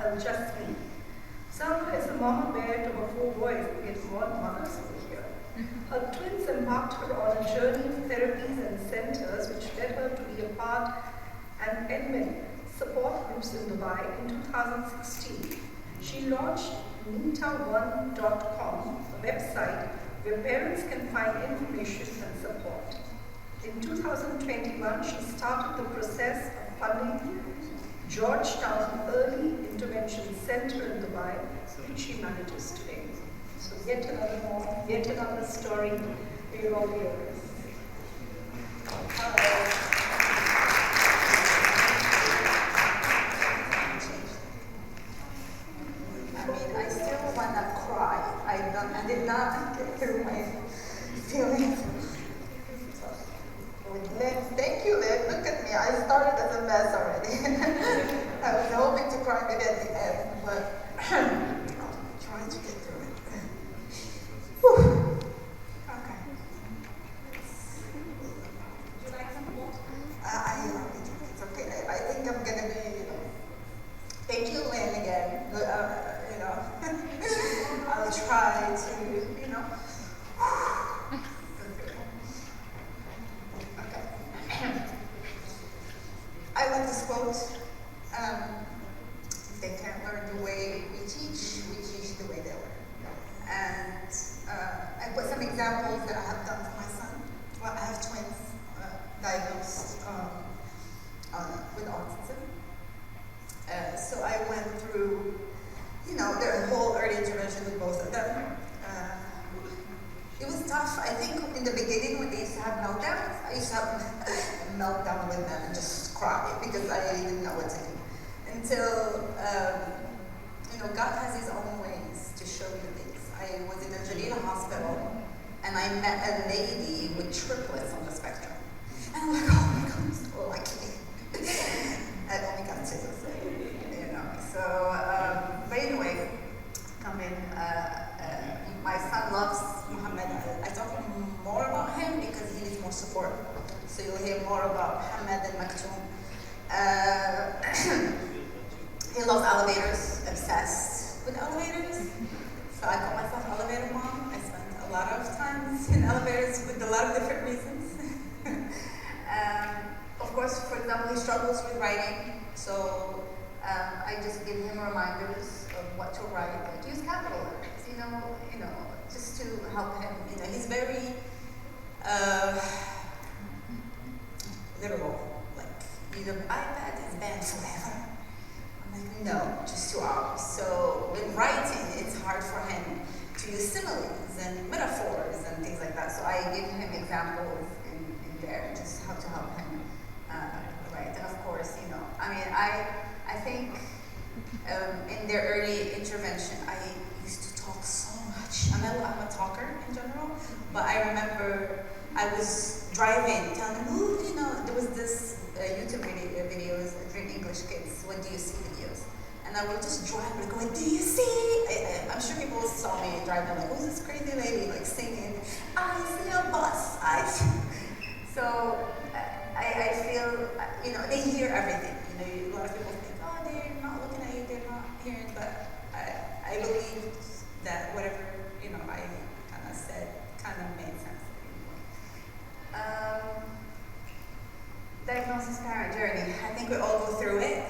Al Jasmi. Zahra is a mama bear to her 4 boys. We get more mothers over here. Her twins embarked her on a journey of therapies and centers which led her to be a part and admin support groups in Dubai in 2016. She launched Nita1.com, a website where parents can find information and support. In 2021, she started the process of funding Georgetown Early Intervention Center in Dubai, which she manages today. So yet another story, we're all yours. I still want to cry. I did not get through my feelings. Thank you, Liv. Look at me. I started as a mess already. I was hoping to cry maybe at the end, but I'll try to get through it. Whew. Okay. Would you like some more? It's okay. I think I'm going to be, thank you, Lynn, again. I'll try to, I like this quote. If they can't learn the way we teach the way they learn. And I put some examples that I have done for my son. Well, I have twins diagnosed with autism. So I went through, their whole early intervention with both of them. It was tough. I think in the beginning when they used to have meltdowns, I used to have a meltdown with them and just cry because I didn't know what to do. Until, God has his own ways to show you things. I was in a Jalila hospital and I met a lady with triplets on the spectrum. And I'm like, oh my God, I'm so lucky. I only got two, so, but anyway, come in. My son loves Muhammad. I talk more about him because he needs more support. So you'll hear more about Muhammad and Maktoum. He loves elevators, obsessed with elevators. So I call myself elevator mom. I spend a lot of times in elevators with a lot of different reasons. Of course, for example, he struggles with writing. So I just give him reminders of what to write. Like use capital letters, just to help him. He's very literal. Like, the iPad is banned forever. I'm like, no, just 2 hours. So with writing, it's hard for him to use similes and metaphors and things like that. So I give him examples in there, just how to help him write. And of course, I think in their early intervention, I used to talk so much. I'm a talker in general, but I remember I was driving, telling them, there was this YouTube videos, Dream English Kids, What Do You See videos. And I would just drive and going, do you see? I'm sure people saw me driving like, who's this crazy lady like singing, I see a bus, So I feel, they hear everything. A lot of people think, oh, they're not looking at you, they're not hearing, but I believe that whatever, I kind of said kind of made sense. Diagnosis parent journey. I think we all go through it.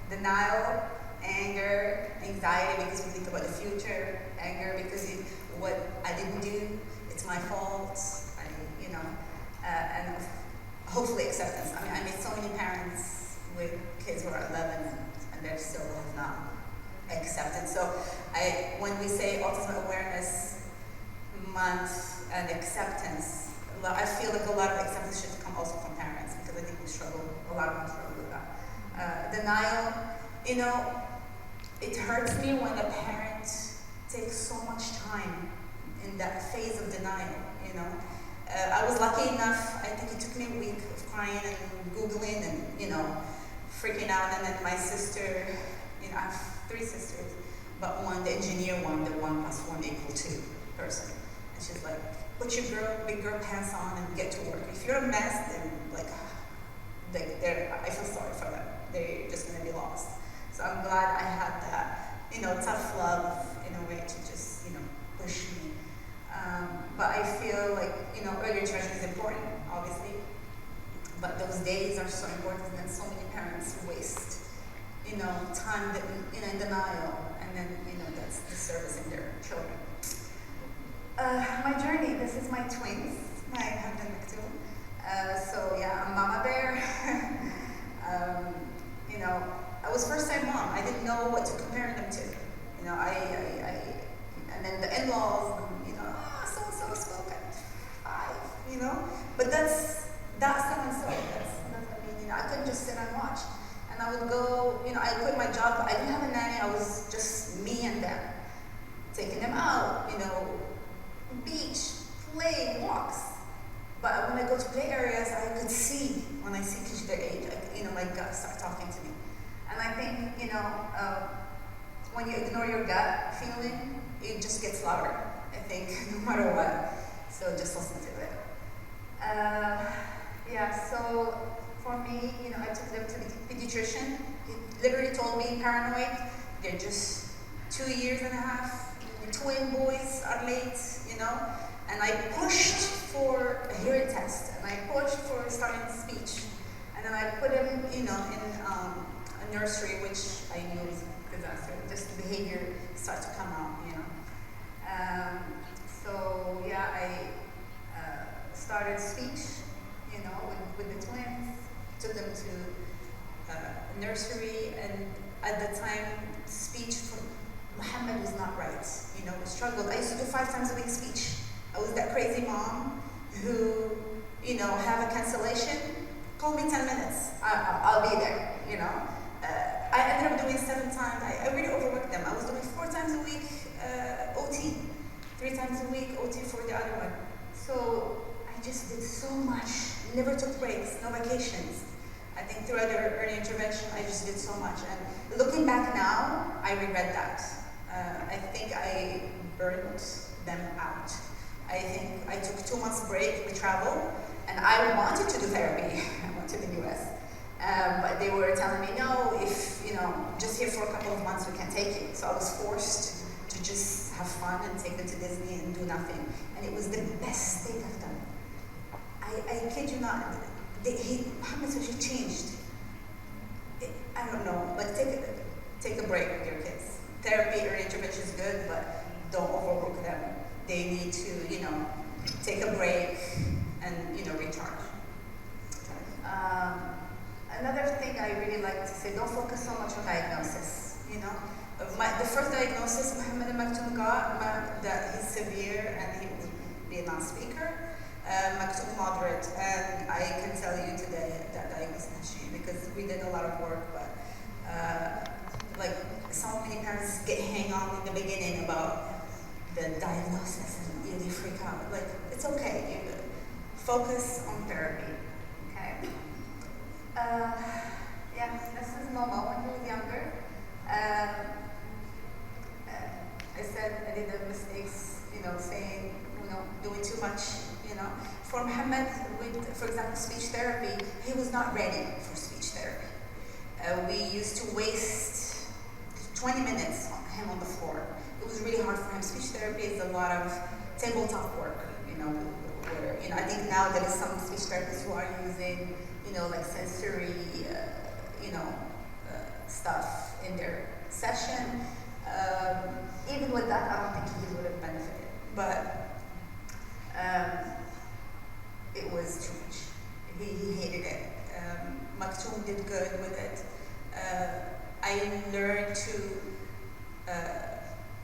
Denial, anger, anxiety because we think about the future, anger because what I didn't do, it's my fault, and hopefully acceptance. I meet so many parents with kids who are 11 and they're still have not accepted. So when we say Autism Awareness Month and acceptance, I feel like a lot of acceptance should come also from parents because I think a lot of them struggle with that. Denial, it hurts me when a parent takes so much time in that phase of denial, I was lucky enough, I think it took me a week of crying and Googling and, freaking out, and then my sister, I have 3 sisters, but one, the engineer one, the 1 + 1 = 2 person. And she's like, put your big girl pants on and get to work. If you're a mess, then I feel sorry for them. They're just gonna be lost. So I'm glad I had that, tough love in a way to just, push me. But I feel like, early intervention is important, obviously, but those days are so important, and so many parents waste, time that, in denial, and then, that's disservicing their children. My journey, this is my twins, my husband Maktoum. So yeah, I'm Mama Bear. I was first-time mom. I didn't know what to compare them to. And then the in-laws, so-and-so spoke at 5, But that's so-and-so. I couldn't just sit and watch. And I would go, I quit my job, but I didn't have a nanny. I was just me and them. Taking them out, beach, play, walks. But when I go to play areas, I could see, when I see kids their age, my gut start talking to me. And I think, when you ignore your gut feeling, it just gets louder, I think, no matter what. So just listen to it. So for me, I took them to the pediatrician. He literally told me, paranoid, they're just 2 years and a half, twin boys are late, and I pushed for a hearing test, and I pushed for starting speech, and then I put him, in a nursery, which I knew was a disaster. Just the behavior started to come out, I started speech, with the twins, took them to a nursery, and at the time, speech from Muhammad was not right, we struggled. I used to do 5 times a week speech. I was that crazy mom who, have a cancellation, call me 10 minutes, I'll be there, I ended up doing 7 times. I really overworked them. I was doing 4 times a week OT, 3 times a week OT for the other one. So I just did so much, never took breaks, no vacations. I think throughout the early intervention, I just did so much. And looking back now, I regret that. I think I burned them out. I think I took 2 months break, we traveled, and I wanted to do therapy. I went to the US. But they were telling me, no, if, just here for a couple of months, we can't take you. So I was forced to just have fun and take them to Disney and do nothing. And it was the best thing I've done. I kid you not, Muhammad Sashi changed. I don't know, like take a break with your kids. Therapy, early intervention is good, but don't overwork them. They need to, take a break and, recharge. Another thing I really like to say, don't focus so much on diagnosis, The first diagnosis Muhammad Maktoum got, that he's severe and he would be a non-speaker. Maktoum moderate, and I can tell you today that diagnosis has changed because we did a lot of work, but so many parents get hang on in the beginning about the diagnosis and really freak out. It's okay, focus on therapy, okay? This is Momo when he was younger. I said I did the mistakes, saying, doing too much, For Muhammad, with, for example, speech therapy, he was not ready for speech therapy. We used to waste 20 minutes on him on the floor. It was really hard for him. Speech therapy is a lot of tabletop work, where, I think now there is some speech therapists who are using, sensory, stuff in their session. Even with that, I don't think he would have benefited. But it was too much. He hated it. Maktoum did good with it. I learned to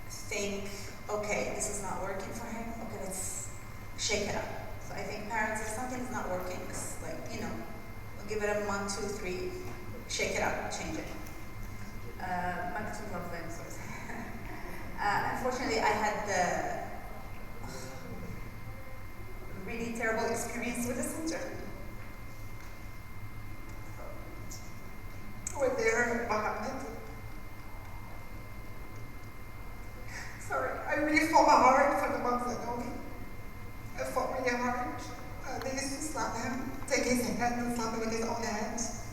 think, okay, this is not working for him. Okay, let's shake it up. So I think parents, if something's not working, it's we'll give it a 1, 2, 3, shake it up, change it. Maktoum loves dinosaurs. Unfortunately, I had the really terrible experience with the center. When they heard about it. Sorry, I really fought hard for the moms that know me. I fought really hard. They used to slap him, take his hand and slap him with his own hands.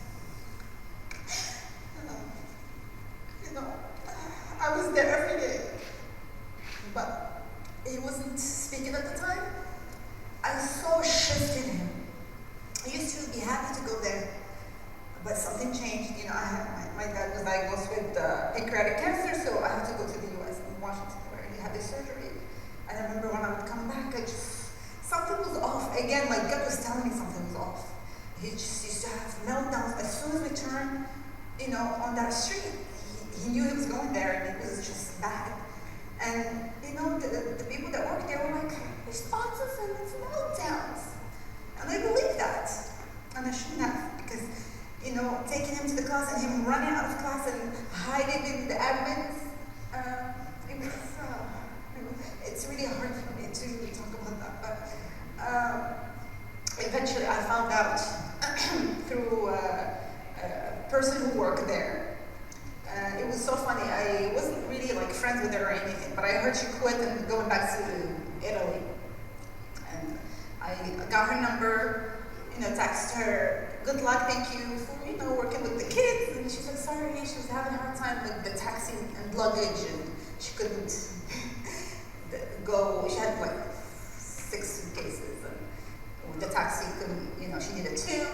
again. But he wasn't speaking at the time. I saw a shift in him. I used to be happy to go there, but something changed. You know, I had my dad was diagnosed with pancreatic cancer, so I had to go to the U.S. in Washington where he had this surgery. And I remember when I would come back, something was off. Again, my gut was telling me something was off. He just used to have meltdowns. As soon as we turned, you know, on that street, he knew he was going there, and it was just bad. And, you know, the people that worked there were like, there's autism, it's meltdowns. And I believed that. And I shouldn't have, because, you know, taking him to the class and him running out of class and hiding in the admins, it's really hard for me to talk about that. But eventually I found out through a person who worked there. It was so funny. I wasn't really like friends with her or anything, but I heard she quit and going back to Italy. And I got her number, you know, text her, good luck, thank you for, you know, working with the kids. And she's like, sorry, she was having a hard time with the taxi and luggage, and she couldn't go. She had like 6 suitcases, and the taxi couldn't, you know, she needed 2.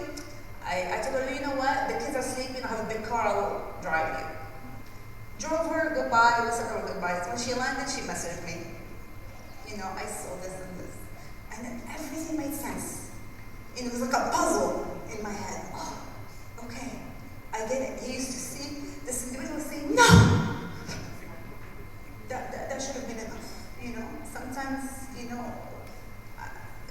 I told her, you know what, the kids are sleeping, I have a big car, I'll drive you. Drove her goodbye, wished her goodbye. When she landed, she messaged me. You know, I saw this and this. And then everything made sense. And it was like a puzzle in my head. Oh, okay, I get it. He used to see this individual saying, no! That should have been enough, you know? Sometimes, you know,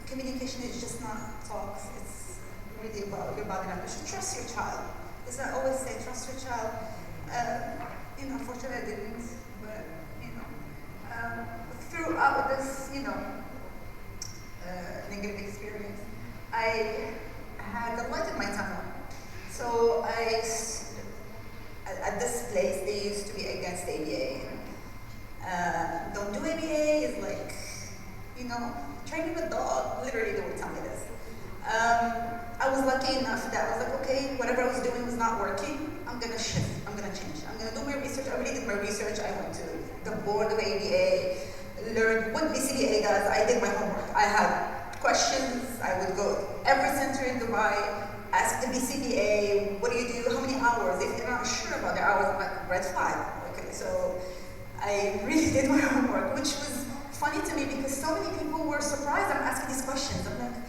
communication is just not talks. It's really about your body language. Trust your child. As I always say, trust your child. You know, unfortunately I didn't, but, you know, throughout this, you know, negative experience, I had a light in my tunnel. So at this place, they used to be against ABA. Don't do ABA is like, you know, training a dog. Literally, they would tell me this. I was lucky enough that I was like, okay, whatever I was doing was not working. I'm gonna shift. I'm gonna change. I'm gonna do my research. I already did my research. I went to the board of ABA, learned what BCBA does. I did my homework. I had questions. I would go every center in Dubai, ask the BCBA, what do you do? How many hours? If they're not sure about their hours, I'm like, red flag. Okay, so I really did my homework, which was funny to me because so many people were surprised I'm asking these questions. I'm like,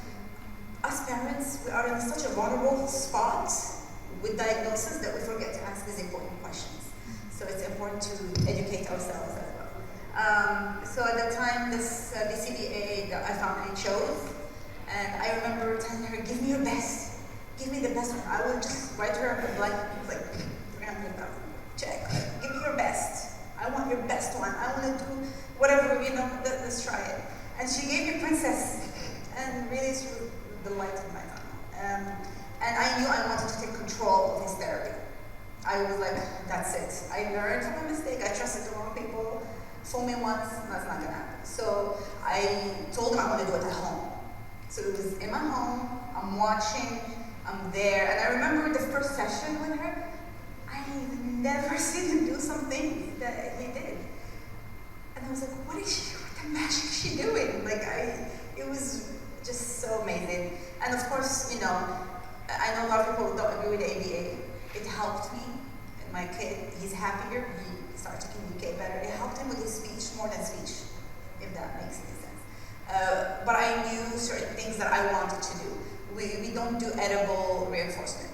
us parents, we are in such a vulnerable spot with diagnosis that we forget to ask these important questions. So it's important to educate ourselves as well. So at the time, this BCBA that I found I chose, and I remember telling her, give me your best. Give me the best one. I will just write her a blank, like 300,000 check. Give me your best. I want your best one. I want to do whatever, you know, let's try it. And she gave me Princess, and really she was the light in my tunnel. And I knew I wanted to take control of his therapy. I was like, that's it. I learned from a mistake. I trusted the wrong people. Fool me once, that's not gonna happen. So I told him I want to do it at home. So it was in my home, I'm watching, I'm there. And I remember the first session with her, I've never seen him do some things that he did. And I was like, what the magic is she doing? Like, it was just so amazing. And of course, you know, I know a lot of people don't agree with ABA. It helped me. And my kid, he's happier. He started to communicate better. It helped him with his speech more than speech, if that makes any sense. But I knew certain things that I wanted to do. We don't do edible reinforcement.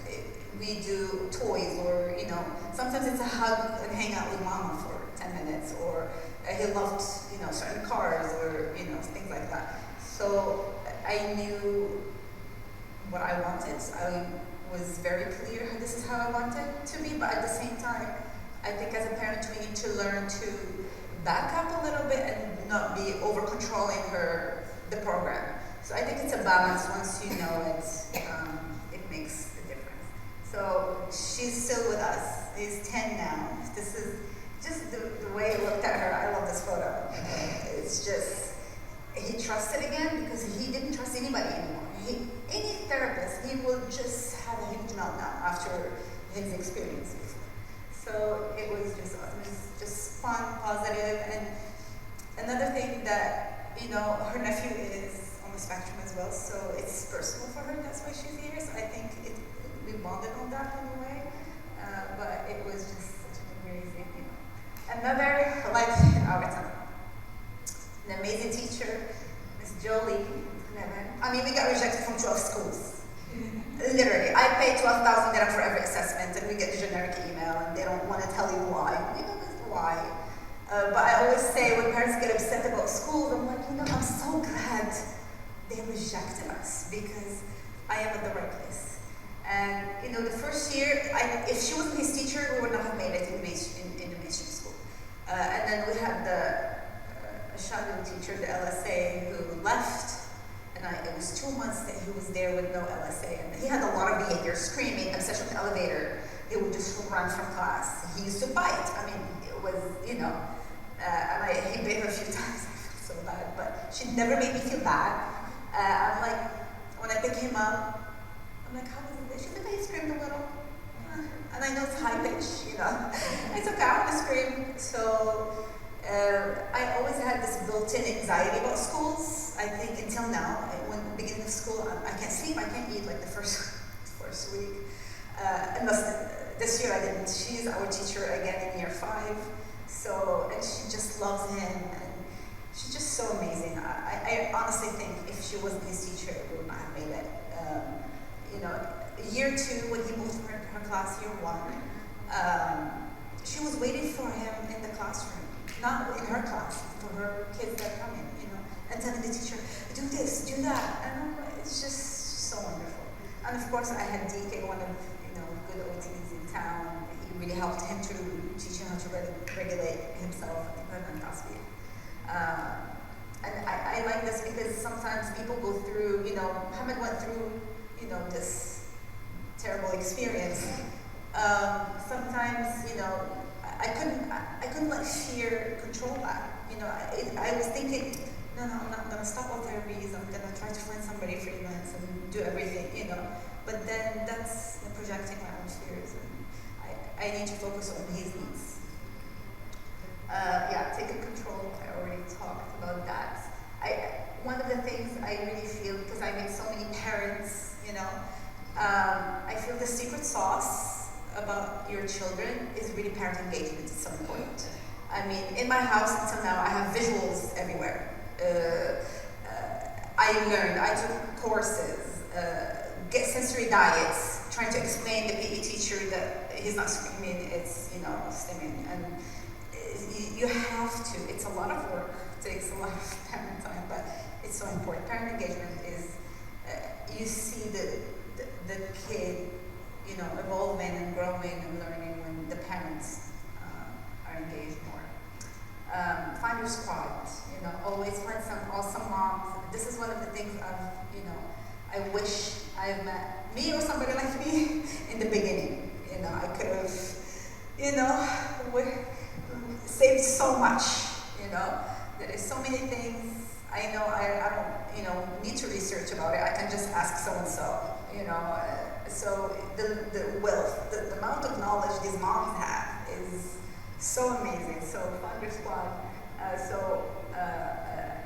We do toys, or, you know, sometimes it's a hug and hang out with mama for 10 minutes, or he loved, you know, certain cars, or, you know, things like that. So I knew what I wanted. I was very clear, this is how I wanted to be, but at the same time, I think as a parent, we need to learn to back up a little bit and not be over-controlling the program. So I think it's a balance. Once you know it, it makes a difference. So she's still with us. She's 10 now. This is just the way I looked at her. I love this photo. It's just, he trusted again because he didn't trust anybody anymore. Any therapist, he will just have a huge meltdown after his experiences. So it was just awesome. It was just fun, positive. thing that, her nephew is on the spectrum as well, so it's personal for her, that's why she's here. So I think we bonded on that in a way, but it was just such an amazing, Another, an amazing teacher, Miss Jolie. I mean, we got rejected from 12 schools. Literally, I pay 12,000 dirham for every assessment, and we get a generic email, and they don't want to tell you why. Why? But I always say when parents get upset about schools, I'm like, I'm so glad they rejected us because I am at the right place. And the first year, if she wasn't his teacher, we would not have made it in the mainstream school. And then we had a shadow teacher, the LSA, who left. And it was 2 months that he was there with no LSA. And he had a lot of behavior, screaming, obsession with the elevator. He would just run from class. He used to bite. I mean, it was, and he bit her a few times. I felt so bad. But she never made me feel bad. I'm like, when I pick him up, I'm like, how was it? She's like, he screamed a little. And I know it's high pitch, It's okay, I want to scream. So I always had this built-in anxiety about schools. I think until now, when the beginning of school, I can't sleep, I can't eat like the first week. Unless this year I didn't. She's our teacher again in year 5. So, and she just loves him, and she's just so amazing. I honestly think if she wasn't his teacher, we would not have made it. Year 2, when he moved to her class, year 1, she was waiting for him in the classroom, not in her class, for her kids that come in, and telling the teacher, do this, do that. And it's just so wonderful. And of course, I had DK, one of good OTs in town. He really helped him to teach him how to regulate himself and Tasbih. And I like this because sometimes people go through, Muhammad went through, this terrible experience. Sometimes, I couldn't let fear control that. I was thinking, no, I'm not gonna stop all therapies. I'm gonna try to find somebody freelance and do everything, But then that's projecting my own fears, and I need to focus on his needs. Taking control. I already talked about that. One of the things I really feel, because I meet so many parents, I feel the secret sauce about your children is really parent engagement at some point. I mean, in my house until now, I have visuals everywhere. I took courses, get sensory diets, trying to explain to the PE teacher that he's not screaming, it's, stimming. And you have to, it's a lot of work, it takes a lot of parent time, but it's so important. Parent engagement is, you see the kid, evolving and growing and learning when the parents are engaged more. Find your squad, always find some awesome moms. This is one of the things I wish I had met me or somebody like me in the beginning. I could have, saved so much, There is so many things. I know I don't, need to research about it. I can just ask so-and-so, So the wealth, the amount of knowledge these moms have is so amazing. So find your squad.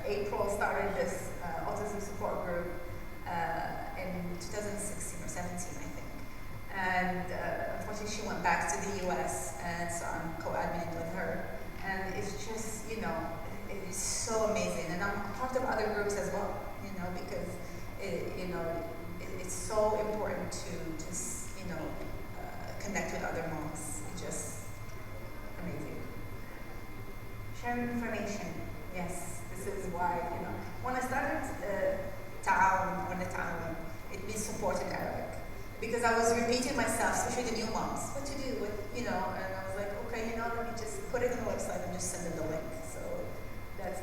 April started this autism support group in 2016 or 17, I think. And unfortunately, she went back to the US, and so I'm co-admin with her. And it's just, it's so amazing. And I'm part of other groups as well, because it's so important to just, connect with other moms. It's just amazing. Sharing information, yes, this is why, when I started Ta'awun, it means support in Arabic. Because I was repeating myself, especially the new moms, what to do, and I was like, okay, let me just put it on the website and just send them the link. So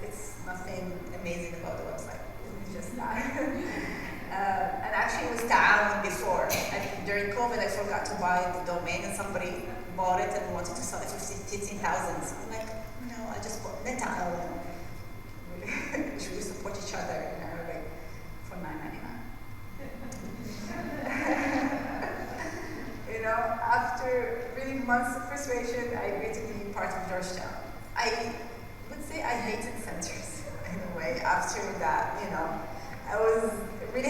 it's nothing amazing about the website, it's just that. And actually it was Ta'awun before. During COVID, I forgot to buy the domain, and somebody bought it and wanted to sell it for 15,000. So I'm like, no, I just bought Ta'awun. Should we support each other in Arabic for $9.99? After really months of persuasion, I agreed to be part of Georgetown. I would say I hated centers.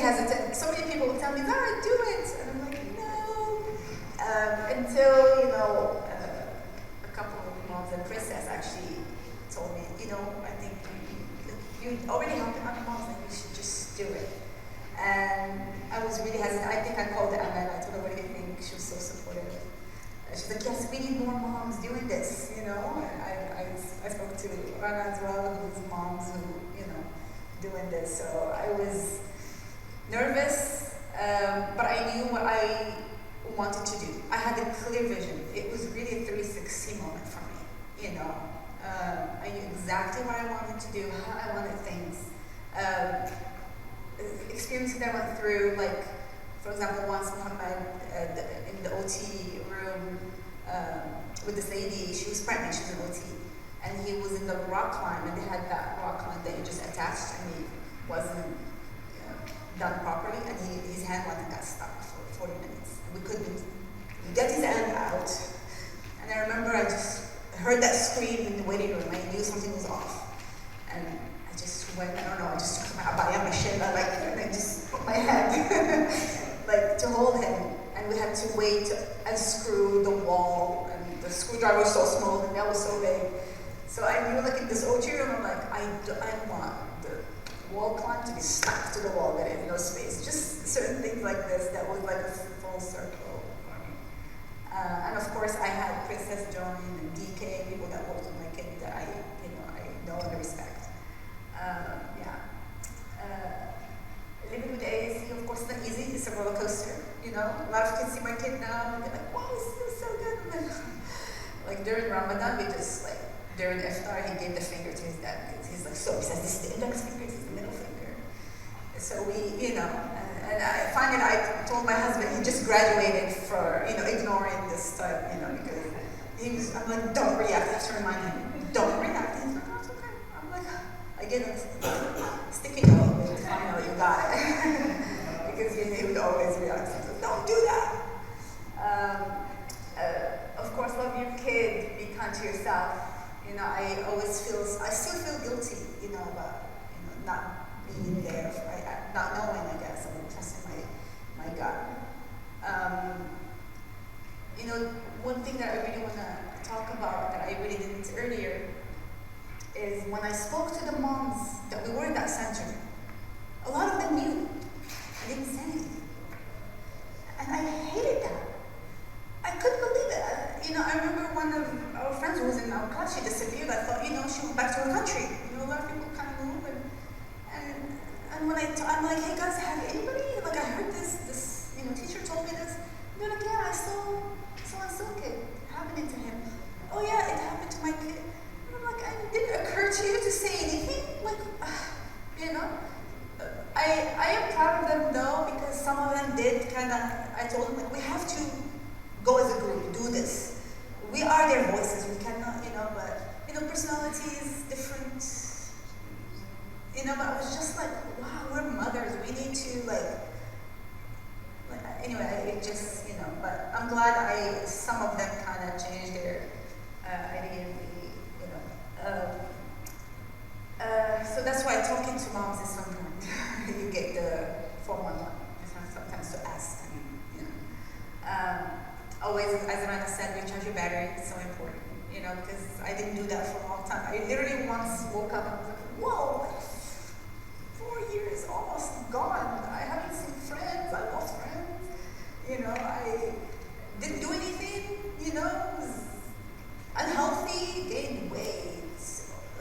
really hesitant. So many people would tell me, Zahra, do it. And I'm like, no. Until, a couple of moms and Princess actually told me, I think you already helping other moms, and you should just do it. And I was really hesitant. I think I called Anna and I told her, what do you think? She was so supportive. She's like, yes, we need more moms doing this, And I spoke to Rana as well, who's moms who, doing this. So I was nervous, but I knew what I wanted to do. I had a clear vision. It was really a 360 moment for me, I knew exactly what I wanted to do, how I wanted things. Experiences that I went through, like, for example, once Muhammad in the OT room with this lady, she was pregnant, she was an OT, and he was in the rock climb, and they had that rock climb that you just attached, and he wasn't done properly, and his hand went and got stuck for 40 minutes. And we couldn't get his hand out. And I remember I just heard that scream in the waiting room. I knew something was off. And I just went, I don't know, I just took my body on my shin, and I just put my head, to hold him. And we had to wait to unscrew the wall, and the screwdriver was so small, and that was so big. So I knew, in this OT room, I'm like, I want the wall climb to be stuck to the wall, there is no space. Just certain things like this that was like a full circle for me. And of course, I had Princess join and DK, people that worked with my kid that I know and respect. Living with AAC, of course, it's not easy. It's a roller coaster. A lot of kids see my kid now, and they're like, "Wow, this is so good." Like during Ramadan, we just during iftar, he gave the finger to his dad. He's like, so he says, this is the index finger, this is the middle finger. So we, and I finally I told my husband, he just graduated for, ignoring this type, because I'm like, don't react. I have to remind him, don't react. He's like, no, it's okay. I'm like, I get a sticky note, but finally you got it. Because he would always react. He's like, don't do that. Of course, love your kid, be kind to yourself. I still feel guilty, about, not being there, not knowing, I guess, and trusting my gut. One thing that I really want to talk about that I really didn't earlier is when I spoke to the moms that we were in that center, a lot of them knew. I didn't say anything. And I hated that. I couldn't believe it. I remember one of our friends who was in our class, she disappeared. I thought, she went back to her country. A lot of people kind of move. And when I'm like, hey guys, have anybody? I heard this teacher told me this. And they're like, yeah, I saw so kid happening to him. Oh yeah, it happened to my kid. And I'm like, and did it occur to you to say anything? I am proud of them though, because some of them did I told them, we have to go as a group, do this. We are their voices, we cannot, but, personality is different. But I was just like, wow, we're mothers, we need to, anyway, it just, but I'm glad some of them kind of changed their idea, so that's why talking to moms is so important. You get the 411, sometimes to ask, always, as Rana said, recharge your battery, it's so important, because I didn't do that for a long time. I literally once woke up and was like, whoa, 4 years almost gone. I haven't seen friends, I lost friends. I didn't do anything, was unhealthy, gained weight.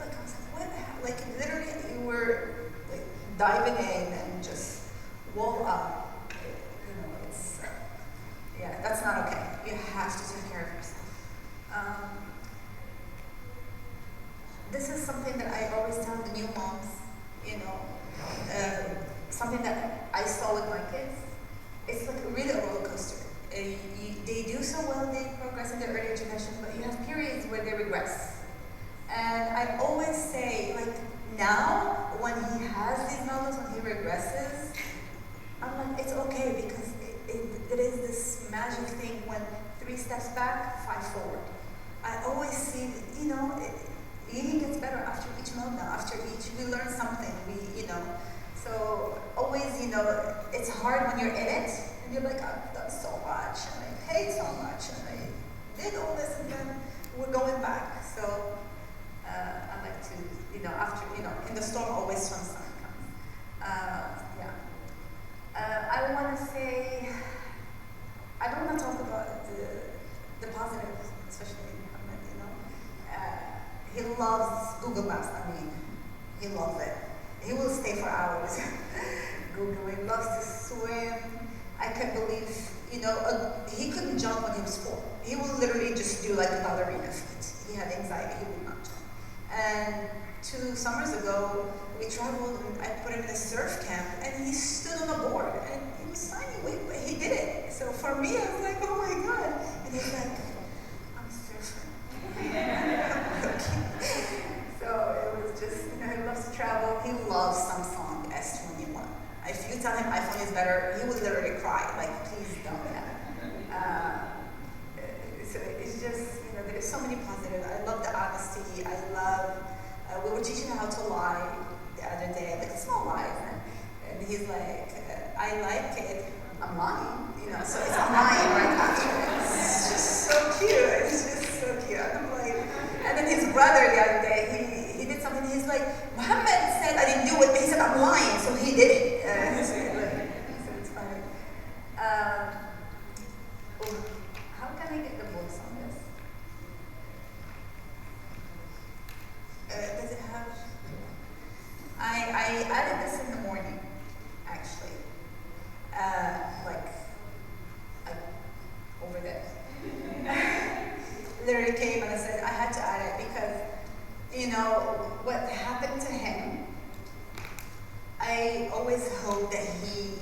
I was like, what the hell? Literally, you were diving in and just wall up. It's, that's not okay. You have to take care of yourself. This is something that I always tell the new moms, something that I saw with my kids. It's really a roller coaster. They do so well, they progress in their early education, but you have periods where they regress. And I always say, now, when he has these moments, when he regresses, I'm like, it's okay, because it is this magic thing when 3 steps back, 5 forward. I always see, eating gets better after each meal now, after each, we learn something, so always, it's hard when you're in it, and you're like, I've done so much, and I paid so much, and I did all this, and then we're going back. So I like to, after, in the storm, always when sun comes. Yeah. I want to say, I don't want to talk about the positives, especially Muhammad, he loves Google Maps. I mean, he loves it. He will stay for hours Googling, loves to swim. I can't believe, he couldn't jump when he was 4. He will literally just do like a ballerina feat. He had anxiety, he would not jump. And 2 summers ago, we traveled and I put him in a surf camp and he stood on a board and he was tiny, but he did it. So for me, I was like, oh my God. And he's like, I'm a surfer. So it was just, he loves to travel. He loves Samsung S21. If you tell him iPhone is better, he will literally cry, like, please don't. So it's just, there's so many positives. I love the honesty. I love, we were teaching him how to lie the other day, like small lies. And he's like, I like it. I'm lying, so it's lying right after. It's just so cute. It's just so cute. And I'm like, and then his brother the other day, he did something. He's like, Muhammad said I didn't do it, but he said I'm lying, so he did it. So it's funny. How can I get the voice on this? Does it have? I added this in the morning, actually. Over there. Literally came and I said I had to add it because, what happened to him, I always hope that he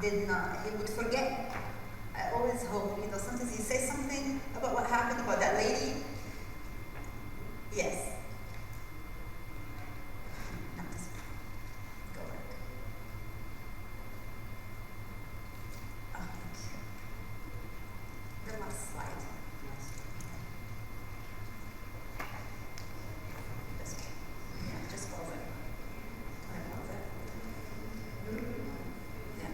would forget. I always hope, sometimes he says something about what happened, about that lady. Yes. Not this one. Go back. Oh, thank you. The last slide. This one. Yeah, just pause it. Can I pause it? Yeah.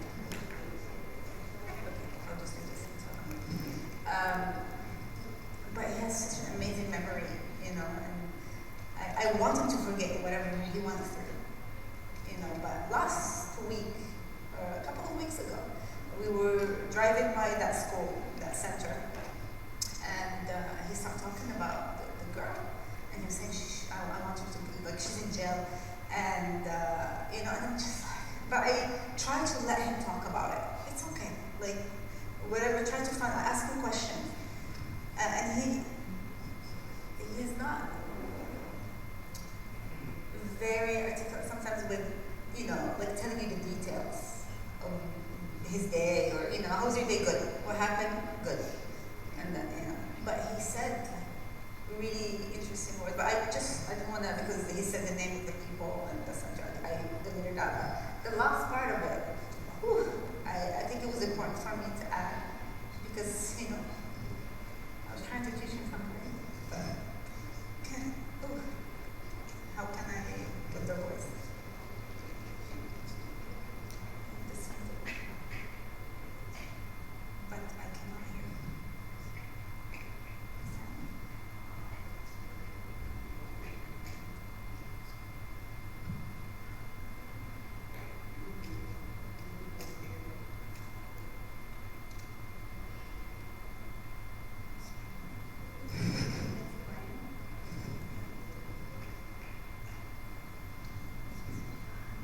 Okay, I'll just do this. But he has such an amazing memory, and I want him to forget whatever he went through, but last week, a couple of weeks ago, we were driving by that school, that center, and he started talking about the girl, and he was saying, I want her to be, like, she's in jail, and, and I'm just like, but I try to let him talk about it. It's okay, like, whatever, try to find, ask him questions. And he's not very articulate sometimes with, like telling you the details of his day or, how's your day? Good. What happened? Good. And then, but he said like, really interesting words. But I didn't want to, because he said the name of the people and the center. I deleted that. The last part of it, I think it was important for me to add because, I was trying to teach him something, but how can I get the voice? This one. But I cannot hear.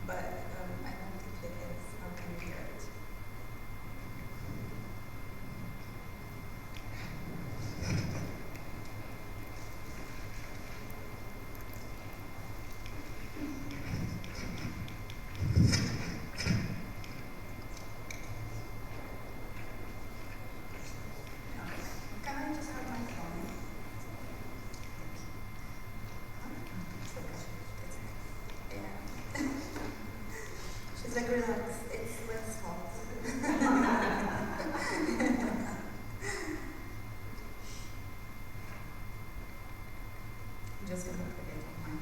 But I don't think it is. How can we hear it? Can I just have my phone? Yeah. She's like, relax, it's Lynn's fault. I'm just gonna put it on my mic.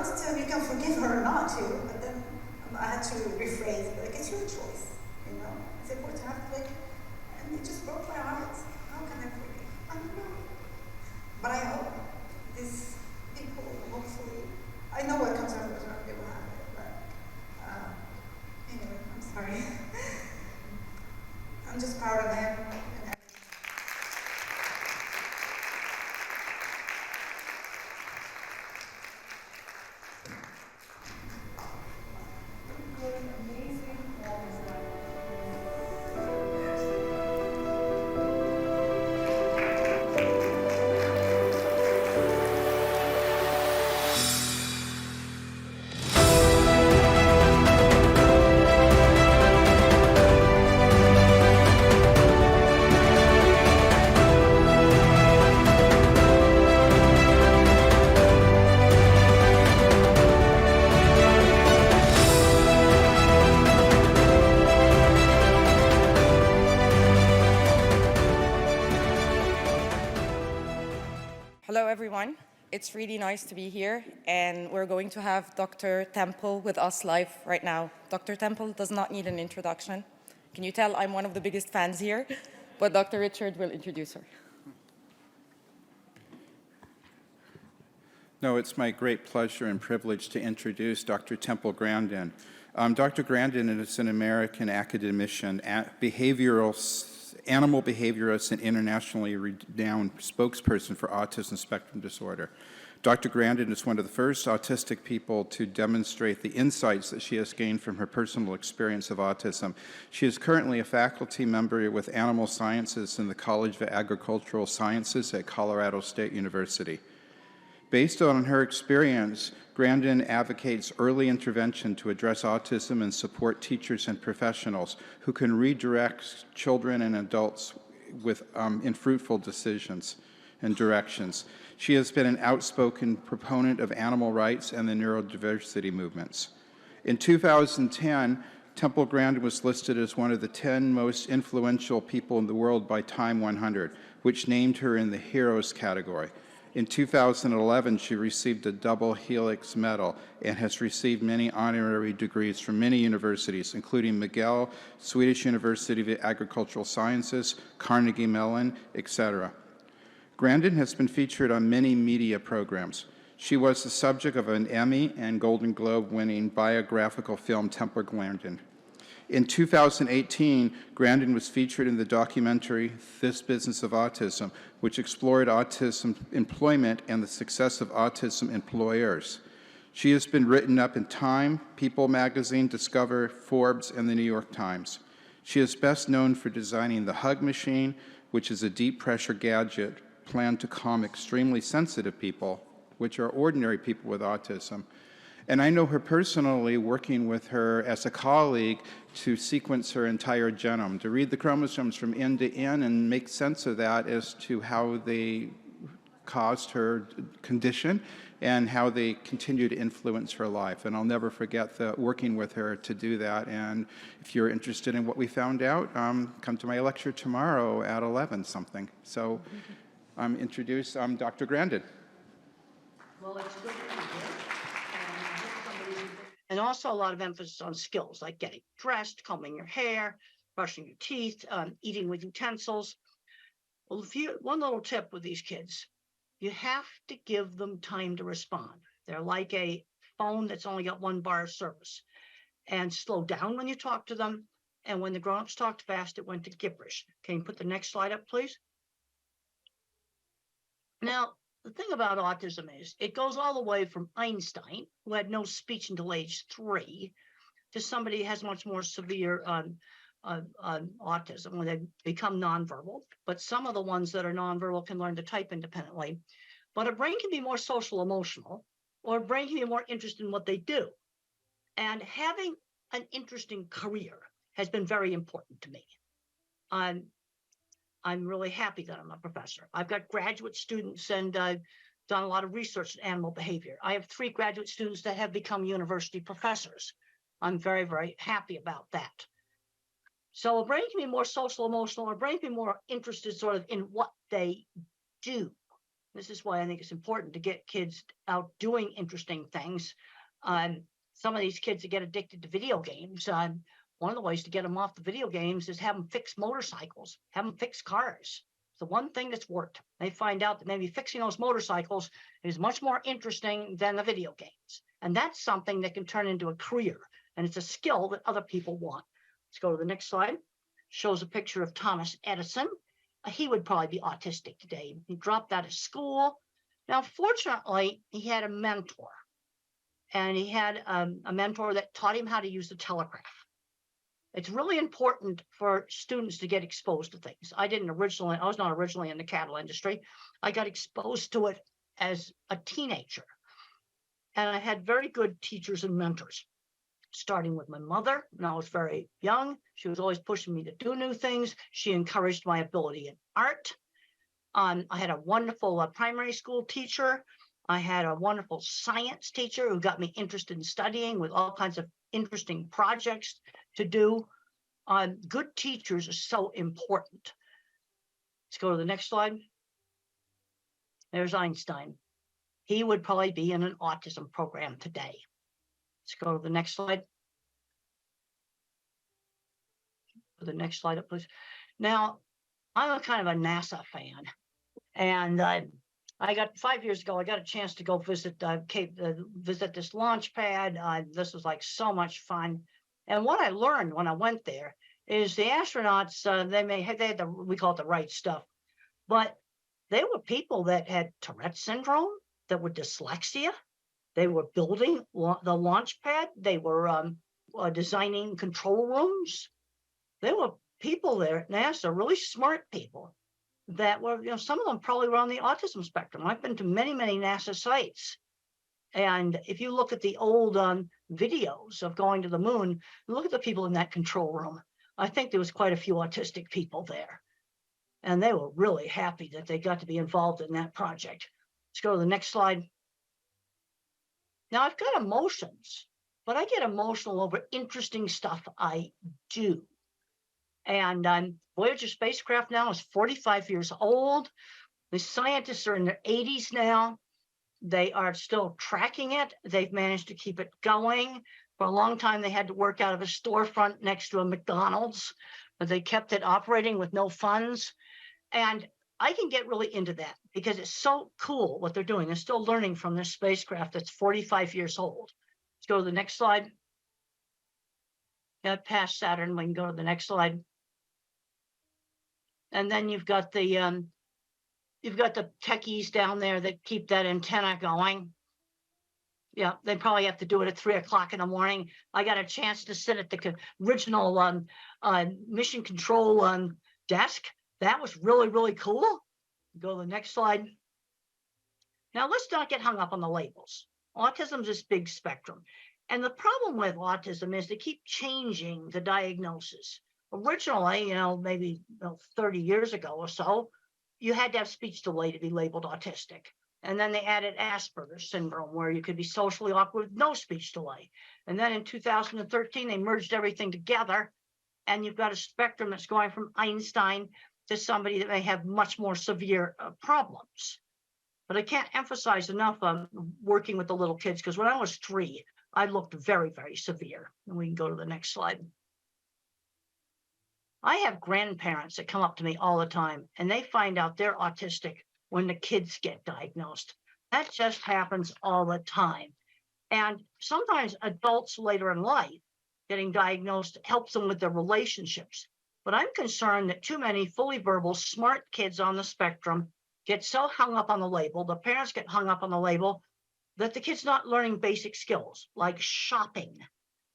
wanted to tell him you can forgive her or not to, but then I had to rephrase, like, it's your choice, you know? It's important to have to, like, and it just broke my heart. How can I forgive? I don't know. But I hope these people, hopefully, I know what comes afterwards, they will have it, but anyway, I'm sorry. I'm just proud of him. Hello, everyone. It's really nice to be here, and we're going to have Dr. Temple with us live right now. Dr. Temple does not need an introduction. Can you tell I'm one of the biggest fans here? But Dr. Richard will introduce her. No, it's my great pleasure and privilege to introduce Dr. Temple Grandin. Dr. Grandin is an American academician, animal behaviorist, and internationally renowned spokesperson for autism spectrum disorder. Dr. Grandin is one of the first autistic people to demonstrate the insights that she has gained from her personal experience of autism. She is currently a faculty member with animal sciences in the College of Agricultural Sciences at Colorado State University. Based on her experience, Grandin advocates early intervention to address autism and support teachers and professionals who can redirect children and adults in fruitful decisions and directions. She has been an outspoken proponent of animal rights and the neurodiversity movements. In 2010, Temple Grandin was listed as one of the 10 most influential people in the world by Time 100, which named her in the Heroes category. In 2011, she received a double helix medal and has received many honorary degrees from many universities, including McGill, Swedish University of Agricultural Sciences, Carnegie Mellon, etc. Grandin has been featured on many media programs. She was the subject of an Emmy and Golden Globe-winning biographical film, Temple Grandin. In 2018, Grandin was featured in the documentary This Business of Autism, which explored autism employment and the success of autism employers. She has been written up in Time, People magazine, Discover, Forbes, and the New York Times. She is best known for designing the Hug Machine, which is a deep-pressure gadget planned to calm extremely sensitive people, which are ordinary people with autism. And I know her personally, working with her as a colleague to sequence her entire genome, to read the chromosomes from end to end and make sense of that as to how they caused her condition and how they continue to influence her life. And I'll never forget working with her to do that. And if you're interested in what we found out, come to my lecture tomorrow at 11 something. So introduce Dr. Grandin. Well, it's good to be here. And also a lot of emphasis on skills like getting dressed, combing your hair, brushing your teeth, eating with utensils. Well, one little tip with these kids, you have to give them time to respond. They're like a phone that's only got one bar of service. And slow down when you talk to them. And when the grown-ups talked fast, it went to gibberish. Can you put the next slide up, please? Now, the thing about autism is it goes all the way from Einstein, who had no speech until age 3, to somebody who has much more severe autism when they become nonverbal. But some of the ones that are nonverbal can learn to type independently. But a brain can be more social emotional, or a brain can be more interested in what they do. And having an interesting career has been very important to me. I'm really happy that I'm a professor. I've got graduate students and I've done a lot of research in animal behavior. I have 3 graduate students that have become university professors. I'm very, very happy about that. So a brain can be more social emotional, or a brain can be more interested sort of in what they do. This is why I think it's important to get kids out doing interesting things. Some of these kids that get addicted to video games, one of the ways to get them off the video games is have them fix motorcycles, have them fix cars. It's the one thing that's worked. They find out that maybe fixing those motorcycles is much more interesting than the video games. And that's something that can turn into a career. And it's a skill that other people want. Let's go to the next slide. Shows a picture of Thomas Edison. He would probably be autistic today. He dropped out of school. Now, fortunately, he had a mentor. And he had a mentor that taught him how to use the telegraph. It's really important for students to get exposed to things. I was not originally in the cattle industry. I got exposed to it as a teenager. And I had very good teachers and mentors, starting with my mother when I was very young. She was always pushing me to do new things. She encouraged my ability in art. I had a wonderful primary school teacher. I had a wonderful science teacher who got me interested in studying with all kinds of interesting projects to do. Good teachers are so important. Let's go to the next slide. There's Einstein. He would probably be in an autism program today. Let's go to the next slide. Put the next slide up, please. Now, I'm a kind of a NASA fan. And I got 5 years ago, I got a chance to go visit visit this launch pad. This was like so much fun. And what I learned when I went there is the astronauts, they had we call it the right stuff, but they were people that had Tourette's syndrome, that were dyslexia. They were building the launch pad. They were designing control rooms. There were people there at NASA, really smart people, that were, some of them probably were on the autism spectrum. I've been to many, many NASA sites. And if you look at the old videos of going to the moon, look at the people in that control room. I think there was quite a few autistic people there. And they were really happy that they got to be involved in that project. Let's go to the next slide. Now, I've got emotions, but I get emotional over interesting stuff I do. And Voyager spacecraft now is 45 years old. The scientists are in their 80s now. They are still tracking it. They've managed to keep it going. For a long time, they had to work out of a storefront next to a McDonald's, but they kept it operating with no funds. And I can get really into that because it's so cool what they're doing. They're still learning from this spacecraft that's 45 years old. Let's go to the next slide. Got past Saturn. We can go to the next slide. And then you've got the techies down there that keep that antenna going. Yeah, they probably have to do it at 3 o'clock in the morning. I got a chance to sit at the original mission control desk. That was really, really cool. Go to the next slide. Now, let's not get hung up on the labels. Autism is this big spectrum. And the problem with autism is they keep changing the diagnosis. Originally, maybe 30 years ago or so, you had to have speech delay to be labeled autistic. And then they added Asperger's syndrome, where you could be socially awkward with no speech delay. And then in 2013, they merged everything together. And you've got a spectrum that's going from Einstein to somebody that may have much more severe problems. But I can't emphasize enough on working with the little kids, because when I was 3, I looked very, very severe. And we can go to the next slide. I have grandparents that come up to me all the time, and they find out they're autistic when the kids get diagnosed. That just happens all the time. And sometimes adults later in life getting diagnosed helps them with their relationships. But I'm concerned that too many fully verbal, smart kids on the spectrum get so hung up on the label, the parents get hung up on the label, that the kid's not learning basic skills like shopping,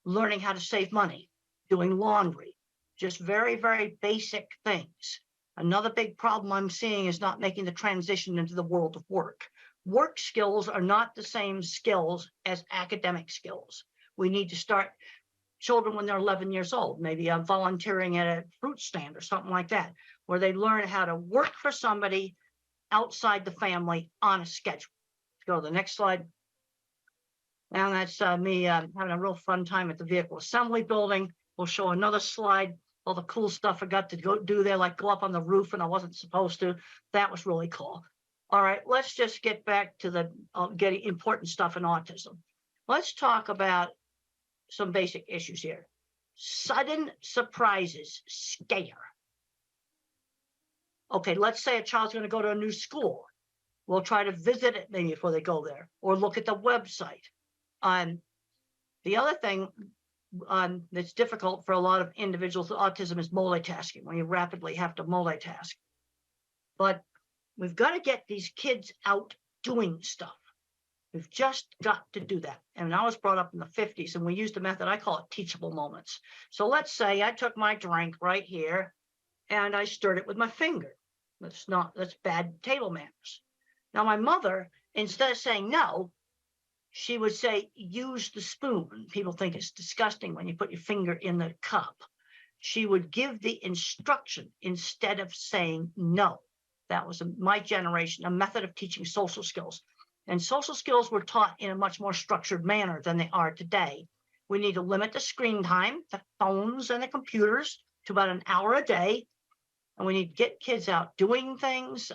learning how to save money, doing laundry, just very, very basic things. Another big problem I'm seeing is not making the transition into the world of work. Work skills are not the same skills as academic skills. We need to start children when they're 11 years old, maybe volunteering at a fruit stand or something like that, where they learn how to work for somebody outside the family on a schedule. Let's go to the next slide. And that's me having a real fun time at the vehicle assembly building. We'll show another slide. All the cool stuff I got to go do there, like go up on the roof and I wasn't supposed to. That was really cool. All right, let's just get back to the getting important stuff in autism. Let's talk about some basic issues here. Sudden surprises scare. Okay, let's say a child's going to go to a new school. We'll try to visit it maybe before they go there, or look at the website. The other thing that's difficult for a lot of individuals with autism is multitasking, when you rapidly have to multitask. But we've got to get these kids out doing stuff. We've just got to do that. And I was brought up in the 50s, and we used a method, I call it teachable moments. So let's say I took my drink right here and I stirred it with my finger. That's bad table manners. Now, my mother, instead of saying no, she would say, use the spoon. People think it's disgusting when you put your finger in the cup. She would give the instruction instead of saying no. That was my generation, a method of teaching social skills. And social skills were taught in a much more structured manner than they are today. We need to limit the screen time, the phones and the computers, to about an hour a day. And we need to get kids out doing things.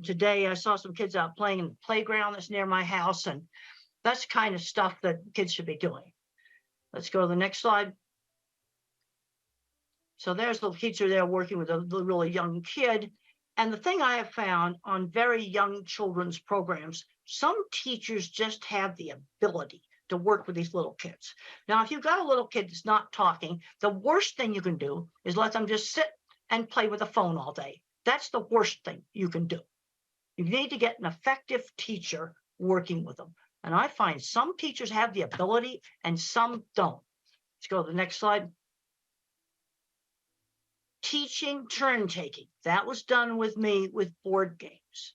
Today, I saw some kids out playing in the playground that's near my house, and that's the kind of stuff that kids should be doing. Let's go to the next slide. So there's the teacher there working with a really young kid. And the thing I have found on very young children's programs, some teachers just have the ability to work with these little kids. Now, if you've got a little kid that's not talking, the worst thing you can do is let them just sit and play with a phone all day. That's the worst thing you can do. You need to get an effective teacher working with them. And I find some teachers have the ability and some don't. Let's go to the next slide. Teaching turn taking. That was done with me with board games.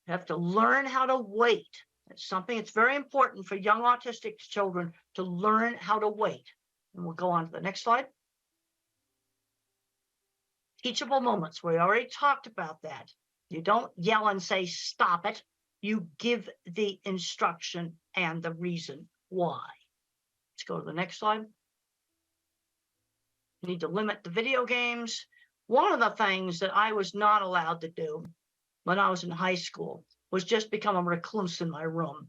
You have to learn how to wait. It's something that's very important for young autistic children to learn how to wait. And we'll go on to the next slide. Teachable moments. We already talked about that. You don't yell and say, stop it. You give the instruction and the reason why. Let's go to the next slide. You need to limit the video games. One of the things that I was not allowed to do when I was in high school was just become a recluse in my room.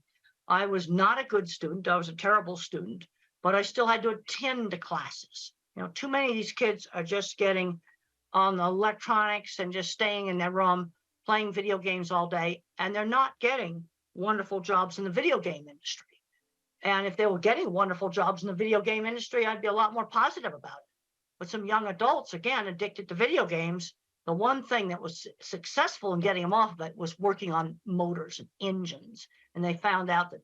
I was not a good student. I was a terrible student, but I still had to attend to classes. You know, too many of these kids are just getting on the electronics and just staying in their room, playing video games all day, and they're not getting wonderful jobs in the video game industry. And if they were getting wonderful jobs in the video game industry, I'd be a lot more positive about it. But some young adults, again, addicted to video games, the one thing that was successful in getting them off of it was working on motors and engines. And they found out that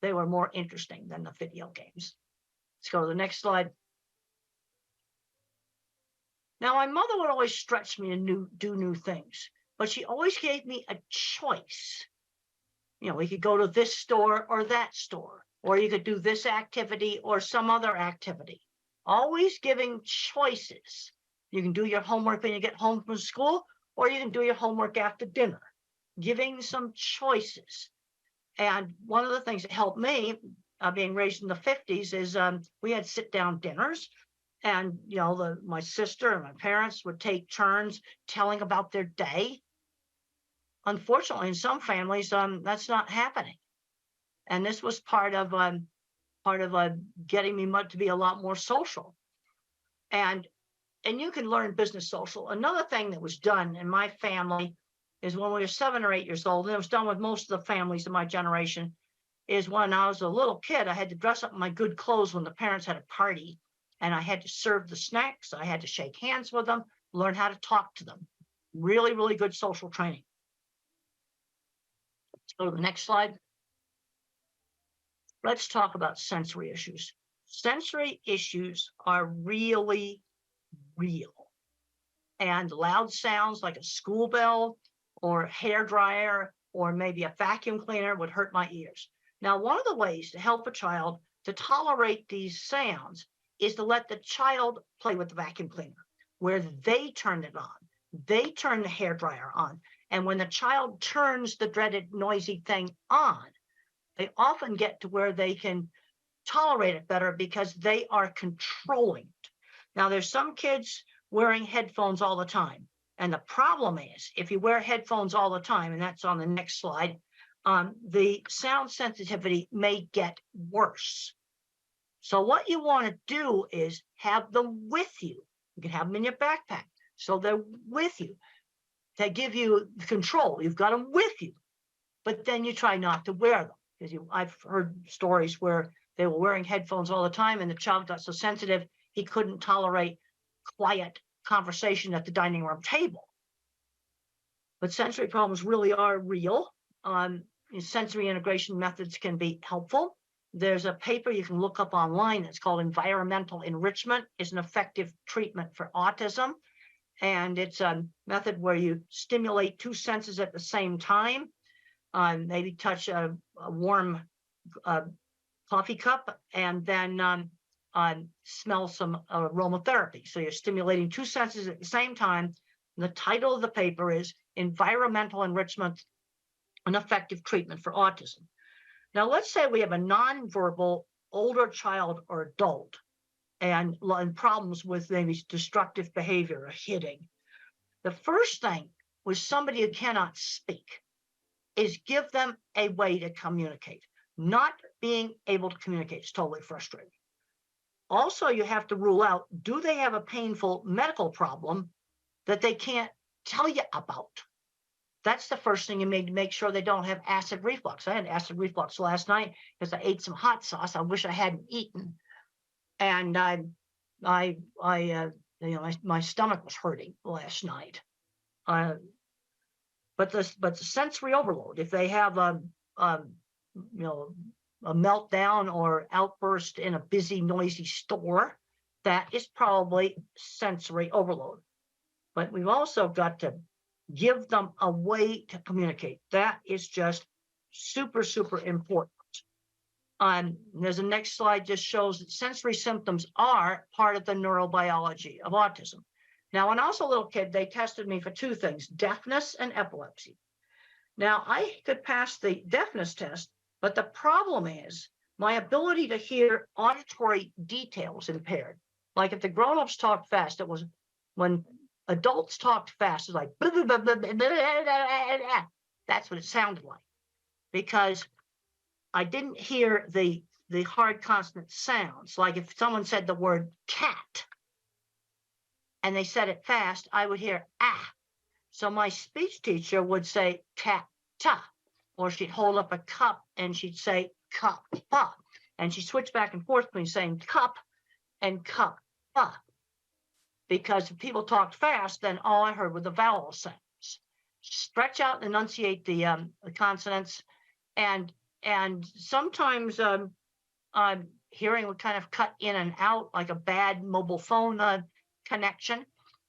they were more interesting than the video games. Let's go to the next slide. Now, my mother would always stretch me to do new things, but she always gave me a choice. You know, we could go to this store or that store, or you could do this activity or some other activity. Always giving choices. You can do your homework when you get home from school, or you can do your homework after dinner. Giving some choices. And one of the things that helped me, being raised in the 50s, is we had sit-down dinners. And, you know, my sister and my parents would take turns telling about their day. Unfortunately, in some families, that's not happening. And this was part of getting me to be a lot more social. And you can learn business social. Another thing that was done in my family is when we were 7 or 8 years old, and it was done with most of the families of my generation, is when I was a little kid, I had to dress up in my good clothes when the parents had a party, and I had to serve the snacks. I had to shake hands with them, learn how to talk to them. Really, really good social training. Let's go to the next slide. Let's talk about sensory issues. Sensory issues are really real. And loud sounds like a school bell or a hairdryer or maybe a vacuum cleaner would hurt my ears. Now, one of the ways to help a child to tolerate these sounds is to let the child play with the vacuum cleaner, where they turn it on. They turn the hairdryer on. And when the child turns the dreaded noisy thing on, they often get to where they can tolerate it better because they are controlling it. Now, there's some kids wearing headphones all the time. And the problem is, if you wear headphones all the time, and that's on the next slide, the sound sensitivity may get worse. So what you want to do is have them with you. You can have them in your backpack, so they're with you. They give you control. You've got them with you, but then you try not to wear them, because I've heard stories where they were wearing headphones all the time, and the child got so sensitive he couldn't tolerate quiet conversation at the dining room table. But sensory problems really are real. Sensory integration methods can be helpful. There's a paper you can look up online that's called Environmental Enrichment is an Effective Treatment for Autism. And it's a method where you stimulate two senses at the same time. Maybe touch a warm coffee cup and then smell some aromatherapy. So you're stimulating two senses at the same time. And the title of the paper is Environmental Enrichment, an Effective Treatment for Autism. Now, let's say we have a nonverbal older child or adult and problems with maybe destructive behavior or hitting. The first thing with somebody who cannot speak is give them a way to communicate. Not being able to communicate is totally frustrating. Also, you have to rule out, do they have a painful medical problem that they can't tell you about? That's the first thing you need to make sure they don't have acid reflux. I had acid reflux last night because I ate some hot sauce I wish I hadn't eaten. And my stomach was hurting last night. But the sensory overload, if they have a meltdown or outburst in a busy, noisy store, that is probably sensory overload. But we've also got to give them a way to communicate. That is just super, super important. There's a next slide just shows that sensory symptoms are part of the neurobiology of autism. Now, when I was a little kid, they tested me for two things, deafness and epilepsy. Now, I could pass the deafness test, but the problem is my ability to hear auditory details impaired. Like if the grown-ups talk fast, it was when adults talked fast, it's like, that's what it sounded like. Because I didn't hear the hard consonant sounds. Like if someone said the word cat and they said it fast, I would hear ah. So my speech teacher would say cat ta, or she'd hold up a cup and she'd say cup pa. And she switched back and forth between saying cup and cup pa. Because if people talked fast, then all I heard were the vowel sounds. Stretch out and enunciate the consonants, and sometimes hearing would kind of cut in and out like a bad mobile phone connection.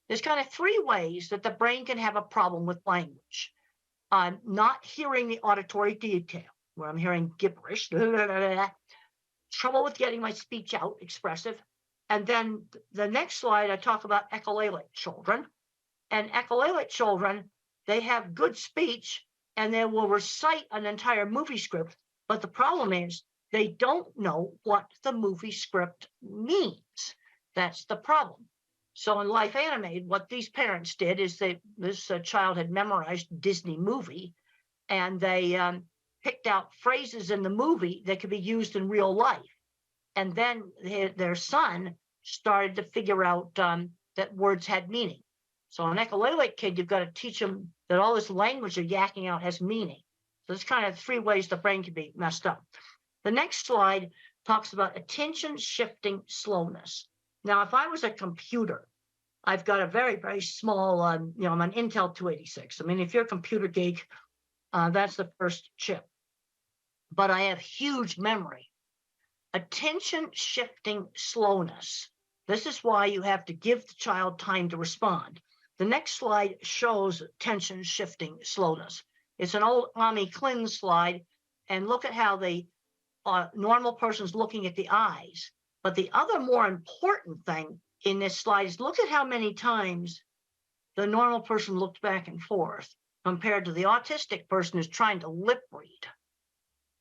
There's kind of three ways that the brain can have a problem with language. Not hearing the auditory detail, where I'm hearing gibberish, trouble with getting my speech out, expressive. And then the next slide, I talk about echolalic children. And echolalic children, they have good speech and they will recite an entire movie script. But the problem is they don't know what the movie script means. That's the problem. So in Life Animated, what these parents did is this child had memorized Disney movie, and they picked out phrases in the movie that could be used in real life. And then their son started to figure out that words had meaning. So an echolalic kid, you've got to teach them that all this language they're yakking out has meaning. So there's kind of three ways the brain can be messed up. The next slide talks about attention shifting slowness. Now, if I was a computer, I've got a very, very small, I'm an Intel 286. I mean, if you're a computer geek, that's the first chip. But I have huge memory. Attention shifting slowness. This is why you have to give the child time to respond. The next slide shows attention shifting slowness. It's an old Ami Klin slide, and look at how the normal person's looking at the eyes. But the other more important thing in this slide is look at how many times the normal person looked back and forth compared to the autistic person who's trying to lip read.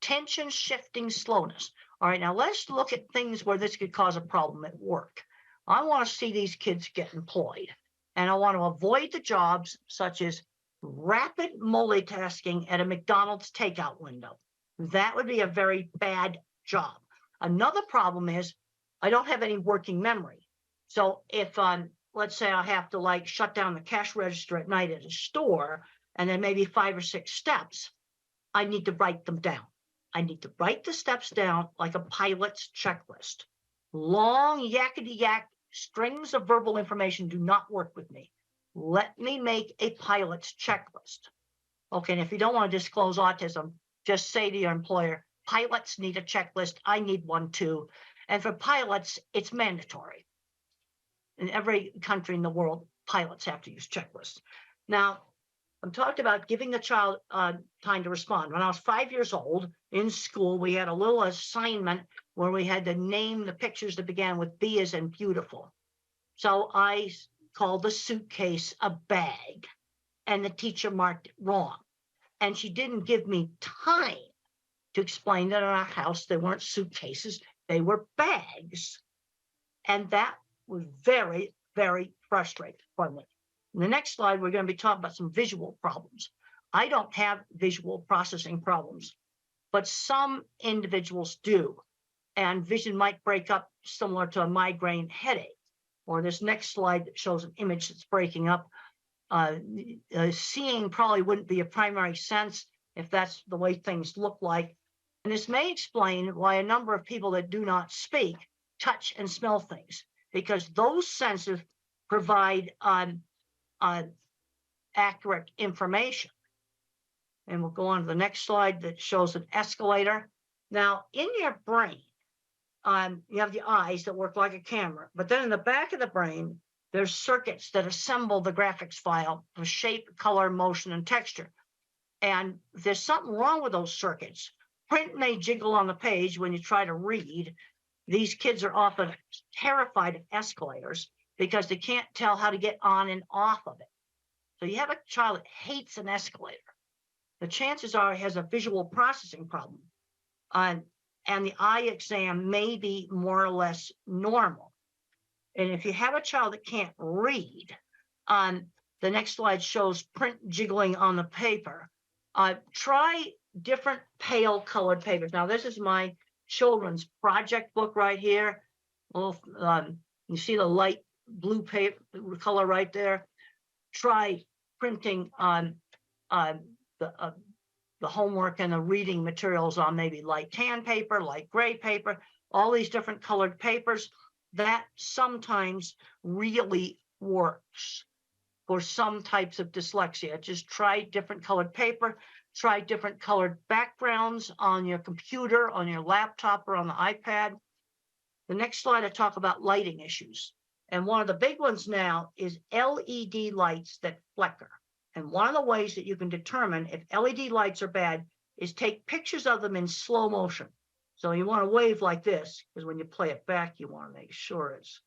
Attention shifting slowness. All right, now let's look at things where this could cause a problem at work. I want to see these kids get employed. And I want to avoid the jobs such as rapid multitasking at a McDonald's takeout window. That would be a very bad job. Another problem is I don't have any working memory. So if let's say I have to like shut down the cash register at night at a store, and then maybe 5 or 6 steps, I need to write them down. I need to write the steps down like a pilot's checklist. Long yakety-yak strings of verbal information do not work with me. Let me make a pilot's checklist. Okay, and if you don't want to disclose autism, just say to your employer, pilots need a checklist. I need one too. And for pilots, it's mandatory. In every country in the world, pilots have to use checklists. Now, I'm talking about giving the child time to respond. When I was 5 years old in school, we had a little assignment where we had to name the pictures that began with B as in beautiful. So I called the suitcase a bag, and the teacher marked it wrong. And she didn't give me time to explain that in our house, they weren't suitcases, they were bags. And that was very, very frustrating for me. In the next slide, we're going to be talking about some visual problems. I don't have visual processing problems, but some individuals do. And vision might break up similar to a migraine headache. Or this next slide shows an image that's breaking up. Seeing probably wouldn't be a primary sense if that's the way things look like. And this may explain why a number of people that do not speak touch and smell things, because those senses provide accurate information. And we'll go on to the next slide that shows an escalator. Now, in your brain, you have the eyes that work like a camera, but then in the back of the brain, there's circuits that assemble the graphics file of shape, color, motion, and texture. And if there's something wrong with those circuits, print may jiggle on the page when you try to read. These kids are often terrified of escalators because they can't tell how to get on and off of it. So you have a child that hates an escalator. The chances are he has a visual processing problem. And the eye exam may be more or less normal. And if you have a child that can't read, the next slide shows print jiggling on the paper. Try different pale colored papers. Now, this is my children's project book right here. Well, you see the light blue paper color right there. Try printing on the homework and the reading materials on maybe light tan paper, light gray paper, all these different colored papers. That sometimes really works for some types of dyslexia. Just try different colored paper, try different colored backgrounds on your computer, on your laptop, or on the iPad. The next slide, I talk about lighting issues. And one of the big ones now is LED lights that flicker. And one of the ways that you can determine if LED lights are bad is take pictures of them in slow motion. So you want to wave like this, because when you play it back, you want to make sure it's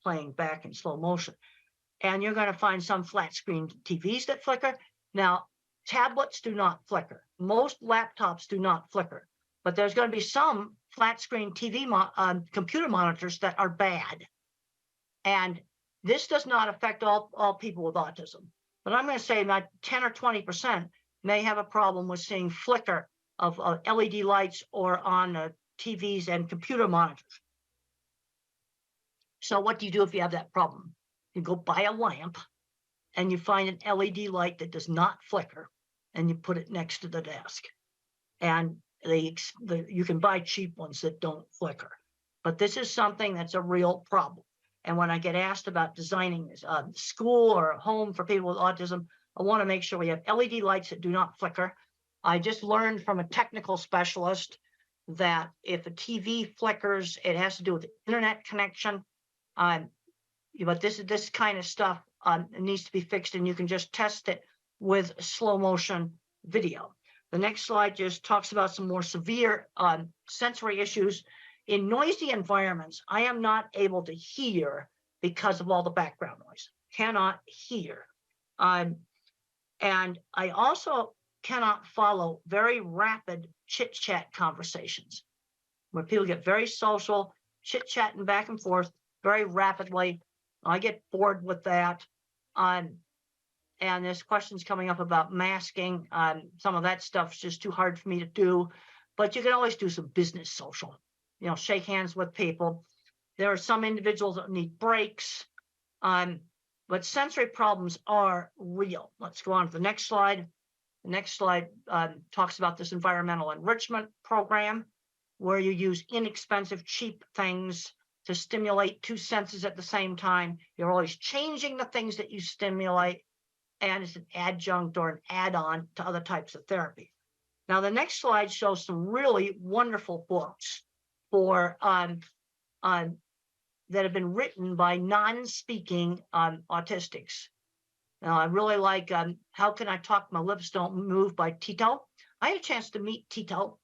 playing back in slow motion. And you're going to find some flat screen TVs that flicker. Now, tablets do not flicker. Most laptops do not flicker. But there's going to be some flat screen TV computer monitors that are bad. And this does not affect all people with autism. But I'm going to say about 10 or 20% may have a problem with seeing flicker of LED lights or on TVs and computer monitors. So what do you do if you have that problem? You go buy a lamp and you find an LED light that does not flicker and you put it next to the desk. And you can buy cheap ones that don't flicker. But this is something that's a real problem. And when I get asked about designing a school or a home for people with autism, I want to make sure we have LED lights that do not flicker. I just learned from a technical specialist that if a TV flickers, it has to do with the internet connection. But this kind of stuff needs to be fixed, and you can just test it with slow motion video. The next slide just talks about some more severe sensory issues. In noisy environments, I am not able to hear because of all the background noise. Cannot hear. And I also cannot follow very rapid chit-chat conversations where people get very social, chit-chatting back and forth very rapidly. I get bored with that. And there's questions coming up about masking. Some of that stuff's just too hard for me to do, but you can always do some business social, shake hands with people. There are some individuals that need breaks, but sensory problems are real. Let's go on to the next slide. The next slide talks about this environmental enrichment program, where you use inexpensive, cheap things to stimulate two senses at the same time. You're always changing the things that you stimulate, and it's an adjunct or an add-on to other types of therapy. Now, the next slide shows some really wonderful books for that have been written by non-speaking autistics. Now, I really like How Can I Talk My Lips Don't Move by Tito. I had a chance to meet Tito,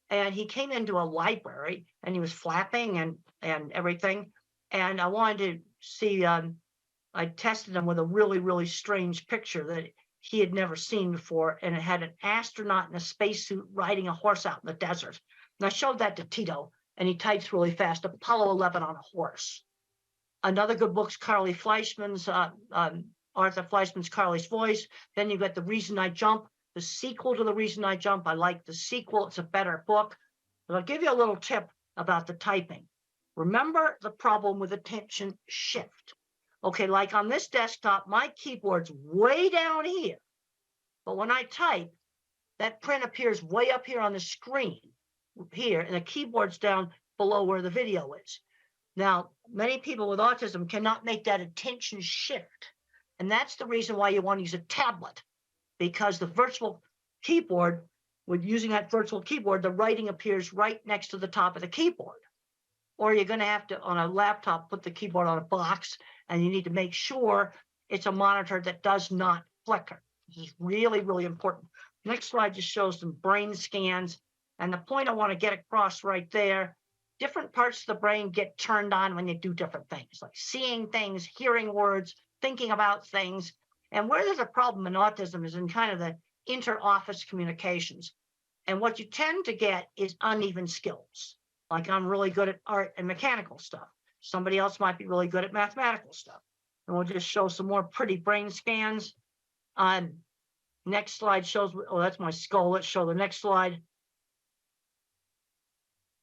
and he came into a library, and he was flapping and everything. And I wanted to see, I tested him with a really, really strange picture that he had never seen before, and it had an astronaut in a spacesuit riding a horse out in the desert. And I showed that to Tito, and he types really fast, Apollo 11 on a horse. Another good book's Carly Fleischman's, Arthur Fleischman's Carly's Voice. Then you got The Reason I Jump, the sequel to The Reason I Jump. I like the sequel. It's a better book. But I'll give you a little tip about the typing. Remember the problem with attention shift. Okay, like on this desktop, my keyboard's way down here. But when I type, that print appears way up here on the screen here, and the keyboard's down below where the video is. Now, many people with autism cannot make that attention shift. And that's the reason why you want to use a tablet, because the virtual keyboard, with using that virtual keyboard, the writing appears right next to the top of the keyboard. Or you're going to have to, on a laptop, put the keyboard on a box, and you need to make sure it's a monitor that does not flicker. This is really, really important. Next slide just shows some brain scans. And the point I want to get across right there, different parts of the brain get turned on when you do different things, like seeing things, hearing words, thinking about things. And where there's a problem in autism is in kind of the inter-office communications. And what you tend to get is uneven skills. Like I'm really good at art and mechanical stuff. Somebody else might be really good at mathematical stuff. And we'll just show some more pretty brain scans. Next slide shows, oh, that's my skull. Let's show the next slide.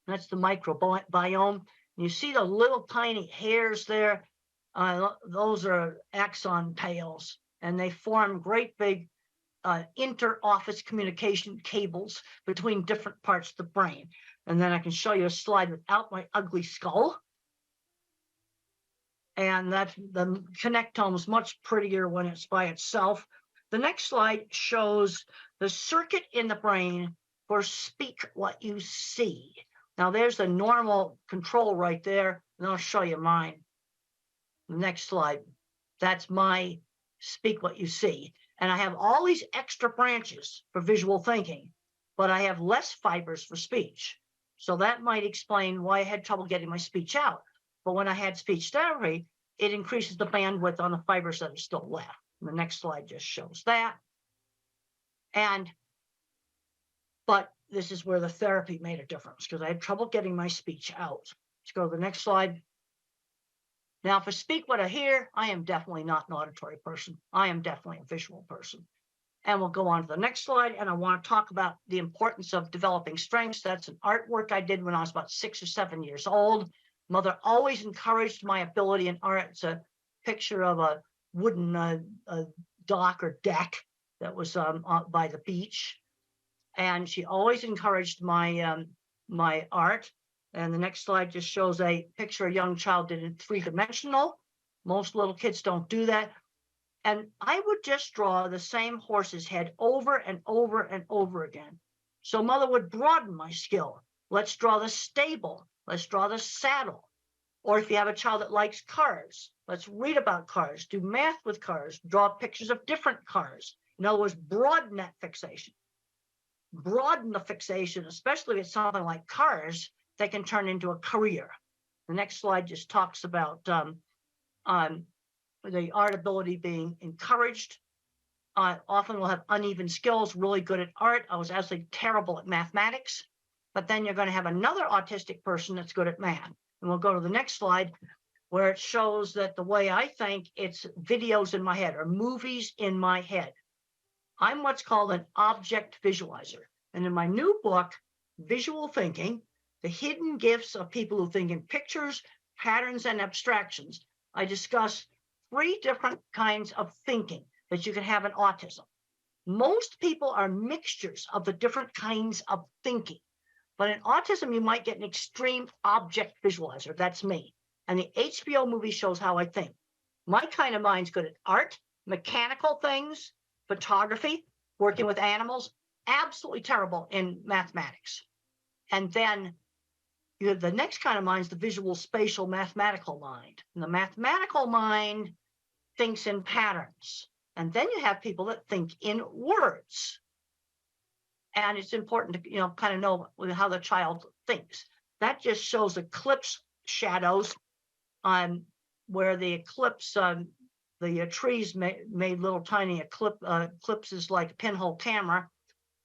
That's the microbiome. You see the little tiny hairs there. Those are axon tails, and they form great big inter-office communication cables between different parts of the brain. And then I can show you a slide without my ugly skull. And that the connectome is much prettier when it's by itself. The next slide shows the circuit in the brain for speak what you see. Now there's the normal control right there, and I'll show you mine. The next slide, that's my speak what you see. And I have all these extra branches for visual thinking, but I have less fibers for speech. So that might explain why I had trouble getting my speech out. But when I had speech therapy, it increases the bandwidth on the fibers that are still left. And the next slide just shows that. But this is where the therapy made a difference, because I had trouble getting my speech out. Let's go to the next slide. Now, for speak what I hear, I am definitely not an auditory person. I am definitely a visual person. And we'll go on to the next slide. And I want to talk about the importance of developing strengths. That's an artwork I did when I was about 6 or 7 years old. Mother always encouraged my ability in art. It's a picture of a wooden dock or deck that was by the beach. And she always encouraged my my art. And the next slide just shows a picture a young child did in 3-dimensional. Most little kids don't do that. And I would just draw the same horse's head over and over and over again. So mother would broaden my skill. Let's draw the stable. Let's draw the saddle. Or if you have a child that likes cars, let's read about cars, do math with cars, draw pictures of different cars. In other words, broaden that fixation. Broaden the fixation, especially with something like cars that can turn into a career. The next slide just talks about the art ability being encouraged. Often we'll have uneven skills, really good at art. I was absolutely terrible at mathematics, but then you're going to have another autistic person that's good at math. And we'll go to the next slide. where it shows that the way I think, it's videos in my head or movies in my head. I'm what's called an object visualizer. And in my new book, Visual Thinking, The Hidden Gifts of People Who Think in Pictures, Patterns, and Abstractions, I discuss 3 different kinds of thinking that you can have in autism. Most people are mixtures of the different kinds of thinking. But in autism, you might get an extreme object visualizer. That's me. And the HBO movie shows how I think. My kind of mind's good at art, mechanical things, photography, working with animals, absolutely terrible in mathematics. And then you have the next kind of mind is the visual, spatial, mathematical mind. And the mathematical mind thinks in patterns. And then you have people that think in words. And it's important to, kind of know how the child thinks. That just shows eclipse shadows on where the eclipse, the trees made little tiny eclipses like a pinhole camera.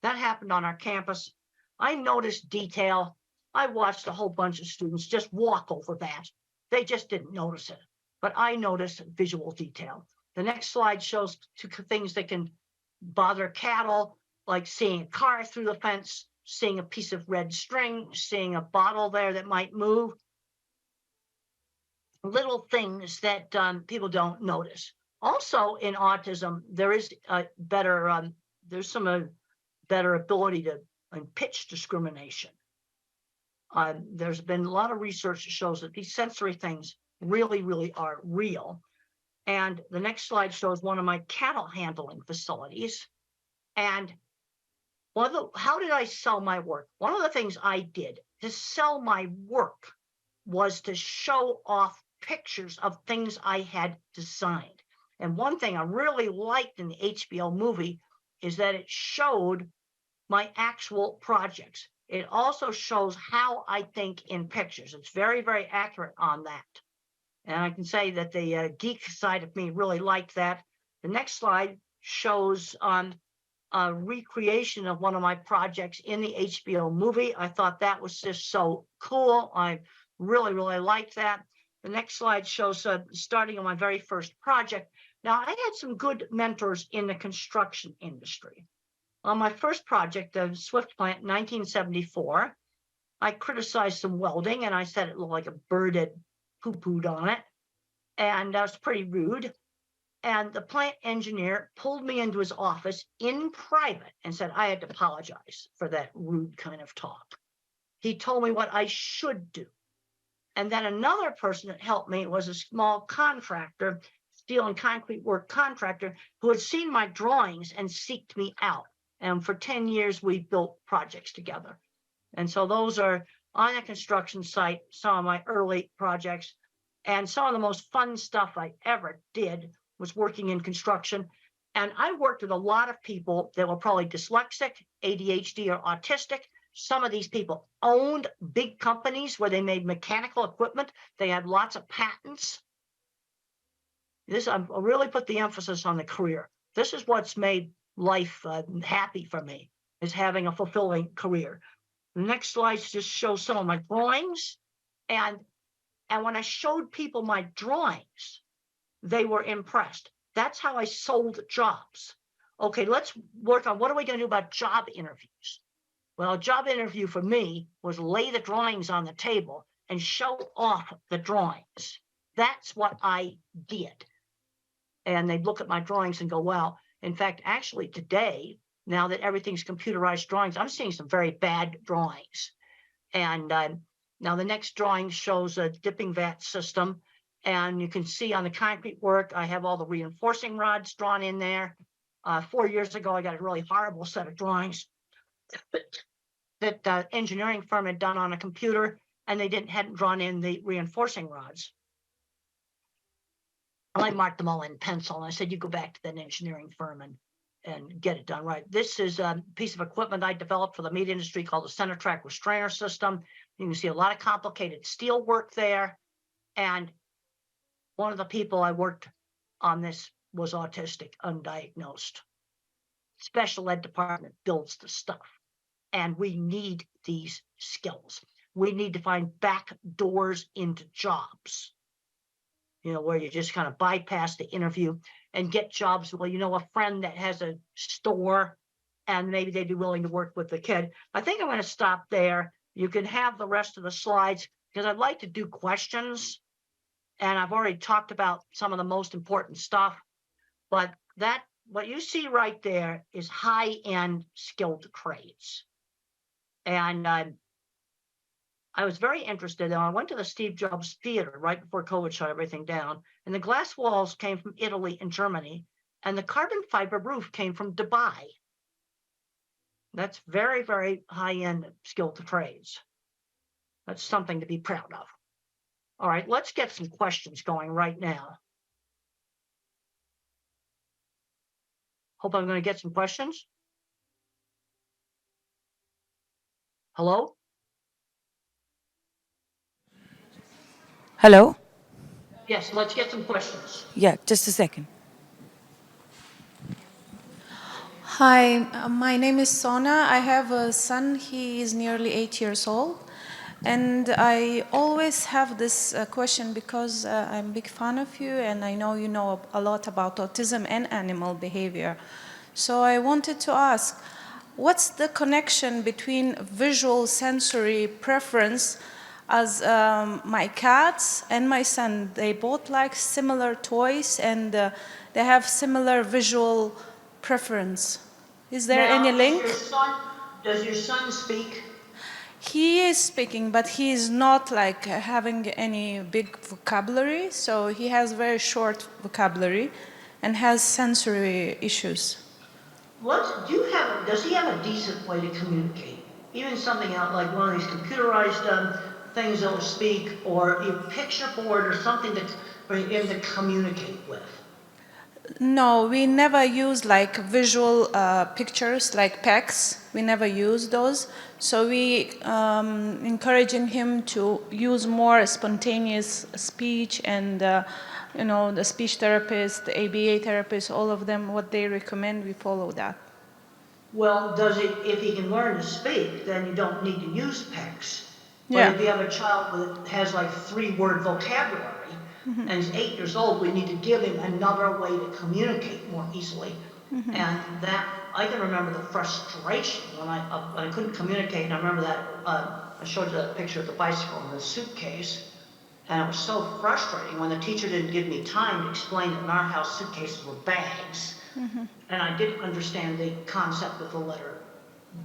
That happened on our campus. I noticed detail. I watched a whole bunch of students just walk over that. They just didn't notice it. But I noticed visual detail. The next slide shows 2 things that can bother cattle, like seeing a car through the fence, seeing a piece of red string, seeing a bottle there that might move. Little things that people don't notice. Also in autism, there is there's some better ability to pitch discrimination. There's been a lot of research that shows that these sensory things really, really are real. And the next slide shows one of my cattle handling facilities. And how did I sell my work? One of the things I did to sell my work was to show off pictures of things I had designed. And one thing I really liked in the HBO movie is that it showed my actual projects. It also shows how I think in pictures. It's very, very accurate on that. And I can say that the geek side of me really liked that. The next slide shows a recreation of one of my projects in the HBO movie. I thought that was just so cool. I really, really liked that. The next slide shows starting on my very first project. Now, I had some good mentors in the construction industry. On my first project, the Swift plant in 1974, I criticized some welding, and I said it looked like a bird had poo-pooed on it. And that was pretty rude. And the plant engineer pulled me into his office in private and said I had to apologize for that rude kind of talk. He told me what I should do. And then another person that helped me was a small contractor, steel and concrete work contractor, who had seen my drawings and seeked me out. And for 10 years, we built projects together. And so those are on a construction site, some of my early projects. And some of the most fun stuff I ever did was working in construction. And I worked with a lot of people that were probably dyslexic, ADHD, or autistic. Some of these people owned big companies where they made mechanical equipment. They had lots of patents. I really put the emphasis on the career. This is what's made life happy for me, is having a fulfilling career. The next slides just show some of my drawings. And when I showed people my drawings, they were impressed. That's how I sold jobs. Okay, let's work on what are we going to do about job interviews? Well, a job interview for me was lay the drawings on the table and show off the drawings. That's what I did. And they'd look at my drawings and go, well, in fact, actually today, now that everything's computerized drawings, I'm seeing some very bad drawings. And now the next drawing shows a dipping vat system. And you can see on the concrete work, I have all the reinforcing rods drawn in there. 4 years ago, I got a really horrible set of drawings that the engineering firm had done on a computer, and they hadn't drawn in the reinforcing rods. I marked them all in pencil, and I said, you go back to that engineering firm and get it done right. This is a piece of equipment I developed for the meat industry called the center track restrainer system. You can see a lot of complicated steel work there. And one of the people I worked on this was autistic, undiagnosed. Special ed department builds the stuff. And we need these skills. We need to find back doors into jobs. where you just kind of bypass the interview and get jobs. Well, a friend that has a store and maybe they'd be willing to work with the kid. I think I'm going to stop there. You can have the rest of the slides because I'd like to do questions. And I've already talked about some of the most important stuff, but what you see right there is high-end skilled trades. And I was very interested. I went to the Steve Jobs Theater right before COVID shut everything down. And the glass walls came from Italy and Germany. And the carbon fiber roof came from Dubai. That's very, very high-end skilled trades. That's something to be proud of. All right, let's get some questions going right now. Hope I'm going to get some questions. Hello? Hello? Yes, let's get some questions. Yeah, just a second. Hi, my name is Sona. I have a son. He is nearly 8 years old. And I always have this question because I'm a big fan of you and I know you know a lot about autism and animal behavior. So I wanted to ask, what's the connection between visual sensory preference as my cats and my son? They both like similar toys and they have similar visual preference. Is there any link? Does your son speak? He is speaking, but he is not like having any big vocabulary. So he has very short vocabulary and has sensory issues. Does he have a decent way to communicate? Even something out like one of these computerized things that will speak, or a picture board or something that for him to communicate with? No, we never use like visual pictures like PECs. We never use those. So we encouraging him to use more spontaneous speech and the speech therapist, the ABA therapist, all of them, what they recommend, we follow that. Well, if he can learn to speak, then you don't need to use PECs. But Yeah. if you have a child that has like 3-word vocabulary, and he's 8 years old, we need to give him another way to communicate more easily. And that, I can remember the frustration when I couldn't communicate. And I remember that, I showed you that picture of the bicycle in the suitcase. And it was so frustrating when the teacher didn't give me time to explain that in our house suitcases were bags. And I didn't understand the concept of the letter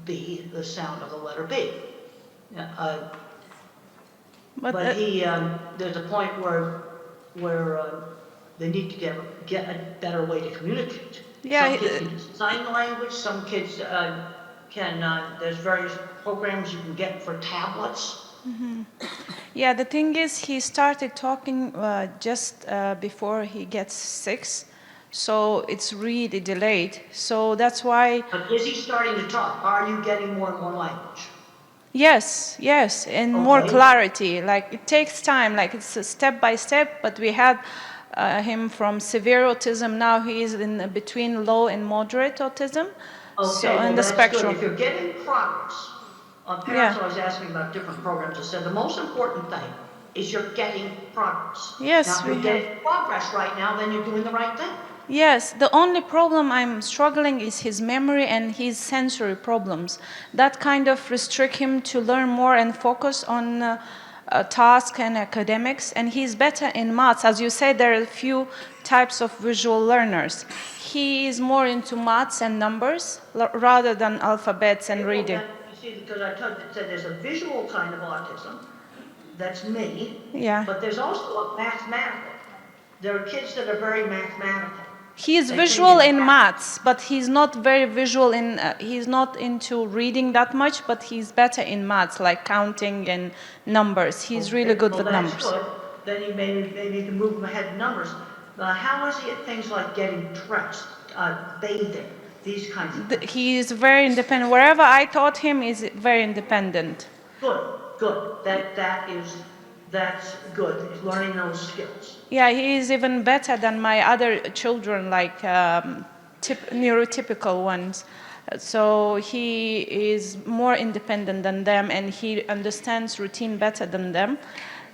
B, the sound of the letter B. But there's a point where they need to get a better way to communicate. Yeah, some kids can do sign language, some kids there's various programs you can get for tablets. Yeah, the thing is he started talking just before he gets 6, so it's really delayed. So that's why... But is he starting to talk? Are you getting more and more language? Yes, and more clarity. Like it takes time, like it's a step by step, but we had him from severe autism. Now he is in between low and moderate autism. Okay, so well, in the that's spectrum. good. If you're getting progress, parents always ask me about different programs. I said the most important thing is you're getting progress. Yes, now, if you're getting progress right now, then you're doing the right thing. Yes, the only problem I'm struggling is his memory and his sensory problems. That kind of restrict him to learn more and focus on tasks and academics. And he's better in maths. As you said, there are a few types of visual learners. He is more into maths and numbers rather than alphabets and reading. You see, because I said there's a visual kind of autism. That's me. Yeah. But there's also a mathematical. There are kids that are very mathematical. He is visual in maths, but he's not very visual in, he's not into reading that much, but he's better in maths, like counting and numbers. He's really good with numbers. Good. Then you maybe you can move him ahead in numbers. How is he at things like getting dressed, bathing, these kinds of things? He is very independent. Wherever I taught him, is very independent. Good. That's good. He's learning those skills. Yeah, he is even better than my other children, like neurotypical ones. So he is more independent than them, and he understands routine better than them.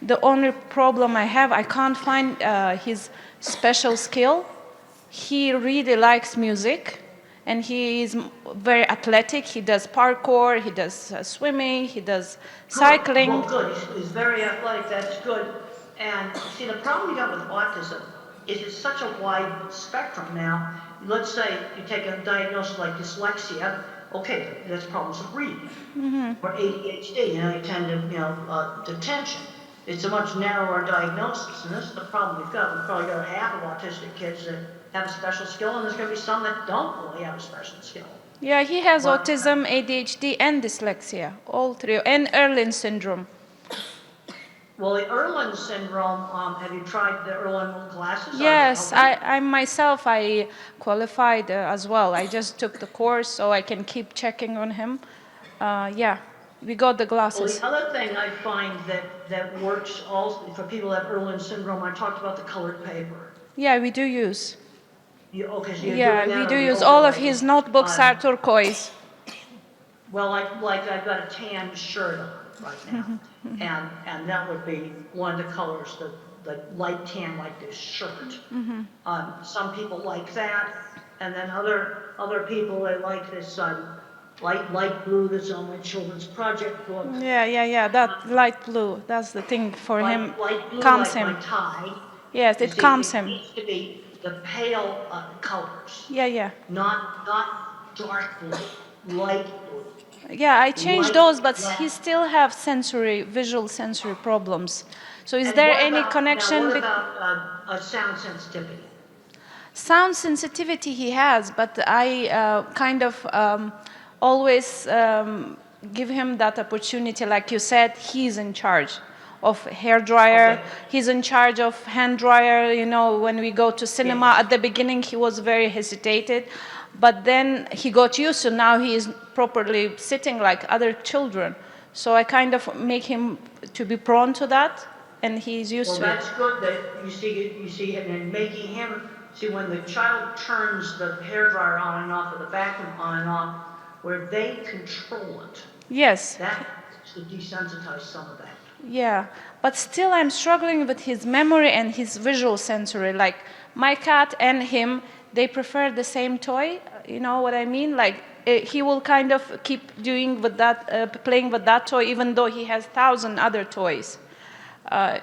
The only problem I have, I can't find his special skill. He really likes music, and he is very athletic. He does parkour, he does swimming, he does cycling. Well, good. He's very athletic. That's good. And see, the problem you got with autism is it's such a wide spectrum now. Let's say you take a diagnosis like dyslexia. Okay, that's problems with reading. Or ADHD, attentive, detention. It's a much narrower diagnosis, and this is the problem we've got. We've probably got half of autistic kids that have a special skill, and there's going to be some that don't really have a special skill. Yeah, he has autism, ADHD, and dyslexia, all three, and Erlin syndrome. Well, the Erlin syndrome, have you tried the Erlin glasses? Yes, I myself, I qualified as well. I just took the course so I can keep checking on him. Yeah, we got the glasses. Well, the other thing I find that works also for people who have Erlin syndrome, I talked about the colored paper. Yeah, we do use. Okay, so Yeah, we do use. All of his notebooks are turquoise. Well, like I've got a tan shirt on right now, and that would be one of the colors, the light tan like this shirt. Some people like that, and then other people, they like this light blue that's on my children's project book. Yeah, that light blue, that's the thing for him, Light blue, calms like him. my tie. Yes, it calms him. It needs to be the pale colors. Yeah. Not dark blue, light blue. Yeah, I changed Light those, but black. he still have visual sensory problems. So is And there what any about- connection? Now, what about sound sensitivity? Sound sensitivity he has, but I kind of always give him that opportunity. Like you said, he's in charge of hair dryer. Okay. He's in charge of hand dryer. When we go to cinema, at the beginning he was very hesitated, but then he got used to. Now he is properly sitting like other children. So I kind of make him to be prone to that, and he's used to it. Well, that's good that you see it, and making him see when the child turns the hair dryer on and off, or the vacuum on and off, where they control it. Yes. That should desensitize some of that. Yeah, but still I'm struggling with his memory and his visual sensory. Like my cat and him, they prefer the same toy. You know what I mean? Like he will kind of keep doing with that, playing with that toy, even though he has 1,000 other toys. But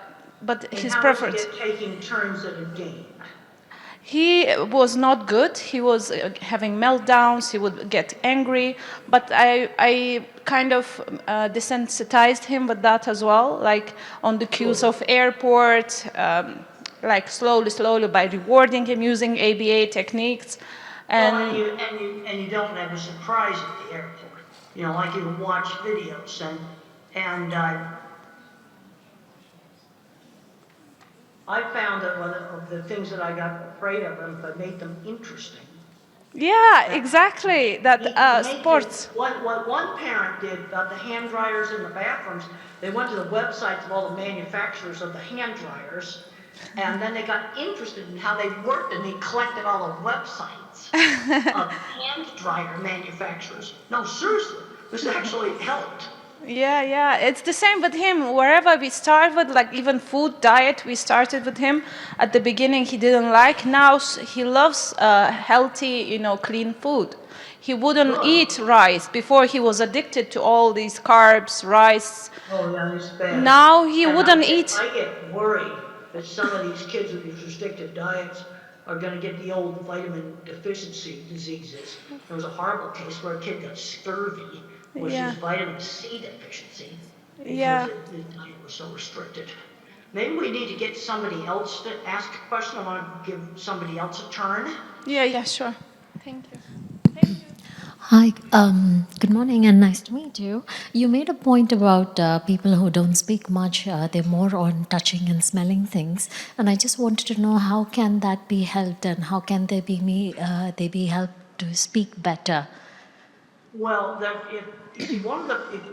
And his how preference. is he taking turns at a game? He was not good. He was having meltdowns. He would get angry. But I kind of desensitized him with that as well, like on the cues of airport, like slowly by rewarding him using ABA techniques. And you don't have a surprise at the airport. Like you watch videos and I found that one of the things that I got afraid of them, but made them interesting. Yeah, exactly. That sports. What one parent did about the hand dryers in the bathrooms, they went to the websites of all the manufacturers of the hand dryers, and then they got interested in how they worked, and they collected all the websites of hand dryer manufacturers. No, seriously, this actually helped. Yeah, it's the same with him. Wherever we start with, like even food, diet, we started with him. At the beginning, he didn't like. Now he loves healthy, clean food. He wouldn't eat rice. Before, he was addicted to all these carbs, rice. Oh, yeah, it's bad. Now he wouldn't eat. I get worried that some of these kids with these restricted diets are going to get the old vitamin deficiency diseases. There was a horrible case where a kid got scurvy, which is vitamin C deficiency, because the diet was so restricted. Maybe we need to get somebody else to ask a question. I want to give somebody else a turn. Yeah, sure. Thank you. Hi, good morning and nice to meet you. You made a point about people who don't speak much, they're more on touching and smelling things. And I just wanted to know how can that be helped and how can they be helped to speak better? Well, if you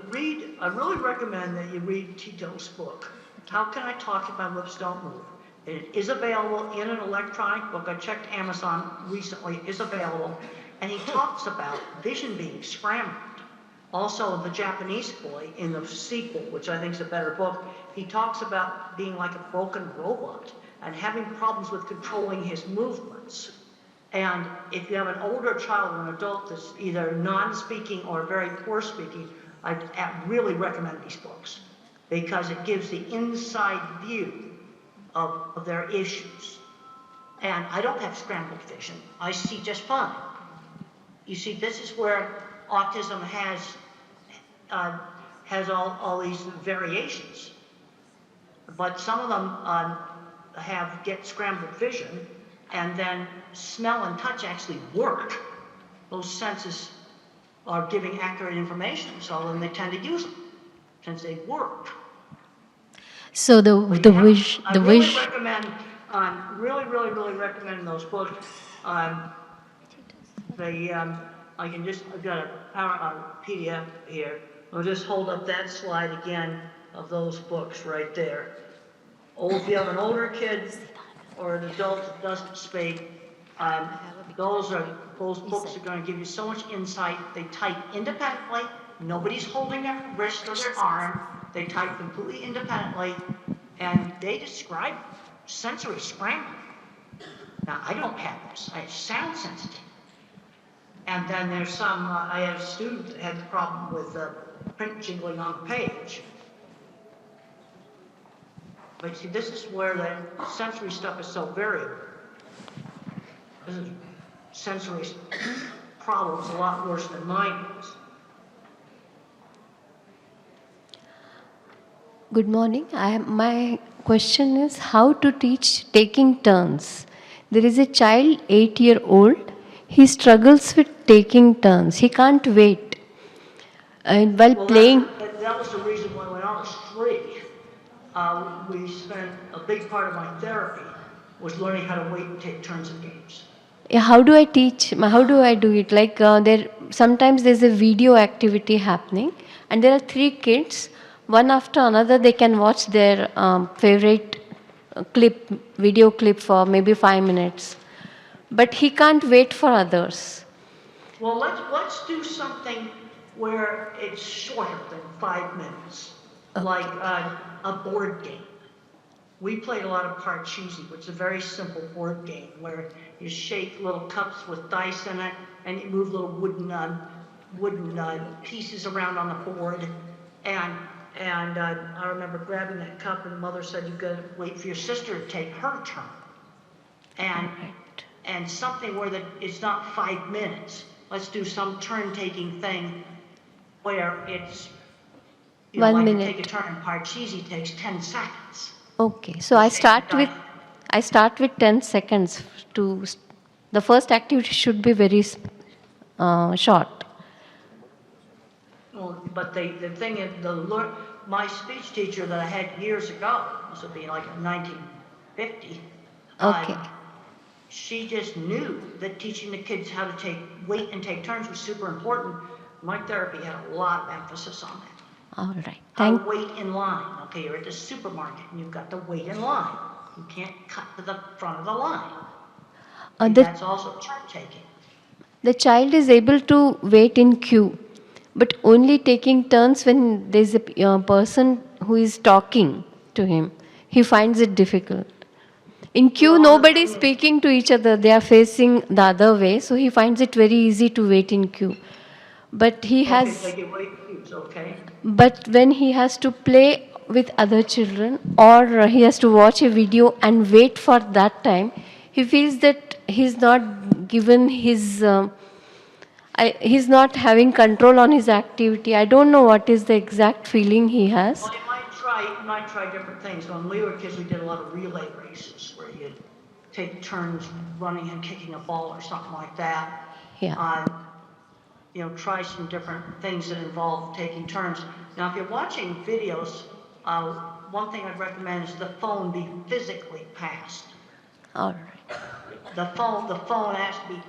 read, I really recommend that you read Tito's book, How Can I Talk If My Lips Don't Move? It is available in an electronic book. I checked Amazon recently, it is available. And he talks about vision being scrambled. Also, the Japanese boy in the sequel, which I think is a better book, he talks about being like a broken robot and having problems with controlling his movements. And if you have an older child or an adult that's either non-speaking or very poor speaking, I really recommend these books because it gives the inside view of their issues. And I don't have scrambled vision. I see just fine. You see, this is where autism has all these variations. But some of them get scrambled vision, and then smell and touch actually work. Those senses are giving accurate information, so then they tend to use them since they work. So the wish. Recommend, really recommend those books. I've got a PDF here. I'll just hold up that slide again of those books right there. If you have an older kid or an adult that doesn't speak, those books are going to give you so much insight. They type independently. Nobody's holding their wrist or their arm. They type completely independently, and they describe sensory scrambling. Now, I don't have this. I have sound sensitive. And then there's some, I had a student that had a problem with print jingling on the page. But see, this is where the sensory stuff is so variable. This is sensory problems a lot worse than mine was. Good morning. My question is how to teach taking turns. There is a child, 8-year-old. He struggles with taking turns. He can't wait. And while playing... That was the reason why when I was 3, we spent a big part of my therapy was learning how to wait and take turns in games. How do I teach? How do I do it? Like sometimes there's a video activity happening, and there are 3 kids. One after another, they can watch their favorite video clip for maybe 5 minutes. But he can't wait for others. Well, let's do something where it's shorter than 5 minutes, like a board game. We played a lot of Parcheesi, which is a very simple board game where you shake little cups with dice in it, and you move little wooden pieces around on the board. And I remember grabbing that cup, and the mother said, "You've got to wait for your sister to take her turn." And something where it's not 5 minutes. Let's do some turn-taking thing where it's, 1 minute. Like you take a turn in Parcheesi takes 10 seconds. Okay, so I start with 10 seconds. The first activity should be very short. Well, but the thing is, my speech teacher that I had years ago, this would be like in 1950. Okay. She just knew that teaching the kids how to wait and take turns was super important. My therapy had a lot of emphasis on that. All right. How to wait in line. Okay, you're at the supermarket and you've got to wait in line. You can't cut to the front of the line. That's also turn taking. The child is able to wait in queue, but only taking turns when there's a person who is talking to him. He finds it difficult. In queue, nobody is speaking to each other. They are facing the other way, so he finds it very easy to wait in queue. But But when he has to play with other children, or he has to watch a video and wait for that time, he feels that he's not given his... he's not having control on his activity. I don't know what is the exact feeling he has. Well, you might try different things. When we were kids, we did a lot of relay races where you'd take turns running and kicking a ball or something like that. Yeah. Try some different things that involve taking turns. Now, if you're watching videos, one thing I'd recommend is the phone be physically passed. All right. The phone has to be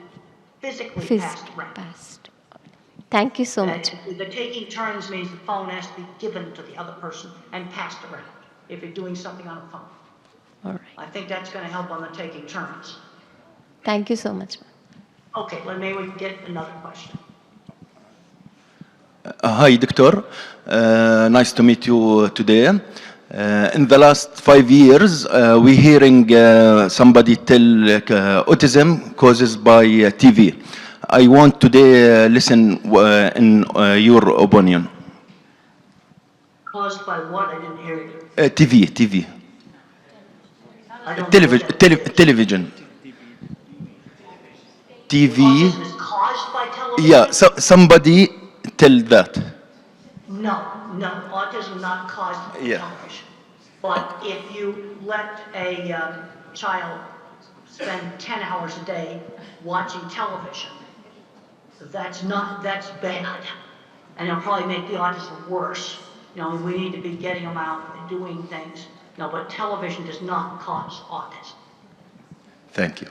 physically passed around. Thank you so much. The taking turns means the phone has to be given to the other person and passed around if you're doing something on a phone. All right. I think that's going to help on the taking turns. Thank you so much. Okay, well, maybe we can get another question. Hi, Doctor. Nice to meet you today. In the last 5 years, we're hearing somebody tell autism causes by TV. I want today listen in your opinion. Caused by what? I didn't hear you. TV. I don't know what that is. Television. TV. Autism is caused by television? Yeah, so somebody tell that. No, autism not caused by television. But if you let a child spend 10 hours a day watching television, that's bad. And it'll probably make the autism worse. You know, we need to be getting them out and doing things. No, but television does not cause autism. Thank you.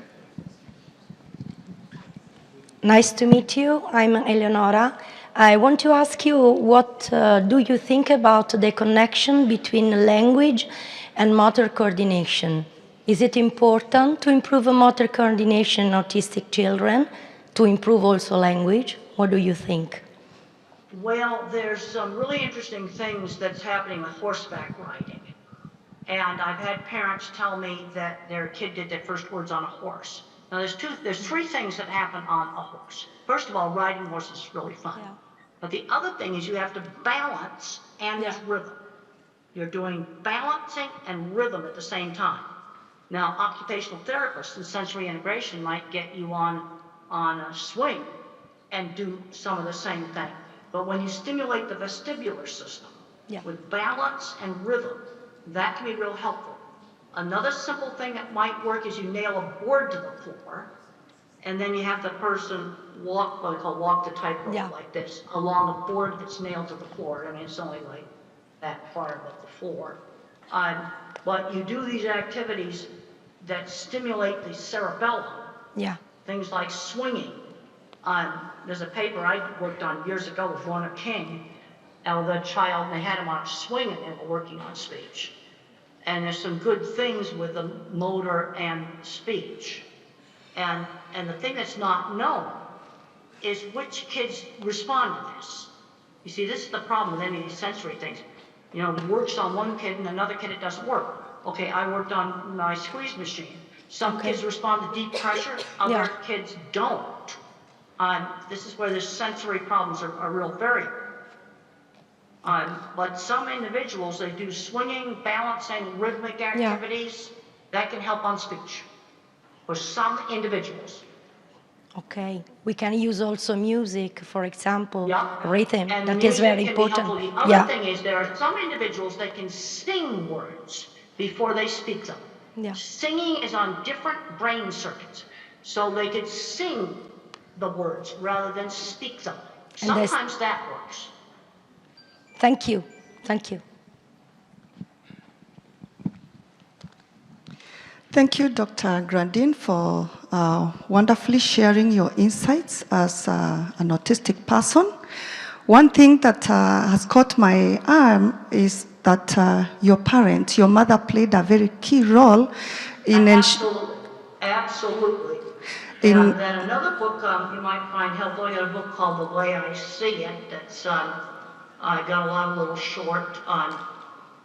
Nice to meet you. I'm Eleonora. I want to ask you, what do you think about the connection between language and motor coordination? Is it important to improve motor coordination in autistic children, to improve also language? What do you think? Well, there's some really interesting things that's happening with horseback riding. And I've had parents tell me that their kid did their first words on a horse. Now, there's three things that happen on a horse. First of all, riding horses is really fun. Yeah. But the other thing is you have to balance and there's rhythm. You're doing balancing and rhythm at the same time. Now, occupational therapists and sensory integration might get you on a swing and do some of the same thing. But when you stimulate the vestibular system with balance and rhythm, that can be real helpful. Another simple thing that might work is you nail a board to the floor, and then you have the person walk, what we call walk the tightrope like this, along a board that's nailed to the floor. I mean, it's only like that far above the floor. But you do these activities that stimulate the cerebellum. Yeah. Things like swinging. There's a paper I worked on years ago with Lorna King, and the child, they had him on a swing and they were working on speech. And there's some good things with the motor and speech. And the thing that's not known is which kids respond to this. You see, this is the problem with any of these sensory things. You know, it works on one kid and another kid it doesn't work. Okay, I worked on my squeeze machine. Some kids respond to deep pressure, other kids don't. This is where the sensory problems are real variable. But some individuals, they do swinging, balancing, rhythmic activities. That can help on speech for some individuals. Okay. We can use also music, for example, rhythm. And that is very important. The other thing is there are some individuals that can sing words before they speak them. Yeah. Singing is on different brain circuits. So they could sing the words rather than speak them. Sometimes that works. Thank you. Thank you. Thank you, Dr. Grandin, for wonderfully sharing your insights as an autistic person. One thing that has caught my eye is that your parent, your mother, played a very key role in Absolutely. And then another book you might find helpful, I got a book called The Way I See It, that's I got a lot of little short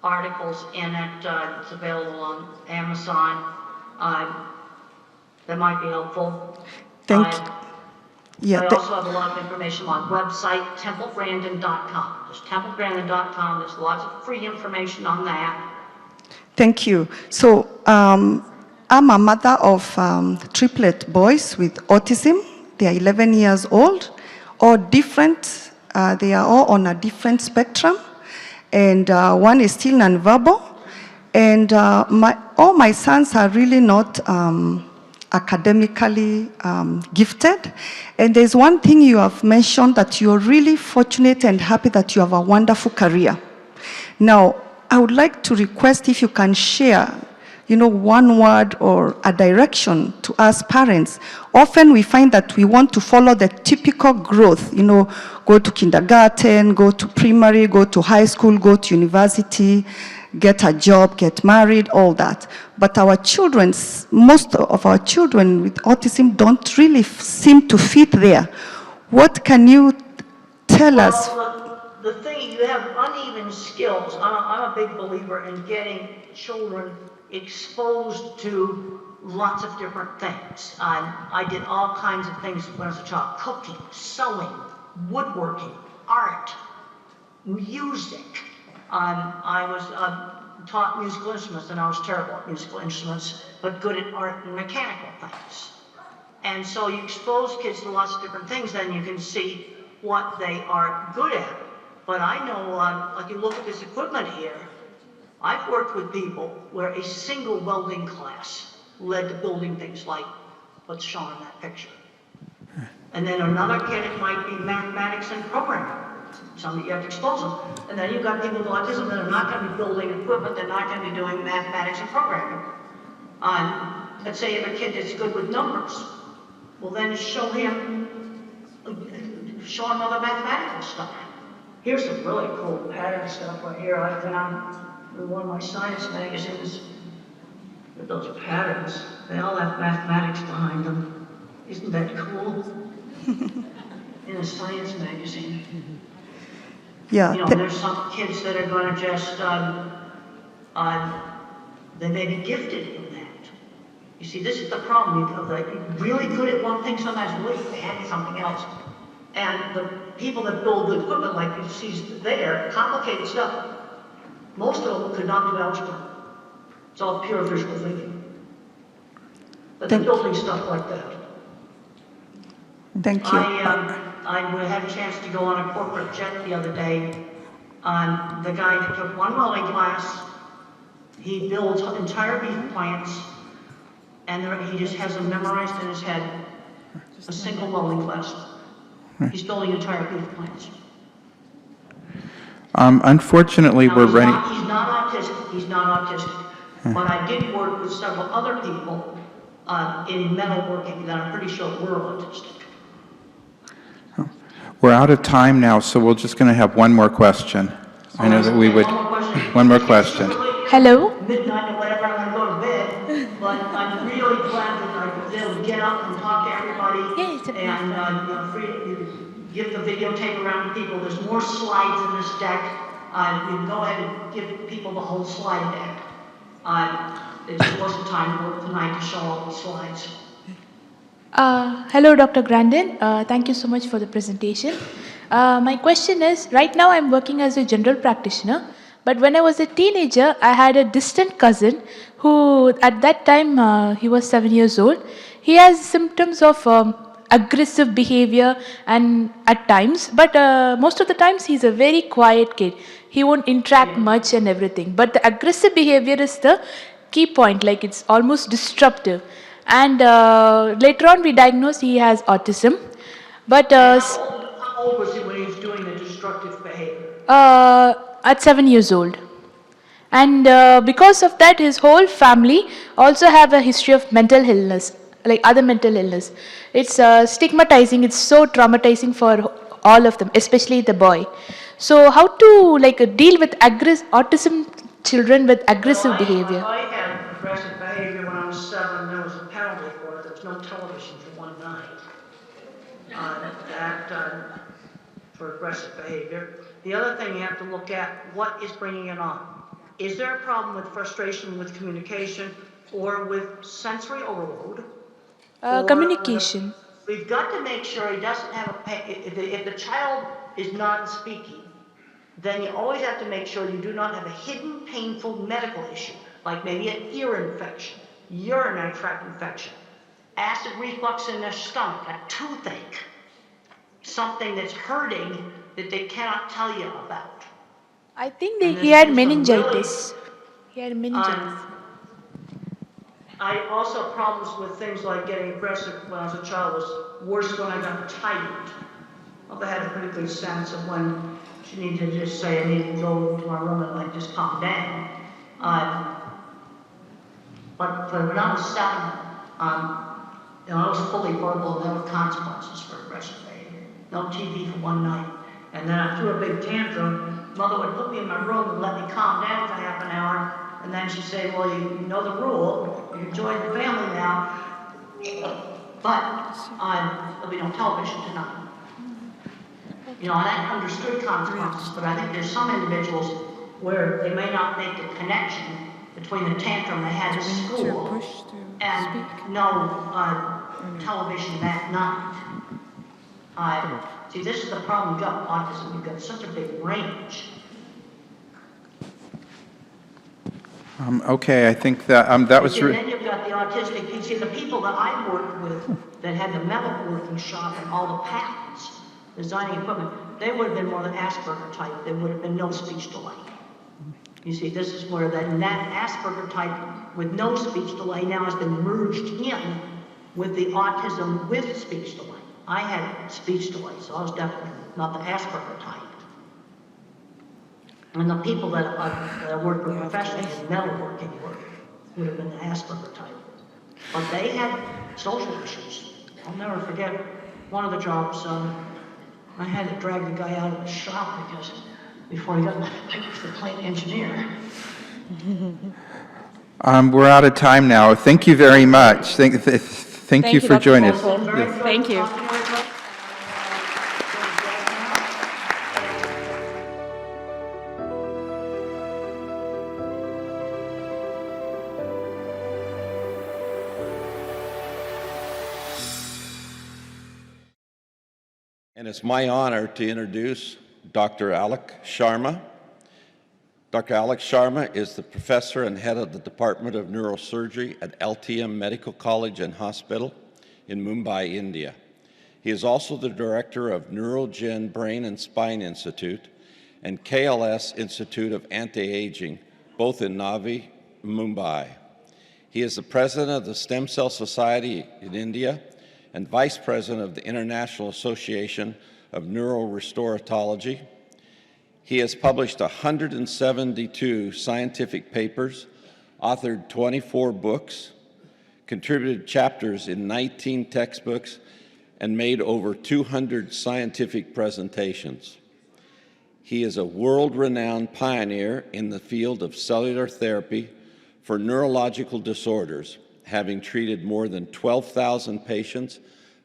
articles in it. It's available on Amazon. That might be helpful. Thank you. Yeah, I also have a lot of information on my website, templegrandin.com. There's templegrandin.com. There's lots of free information on that. Thank you. So I'm a mother of triplet boys with autism. They are 11 years old, all different. They are all on a different spectrum, and one is still nonverbal. And all my sons are really not academically gifted. And there's one thing you have mentioned, that you're really fortunate and happy that you have a wonderful career. Now, I would like to request if you can share, one word or a direction to us parents. Often we find that we want to follow the typical growth, go to kindergarten, go to primary, go to high school, go to university, get a job, get married, all that. But most of our children with autism don't really seem to fit there. What can you tell us? the thing, you have uneven skills. I'm a big believer in getting children exposed to lots of different things. I did all kinds of things when I was a child: cooking, sewing, woodworking, art, music. I was taught musical instruments, and I was terrible at musical instruments, but good at art and mechanical things. And so you expose kids to lots of different things, then you can see what they are good at. But I know, like you look at this equipment here, I've worked with people where a single welding class led to building things like what's shown in that picture. And then another kid, it might be mathematics and programming. Some you have to expose them. And then you've got people with autism that are not going to be building equipment, they're not going to be doing mathematics and programming. Let's say you have a kid that's good with numbers. Well, then show him other mathematical stuff. Here's some really cool pattern stuff right here. I found in one of my science magazines with those patterns. They all have mathematics behind them. Isn't that cool? In a science magazine. Yeah. You know, there's some kids that are going to just, they may be gifted in that. You see, this is the problem. You're really good at one thing, sometimes really bad at something else. And the people that build the equipment, like you see there, complicated stuff, most of them could not do algebra. It's all pure visual thinking. But they're building stuff like that. Thank you. I had a chance to go on a corporate jet the other day. The guy that took one welding class, he builds entire beef plants, and he just has them memorized in his head. A single welding class. He's building entire beef plants. Unfortunately, Now, we're running. He's not autistic. He's not autistic. But I did work with several other people in metalworking that I'm pretty sure were autistic. We're out of time now, so we're just going to have one more question. I know that we would. One more question. Hello. Midnight or whatever, I'm going to go to bed. But I'm really glad that I was able to get out and talk to everybody. And give the videotape around to people. There's more slides in this deck. You can go ahead and give people the whole slide deck. It just wasn't time for tonight to show all the slides. Hello, Dr. Grandin. Thank you so much for the presentation. My question is, right now I'm working as a general practitioner, but when I was a teenager, I had a distant cousin who, at that time, he was 7 years old. He has symptoms of aggressive behavior and at times, but most of the times he's a very quiet kid. He won't interact much and everything, but the aggressive behavior is the key point, like it's almost disruptive. And later on we diagnosed he has autism. But how old was he when he was doing the destructive behavior? At 7 years old. And because of that, his whole family also have a history of mental illness, like other mental illness. It's stigmatizing, it's so traumatizing for all of them, especially the boy. So how to deal with autism children with aggressive behavior? I had aggressive behavior when I was 7. There was a penalty for it. There was no television for one night. For aggressive behavior. The other thing you have to look at, what is bringing it on? Is there a problem with frustration with communication or with sensory overload? Communication. We've got to make sure he doesn't have if the child is non-speaking, then you always have to make sure you do not have a hidden painful medical issue, like maybe an ear infection, urinary tract infection, acid reflux in their stomach, a toothache, something that's hurting that they cannot tell you about. I think he had meningitis. He had meningitis. I also problems with things like getting aggressive when I was a child was worse when I got tired. I had a pretty good sense of when she needed to just say, I need to go to my room and just calm down. But when I was 7, I was fully verbal and there were consequences for aggressive behavior. No TV for one night. And then I threw a big tantrum. Mother would put me in my room and let me calm down for half an hour. And then she'd say, well, you know the rule. You join the family now. But there'll be no television tonight. You know, and I understood consequences, but I think there's some individuals where they may not make the connection between the tantrum they had at school and no television that night. See, this is the problem you've got with autism. You've got such a big range. Okay, I think that that was. And then you've got the autistic. You see, the people that I worked with that had the metal working shop and all the patents, designing equipment, they would have been more than Asperger type. There would have been no speech delay. You see, this is where that Asperger type with no speech delay now has been merged in with the autism with speech delay. I had speech delay, so I was definitely not the Asperger type. And the people that worked with professionally in metalworking would have been the Asperger type. But they had social issues. I'll never forget one of the jobs, I had to drag the guy out of the shop because before he got picked the plant engineer. We're out of time now. Thank you very much. Thank you for joining us. Thank you. And it's my honor to introduce Dr. Alok Sharma. Dr. Alok Sharma is the professor and head of the Department of Neurosurgery at LTM Medical College and Hospital in Mumbai, India. He is also the director of Neurodivergent Brain and Spine Institute and KLS Institute of Anti-Aging, both in Navi, Mumbai. He is the president of the Stem Cell Society in India and vice president of the International Association of Neurorestoratology. He has published 172 scientific papers, authored 24 books, contributed chapters in 19 textbooks, and made over 200 scientific presentations. He is a world-renowned pioneer in the field of cellular therapy for neurological disorders, having treated more than 12,000 patients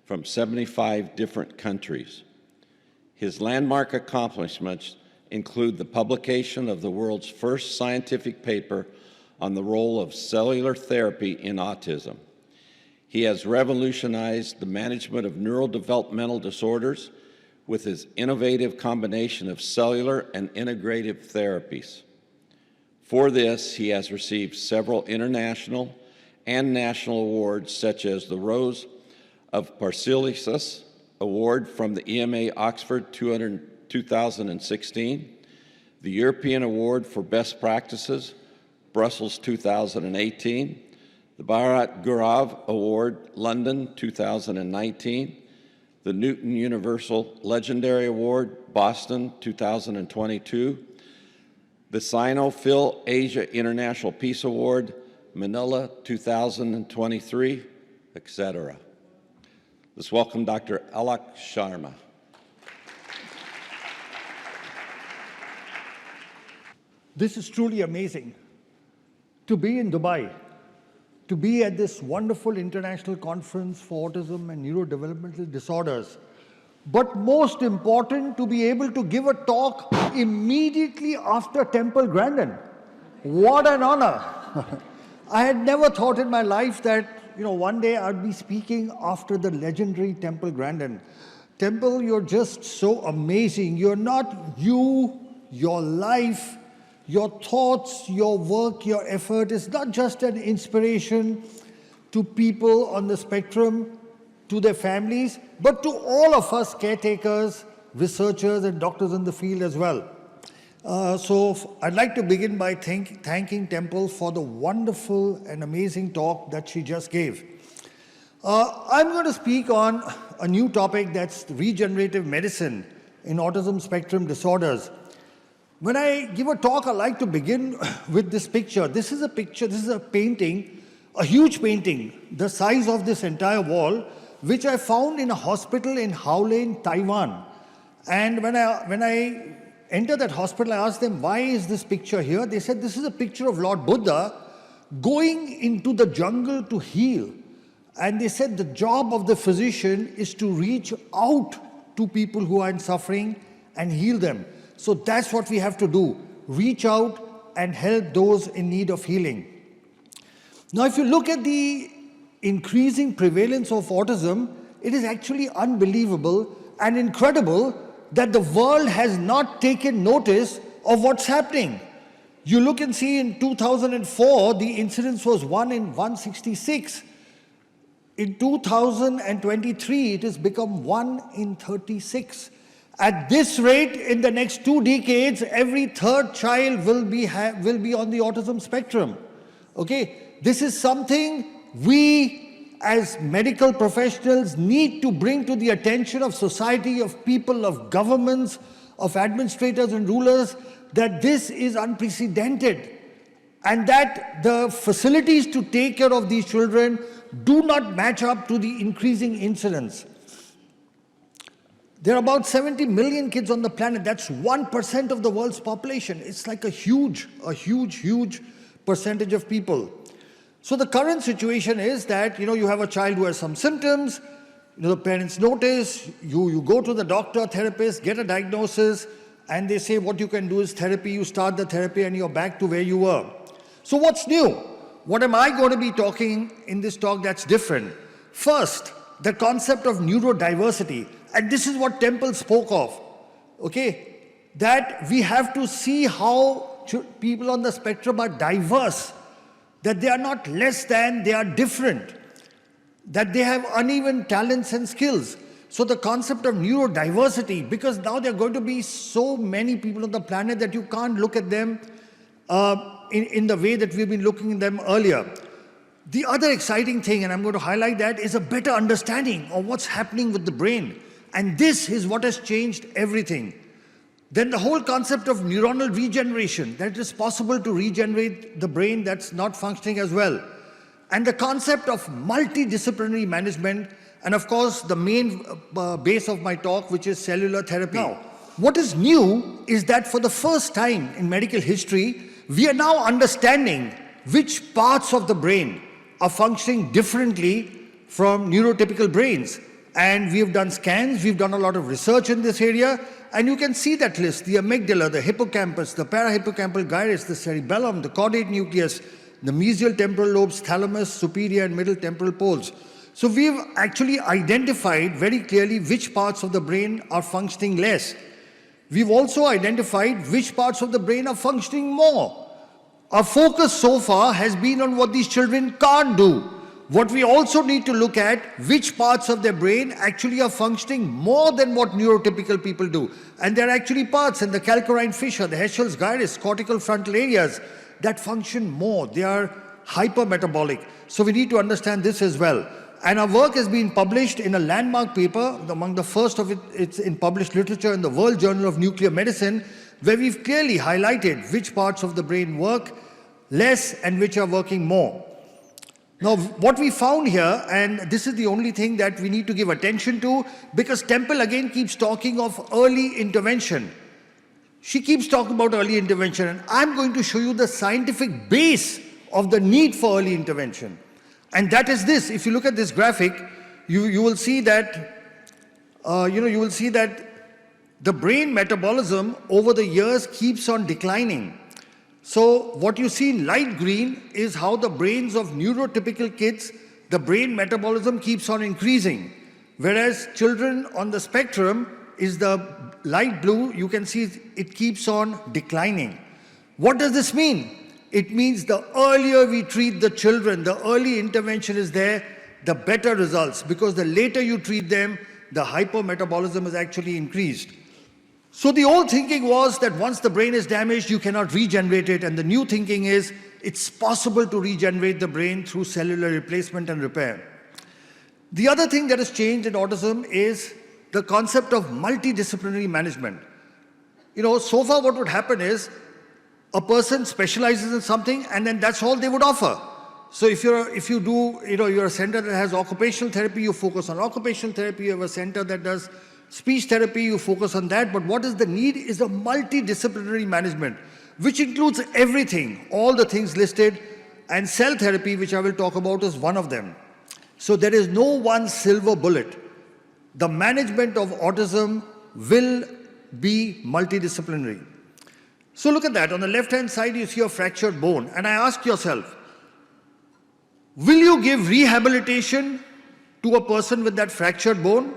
from 75 different countries. His landmark accomplishments include the publication of the world's first scientific paper on the role of cellular therapy in autism. He has revolutionized the management of neurodevelopmental disorders with his innovative combination of cellular and integrative therapies. For this, he has received several international and national awards, such as the Rose of Paracelsus Award from the EMA Oxford 2016, the European Award for Best Practices, Brussels 2018, the Bharat Gaurav Award, London 2019, the Newton Universal Legendary Award, Boston 2022, the Sino-Phil Asia International Peace Award, Manila 2023, etc. Let's welcome Dr. Alok Sharma. This is truly amazing. To be in Dubai, to be at this wonderful international conference for autism and neurodevelopmental disorders, but most important, to be able to give a talk immediately after Temple Grandin. What an honor. I had never thought in my life that, one day I'd be speaking after the legendary Temple Grandin. Temple, you're just so amazing. You're not you, your life, your thoughts, your work, your effort is not just an inspiration to people on the spectrum, to their families, but to all of us caretakers, researchers, and doctors in the field as well. So I'd like to begin by thanking Temple for the wonderful and amazing talk that she just gave. I'm going to speak on a new topic, that's regenerative medicine in autism spectrum disorders. When I give a talk, I like to begin with this picture. This is a painting, a huge painting, the size of this entire wall, which I found in a hospital in Howlin, Taiwan. And when I entered that hospital, I asked them, why is this picture here? They said, this is a picture of Lord Buddha going into the jungle to heal. And they said the job of the physician is to reach out to people who are in suffering and heal them. So that's what we have to do. Reach out and help those in need of healing. Now, if you look at the increasing prevalence of autism, it is actually unbelievable and incredible that the world has not taken notice of what's happening. You look and see in 2004, the incidence was 1 in 166. In 2023, it has become 1 in 36. At this rate, in the next 2 decades, every third child will be on the autism spectrum. Okay, this is something we as medical professionals need to bring to the attention of society, of people, of governments, of administrators and rulers, that this is unprecedented and that the facilities to take care of these children do not match up to the increasing incidence. There are about 70 million kids on the planet. That's 1% of the world's population. It's like a huge percentage of people. So the current situation is that, you have a child who has some symptoms, the parents notice, you go to the doctor, therapist, get a diagnosis, and they say what you can do is therapy, you start the therapy and you're back to where you were. So what's new? What am I going to be talking in this talk that's different? First, the concept of neurodiversity. And this is what Temple spoke of, okay? That we have to see how people on the spectrum are diverse, that they are not less than, they are different, that they have uneven talents and skills. So the concept of neurodiversity, because now there are going to be so many people on the planet that you can't look at them in the way that we've been looking at them earlier. The other exciting thing, and I'm going to highlight that, is a better understanding of what's happening with the brain. And this is what has changed everything. Then the whole concept of neuronal regeneration, that it is possible to regenerate the brain that's not functioning as well. And the concept of multidisciplinary management, and of course the main base of my talk, which is cellular therapy. Now, what is new is that for the first time in medical history, we are now understanding which parts of the brain are functioning differently from neurotypical brains. And we have done scans, we've done a lot of research in this area, and you can see that list: the amygdala, the hippocampus, the parahippocampal gyrus, the cerebellum, the caudate nucleus, the mesial temporal lobes, thalamus, superior and middle temporal poles. So we've actually identified very clearly which parts of the brain are functioning less. We've also identified which parts of the brain are functioning more. Our focus so far has been on what these children can't do. What we also need to look at, which parts of their brain actually are functioning more than what neurotypical people do. And there are actually parts in the calcarine fissure, the Heschel's gyrus, cortical frontal areas that function more. They are hypermetabolic. So we need to understand this as well. And our work has been published in a landmark paper, among the first of it, it's in published literature in the World Journal of Nuclear Medicine, where we've clearly highlighted which parts of the brain work less and which are working more. Now, what we found here, and this is the only thing that we need to give attention to, because Temple again keeps talking of early intervention. She keeps talking about early intervention, and I'm going to show you the scientific base of the need for early intervention. And that is this. If you look at this graphic, you will see that, you will see that the brain metabolism over the years keeps on declining. So what you see in light green is how the brains of neurotypical kids, the brain metabolism keeps on increasing. Whereas children on the spectrum is the light blue, you can see it keeps on declining. What does this mean? It means the earlier we treat the children, the early intervention is there, the better results. Because the later you treat them, the hypermetabolism is actually increased. So the old thinking was that once the brain is damaged, you cannot regenerate it. And the new thinking is it's possible to regenerate the brain through cellular replacement and repair. The other thing that has changed in autism is the concept of multidisciplinary management. So far what would happen is a person specializes in something and then that's all they would offer. So if you're a center that has occupational therapy, you focus on occupational therapy. You have a center that does speech therapy, you focus on that. But what is the need is a multidisciplinary management, which includes everything, all the things listed, and cell therapy, which I will talk about, is one of them. So there is no one silver bullet. The management of autism will be multidisciplinary. So look at that. On the left-hand side, you see a fractured bone. And I ask yourself, will you give rehabilitation to a person with that fractured bone?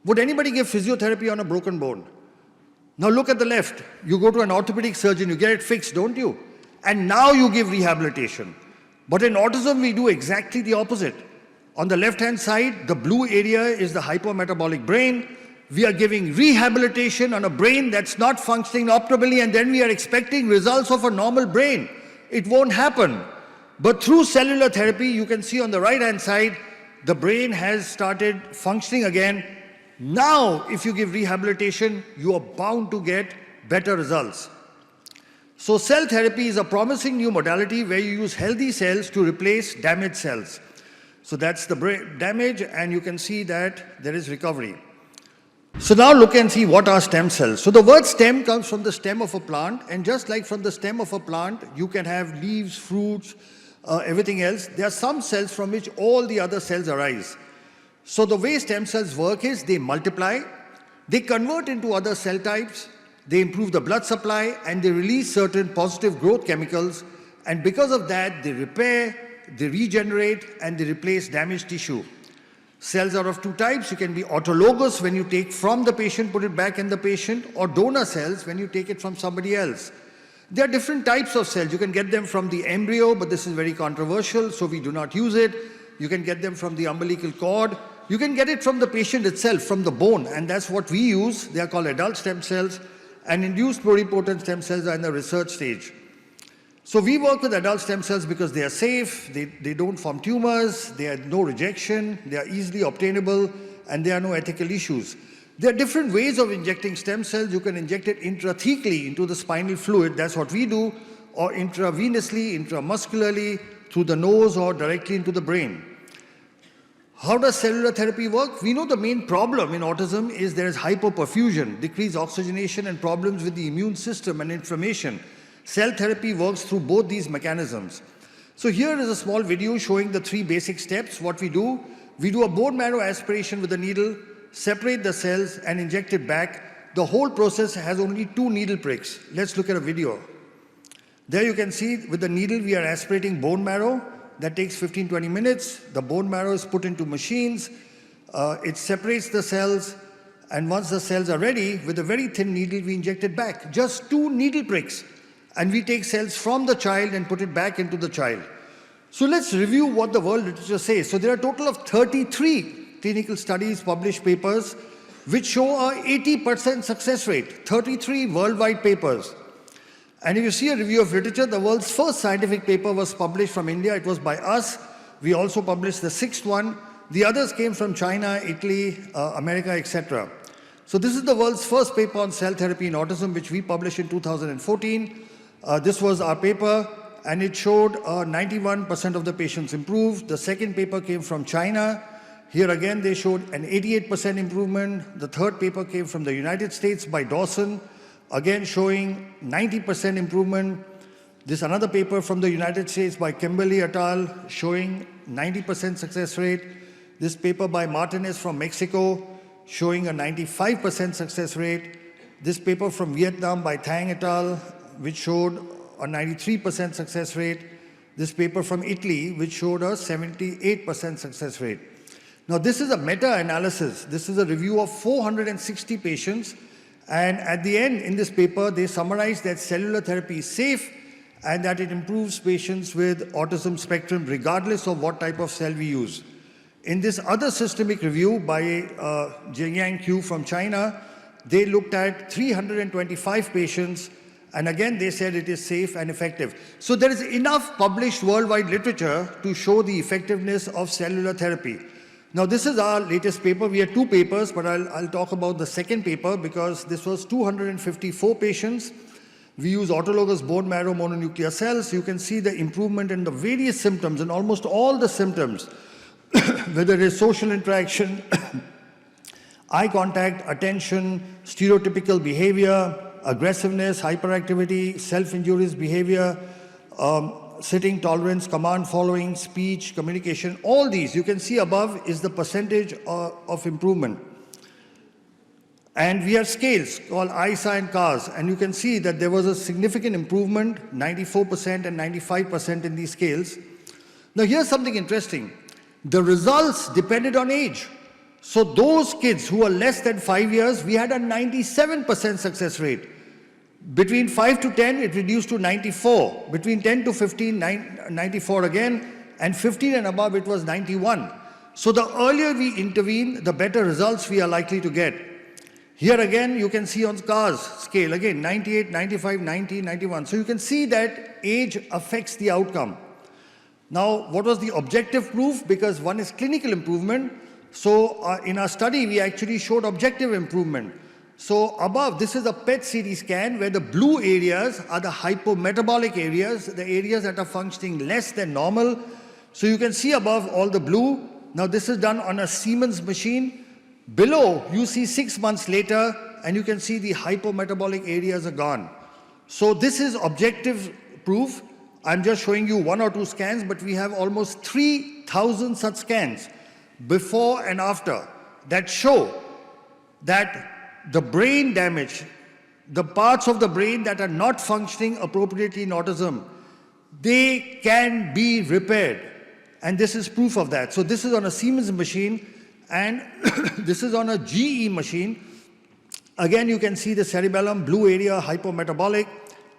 Would anybody give physiotherapy on a broken bone? Now look at the left. You go to an orthopedic surgeon, you get it fixed, don't you? And now you give rehabilitation. But in autism, we do exactly the opposite. On the left-hand side, the blue area is the hypometabolic brain. We are giving rehabilitation on a brain that's not functioning optimally, and then we are expecting results of a normal brain. It won't happen. But through cellular therapy, you can see on the right-hand side, the brain has started functioning again. Now, if you give rehabilitation, you are bound to get better results. So cell therapy is a promising new modality where you use healthy cells to replace damaged cells. So that's the brain damage, and you can see that there is recovery. So now look and see what are stem cells. So the word stem comes from the stem of a plant, and just like from the stem of a plant, you can have leaves, fruits, everything else. There are some cells from which all the other cells arise. So the way stem cells work is they multiply, they convert into other cell types, they improve the blood supply, and they release certain positive growth chemicals, and because of that, they repair, they regenerate, and they replace damaged tissue. Cells are of two types. You can be autologous, when you take from the patient, put it back in the patient, or donor cells, when you take it from somebody else. There are different types of cells. You can get them from the embryo, but this is very controversial, so we do not use it. You can get them from the umbilical cord. You can get it from the patient itself, from the bone, and that's what we use. They are called adult stem cells, and induced pluripotent stem cells are in the research stage. So we work with adult stem cells because they are safe, they don't form tumors, there are no rejection, they are easily obtainable, and there are no ethical issues. There are different ways of injecting stem cells. You can inject it intrathecally into the spinal fluid, that's what we do, or intravenously, intramuscularly, through the nose or directly into the brain. How does cellular therapy work? We know the main problem in autism is there is hypoperfusion, decreased oxygenation, and problems with the immune system and inflammation. Cell therapy works through both these mechanisms. So here is a small video showing the three basic steps. What we do a bone marrow aspiration with a needle, separate the cells, and inject it back. The whole process has only 2 needle pricks. Let's look at a video. There you can see with the needle we are aspirating bone marrow. That takes 15-20 minutes. The bone marrow is put into machines. It separates the cells, and once the cells are ready, with a very thin needle we inject it back. Just 2 needle pricks. And we take cells from the child and put it back into the child. So let's review what the world literature says. So there are a total of 33 clinical studies, published papers, which show a 80% success rate. 33 worldwide papers. And if you see a review of literature, the world's first scientific paper was published from India. It was by us. We also published the 6th one. The others came from China, Italy, America, etc. So this is the world's first paper on cell therapy in autism, which we published in 2014. This was our paper, and it showed 91% of the patients improved. The second paper came from China. Here again, they showed an 88% improvement. The third paper came from the United States by Dawson, again showing 90% improvement. This another paper from the United States by Kimberly et al. Showing 90% success rate. This paper by Martinez from Mexico showing a 95% success rate. This paper from Vietnam by Thang et al. Which showed a 93% success rate. This paper from Italy, which showed a 78% success rate. Now this is a meta-analysis. This is a review of 460 patients. And at the end, in this paper, they summarize that cellular therapy is safe and that it improves patients with autism spectrum regardless of what type of cell we use. In this other systemic review by Jiang Q from China, they looked at 325 patients, and again they said it is safe and effective. So there is enough published worldwide literature to show the effectiveness of cellular therapy. Now this is our latest paper. We had 2 papers, but I'll talk about the second paper because this was 254 patients. We use autologous bone marrow mononuclear cells. You can see the improvement in the various symptoms, and almost all the symptoms, whether it is social interaction, eye contact, attention, stereotypical behavior, aggressiveness, hyperactivity, self-injurious behavior, sitting tolerance, command following, speech, communication, all these you can see above is the percentage of improvement. And we have scales called ICAN and CARS, and you can see that there was a significant improvement, 94% and 95% in these scales. Now here's something interesting. The results depended on age. So those kids who were less than 5 years, we had a 97% success rate. Between 5 to 10, it reduced to 94. Between 10 to 15, 94 again, and 15 and above, it was 91. So the earlier we intervene, the better results we are likely to get. Here again, you can see on CARS scale, again, 98, 95, 90, 91. So you can see that age affects the outcome. Now, what was the objective proof? Because one is clinical improvement. So in our study, we actually showed objective improvement. So above, this is a PET CT scan where the blue areas are the hypometabolic areas, the areas that are functioning less than normal. So you can see above all the blue. Now this is done on a Siemens machine. Below, you see 6 months later, and you can see the hypometabolic areas are gone. So this is objective proof. I'm just showing you 1 or 2 scans, but we have almost 3,000 such scans before and after that show that the brain damage, the parts of the brain that are not functioning appropriately in autism, they can be repaired. And this is proof of that. So this is on a Siemens machine, and this is on a GE machine. Again, you can see the cerebellum, blue area, hypometabolic,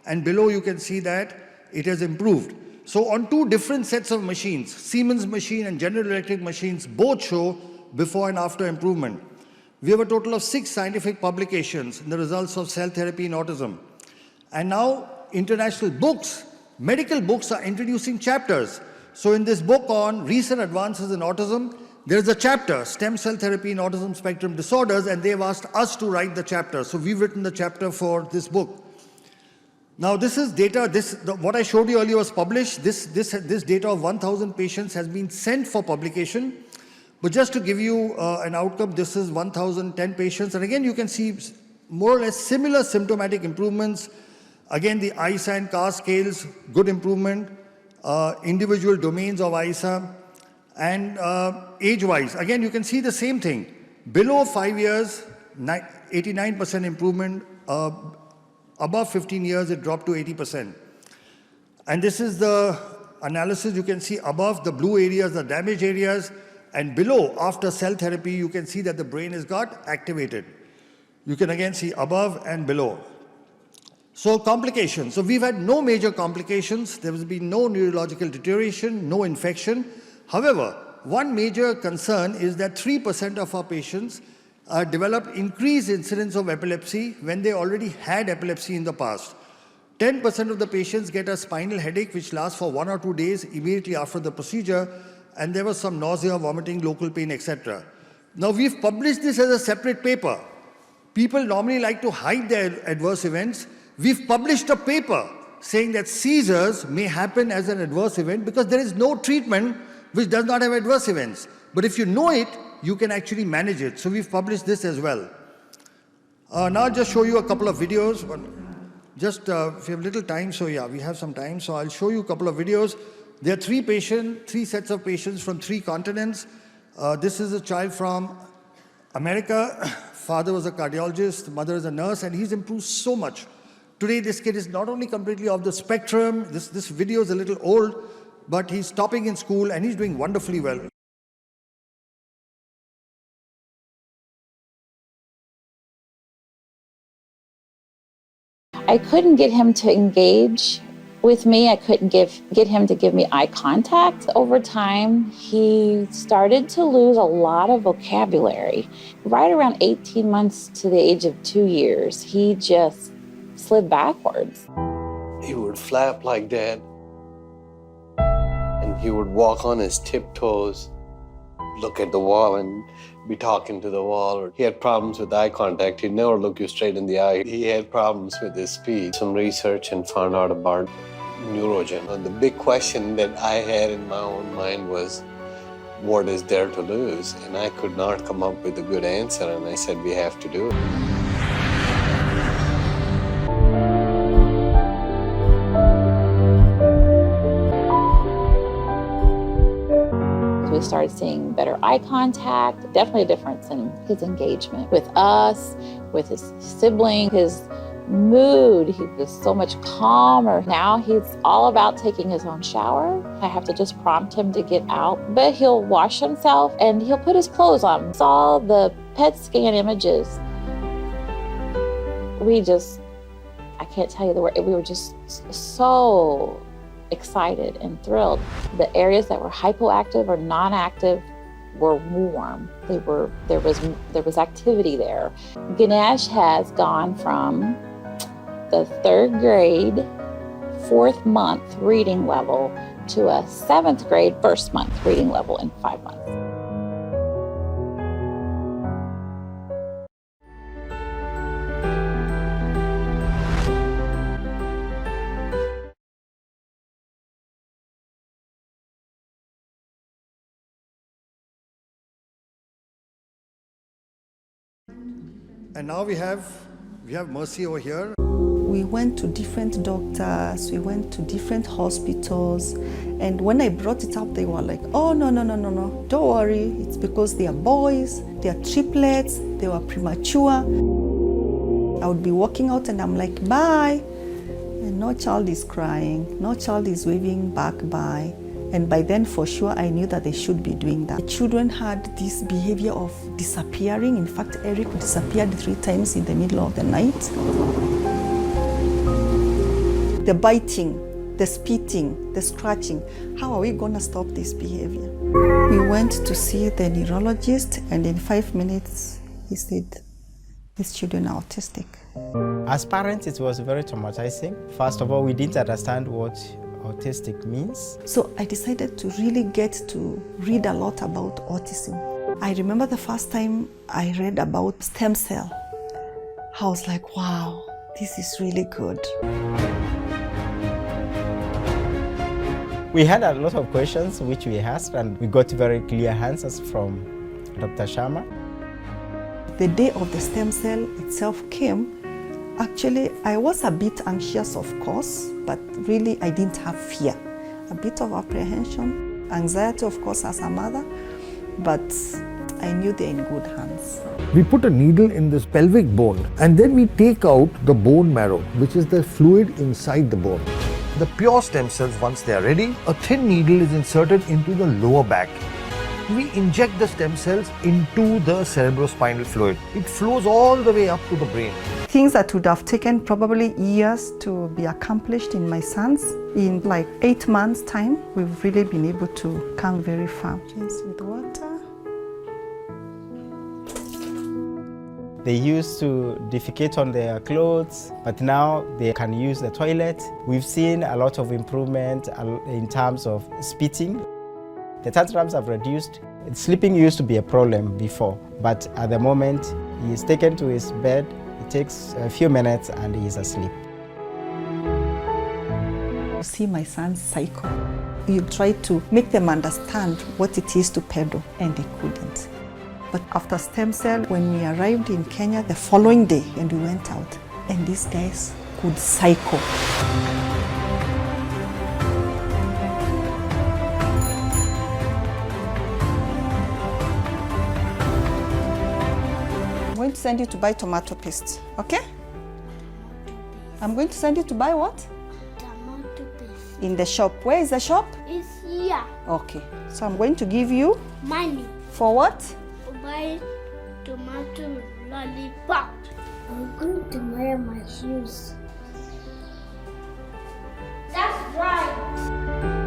and below you can see that it has improved. So on 2 different sets of machines, Siemens machine and General Electric machines, both show before and after improvement. We have a total of 6 scientific publications in the results of cell therapy in autism. And now international books, medical books are introducing chapters. So in this book on recent advances in autism, there is a chapter, Stem Cell Therapy in Autism Spectrum Disorders, and they've asked us to write the chapter. So we've written the chapter for this book. Now this is data, what I showed you earlier was published. This data of 1,000 patients has been sent for publication. But just to give you an outcome, this is 1,010 patients. And again, you can see more or less similar symptomatic improvements. Again, the ISA and CAR scales, good improvement. Individual domains of ISA. And age-wise, again, you can see the same thing. Below 5 years, 89% improvement. Above 15 years, it dropped to 80%. And this is the analysis. You can see above the blue areas, the damaged areas, and below, after cell therapy, you can see that the brain has got activated. You can again see above and below. So complications. So we've had no major complications. There has been no neurological deterioration, no infection. However, one major concern is that 3% of our patients develop increased incidence of epilepsy when they already had epilepsy in the past. 10% of the patients get a spinal headache which lasts for 1 or 2 days immediately after the procedure, and there was some nausea, vomiting, local pain, etc. Now we've published this as a separate paper. People normally like to hide their adverse events. We've published a paper saying that seizures may happen as an adverse event because there is no treatment which does not have adverse events. But if you know it, you can actually manage it. So we've published this as well. Now I'll just show you a couple of videos. Just if you have little time, so yeah, we have some time. So I'll show you a couple of videos. There are 3 sets of patients from 3 continents. This is a child from America. Father was a cardiologist, mother is a nurse, and he's improved so much. Today, this kid is not only completely off the spectrum, this video is a little old, but he's topping in school and he's doing wonderfully well. I couldn't get him to engage with me. I couldn't get him to give me eye contact. Over time, he started to lose a lot of vocabulary. Right around 18 months to the age of 2 years, he just slid backwards. He would flap like that, and he would walk on his tiptoes, look at the wall and be talking to the wall. He had problems with eye contact. He'd never look you straight in the eye. He had problems with his speech. Some research and found out about Neurodevergent. And the big question that I had in my own mind was, what is there to lose? And I could not come up with a good answer, and I said, we have to do it. We started seeing better eye contact, definitely a difference in his engagement with us, with his sibling, his mood. He was so much calmer. Now he's all about taking his own shower. I have to just prompt him to get out, but he'll wash himself and he'll put his clothes on. Saw the PET scan images. I can't tell you the word, we were just so excited and thrilled. The areas that were hypoactive or non-active were warm. There was activity there. Ganesh has gone from the 3rd grade, 4th month reading level to a 7th grade, 1st month reading level in 5 months. And now we have Mercy over here. We went to different doctors, we went to different hospitals, and when I brought it up, they were like, oh, no, don't worry, it's because they are boys, they are triplets, they were premature. I would be walking out and I'm like, bye, and no child is crying, no child is waving back bye. And by then, for sure, I knew that they should be doing that. The children had this behavior of disappearing. In fact, Eric disappeared 3 times in the middle of the night. The biting, the spitting, the scratching. How are we going to stop this behavior? We went to see the neurologist, and in 5 minutes, he said, these children are autistic. As parents, it was very traumatizing. First of all, we didn't understand what autistic means. So I decided to really get to read a lot about autism. I remember the first time I read about stem cell. I was like, wow, this is really good. We had a lot of questions which we asked, and we got very clear answers from Dr. Sharma. The day of the stem cell itself came. Actually, I was a bit anxious, of course, but really I didn't have fear. A bit of apprehension, anxiety, of course, as a mother, but I knew they're in good hands. We put a needle in this pelvic bone, and then we take out the bone marrow, which is the fluid inside the bone. The pure stem cells, once they are ready, a thin needle is inserted into the lower back. We inject the stem cells into the cerebrospinal fluid. It flows all the way up to the brain. Things that would have taken probably years to be accomplished in my sons, in like 8 months' time, we've really been able to come very far. Just with water. They used to defecate on their clothes, but now they can use the toilet. We've seen a lot of improvement in terms of spitting. The tantrums have reduced. Sleeping used to be a problem before, but at the moment, he is taken to his bed. It takes a few minutes and he is asleep. See my son's cycle. You try to make them understand what it is to pedal, and they couldn't. But after stem cell, when we arrived in Kenya the following day, and we went out, and these guys could cycle. I'm going to send you to buy tomato paste, okay? I'm going to send you to buy what? Tomato paste. In the shop. Where is the shop? It's here. Okay. So I'm going to give you... Money. For what? To buy tomato lollipop. I'm going to wear my shoes. That's right.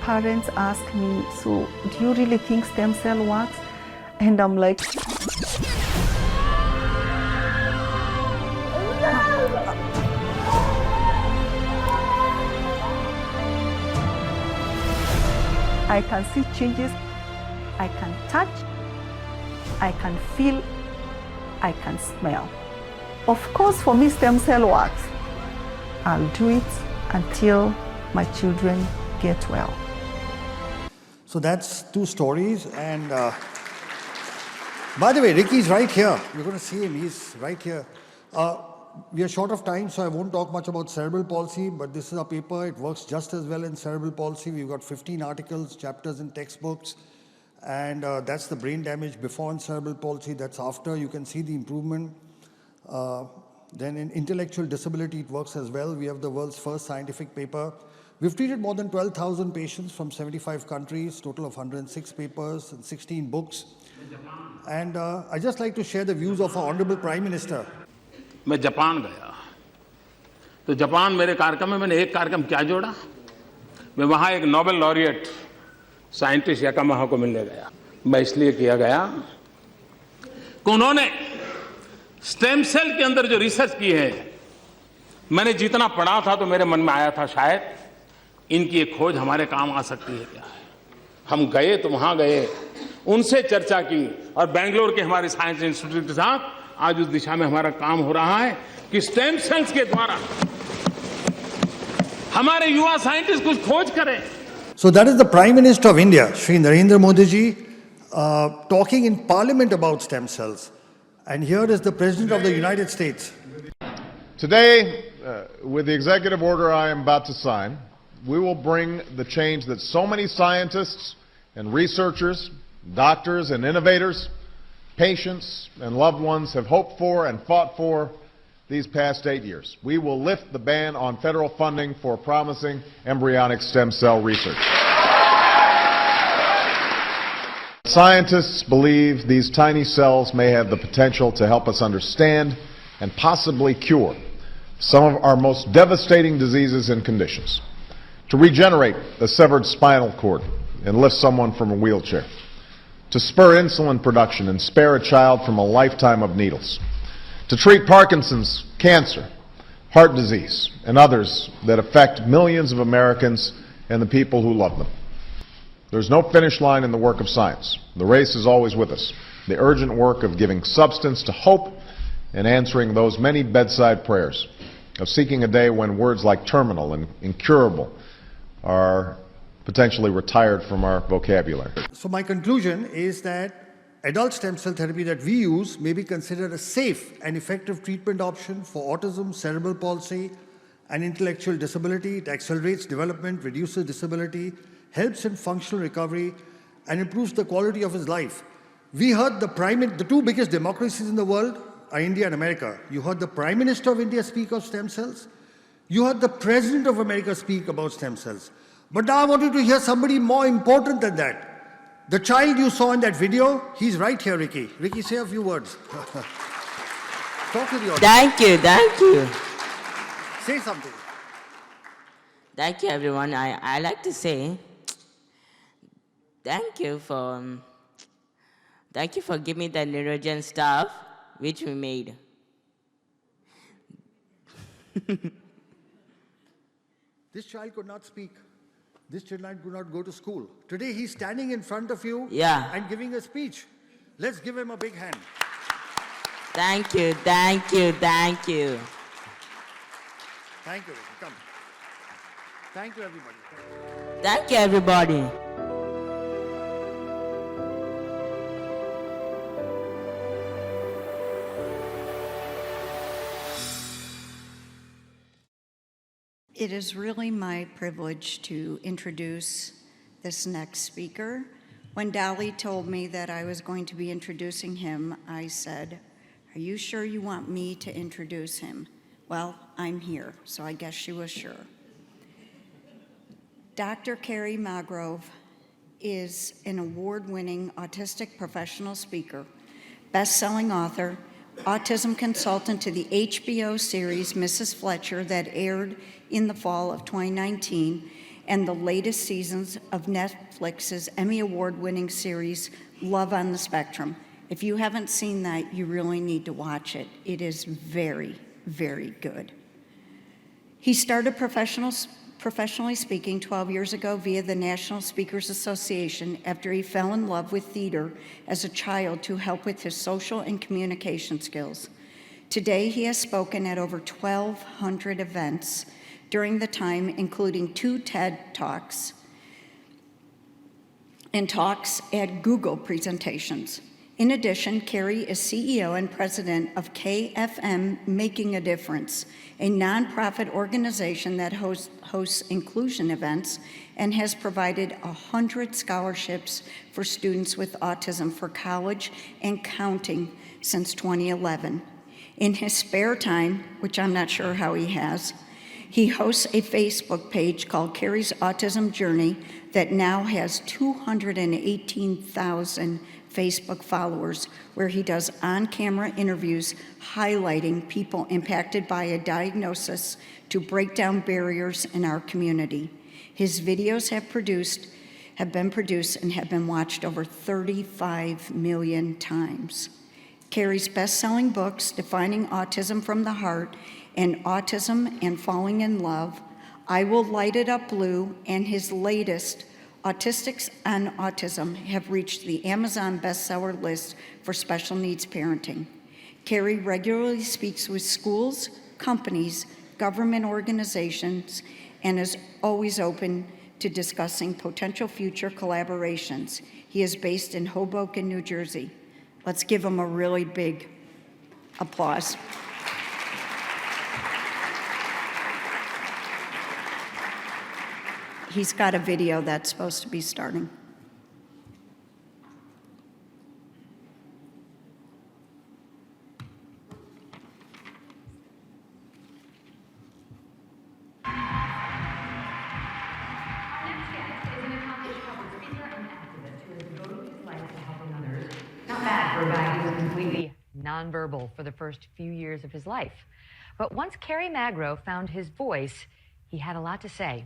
Parents ask me, so do you really think stem cell works? And I'm like, I can see changes, I can touch, I can feel, I can smell. Of course, for me, stem cell works. I'll do it until my children get well. So that's two stories. And by the way, Ricky's right here. You're going to see him. He's right here. We are short of time, so I won't talk much about cerebral palsy, but this is a paper. It works just as well in cerebral palsy. We've got 15 articles, chapters in textbooks, and that's the brain damage before in cerebral palsy. That's after. You can see the improvement. Then in intellectual disability, it works as well. We have the world's first scientific paper. We've treated more than 12,000 patients from 75 countries, total of 106 papers and 16 books. And I'd just like to share the views of our Honorable Prime Minister. मैं Japan गया तो Japan मेरे कार्यक्रम में मैंने एक कार्यक्रम क्या जोड़ा मैं वहां एक नोबेल लॉरिएट साइंटिस्ट याकामाहा को मिलने गया मैं इसलिए किया गया कि उन्होंने स्टेम सेल के अंदर जो रिसर्च की है मैंने जितना पढ़ा था तो मेरे मन में आया था शायद इनकी एक खोज हमारे काम आ सकती है क्या है हम गए तो वहां गए उनसे चर्चा की और बेंगलोर के हमारे साइंस इंस्टीट्यूट के साथ आज उस दिशा में हमारा काम हो रहा है कि स्टेम सेल्स के द्वारा हमारे युवा साइंटिस्ट कुछ खोज करें. So that is the Prime Minister of India, Shri Narendra Modi ji, talking in Parliament about stem cells. And here is the President of the United States. Today, with the executive order I am about to sign, we will bring the change that so many scientists and researchers, doctors and innovators, patients and loved ones have hoped for and fought for these past 8 years. We will lift the ban on federal funding for promising embryonic stem cell research. Scientists believe these tiny cells may have the potential to help us understand and possibly cure some of our most devastating diseases and conditions, to regenerate a severed spinal cord and lift someone from a wheelchair, to spur insulin production and spare a child from a lifetime of needles, to treat Parkinson's, cancer, heart disease, and others that affect millions of Americans and the people who love them. There's no finish line in the work of science. The race is always with us. The urgent work of giving substance to hope and answering those many bedside prayers, of seeking a day when words like terminal and incurable are potentially retired from our vocabulary. So my conclusion is that adult stem cell therapy that we use may be considered a safe and effective treatment option for autism, cerebral palsy, and intellectual disability. It accelerates development, reduces disability, helps in functional recovery, and improves the quality of his life. We heard the two biggest democracies in the world are India and America. You heard the Prime Minister of India speak of stem cells. You heard the President of America speak about stem cells. But now I want you to hear somebody more important than that. The child you saw in that video, he's right here, Ricky. Ricky, say a few words. Talk to the audience. Thank you. Say something. Thank you, everyone. I like to say thank you for giving me the Neurodivergent stuff which we made. This child could not speak. This child could not go to school. Today he's standing in front of you and giving a speech. Let's give him a big hand. Thank you. Thank you, Ricky. Come. Thank you, everybody. Thank you, everybody. It is really my privilege to introduce this next speaker. When Dolly told me that I was going to be introducing him, I said, "Are you sure you want me to introduce him?" Well, I'm here, so I guess she was sure. Dr. Kerry Magro is an award-winning autistic professional speaker, best-selling author, autism consultant to the HBO series Mrs. Fletcher that aired in the fall of 2019, and the latest seasons of Netflix's Emmy Award-winning series Love on the Spectrum. If you haven't seen that, you really need to watch it. It is very, very good. He started professional professionally speaking 12 years ago via the National Speakers Association after he fell in love with theater as a child to help with his social and communication skills. Today, he has spoken at over 1,200 events during the time, including 2 TED Talks and talks at Google presentations. In addition, Kerry is CEO and president of KFM Making a Difference, a nonprofit organization that hosts inclusion events and has provided 100 scholarships for students with autism for college and counting since 2011. In his spare time, which I'm not sure how he has, he hosts a Facebook page called Kerry's Autism Journey that now has 218,000 Facebook followers, where he does on-camera interviews highlighting people impacted by a diagnosis to break down barriers in our community. His videos have been produced and have been watched over 35 million times. Kerry's best-selling books, Defining Autism from the Heart and Autism and Falling in Love, I Will Light It Up Blue, and his latest, Autistics and Autism, have reached the Amazon bestseller list for special needs parenting. Kerry regularly speaks with schools, companies, government organizations, and is always open to discussing potential future collaborations. He is based in Hoboken, New Jersey. Let's give him a really big applause. He's got a video that's supposed to be starting. Not bad for a guy who was completely nonverbal for the first few years of his life. But once Kerry Magro found his voice, he had a lot to say.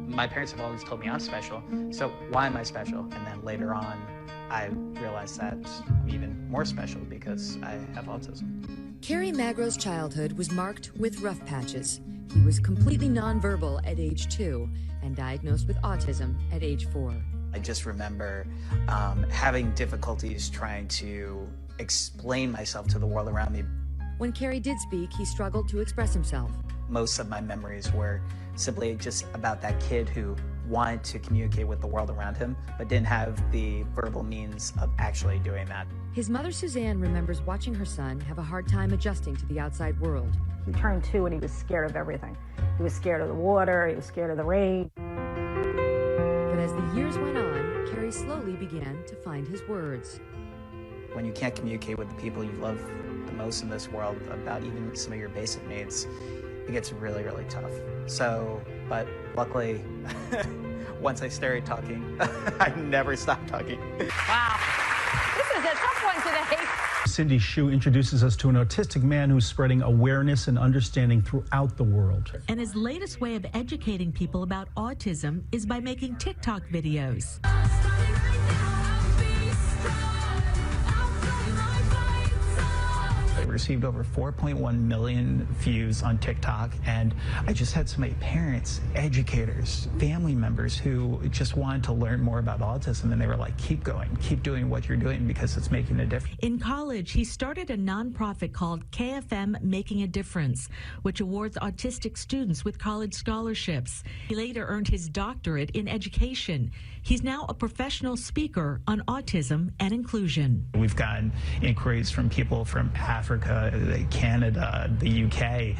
My parents have always told me I'm special, so why am I special? And then later on, I realized that I'm even more special because I have autism. Kerry Magro's childhood was marked with rough patches. He was completely nonverbal at age 2 and diagnosed with autism at age 4. I just remember having difficulties trying to explain myself to the world around me. When Kerry did speak, he struggled to express himself. Most of my memories were simply just about that kid who wanted to communicate with the world around him, but didn't have the verbal means of actually doing that. His mother, Suzanne, remembers watching her son have a hard time adjusting to the outside world. He turned 2 and he was scared of everything. He was scared of the water, he was scared of the rain. But as the years went on, Kerry slowly began to find his words. When you can't communicate with the people you love the most in this world about even some of your basic needs, it gets really, really tough. So, but luckily, once I started talking, I never stopped talking. Wow. This is a tough one today. Cindy Hsu introduces us to an autistic man who's spreading awareness and understanding throughout the world. And his latest way of educating people about autism is by making TikTok videos. I received over 4.1 million views on TikTok, and I just had so many parents, educators, family members who just wanted to learn more about autism, and they were like, keep going, keep doing what you're doing because it's making a difference. In college, he started a nonprofit called KFM Making a Difference, which awards autistic students with college scholarships. He later earned his doctorate in education. He's now a professional speaker on autism and inclusion. We've gotten inquiries from people from Africa, Canada, the UK,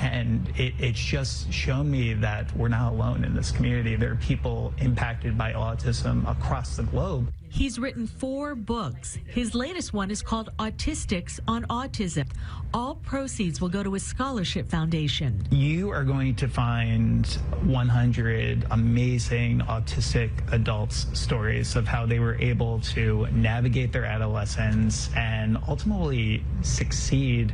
and it's just shown me that we're not alone in this community. There are people impacted by autism across the globe. He's written 4 books. His latest one is called Autistics on Autism. All proceeds will go to his scholarship foundation. You are going to find 100 amazing autistic adults' stories of how they were able to navigate their adolescence and ultimately succeed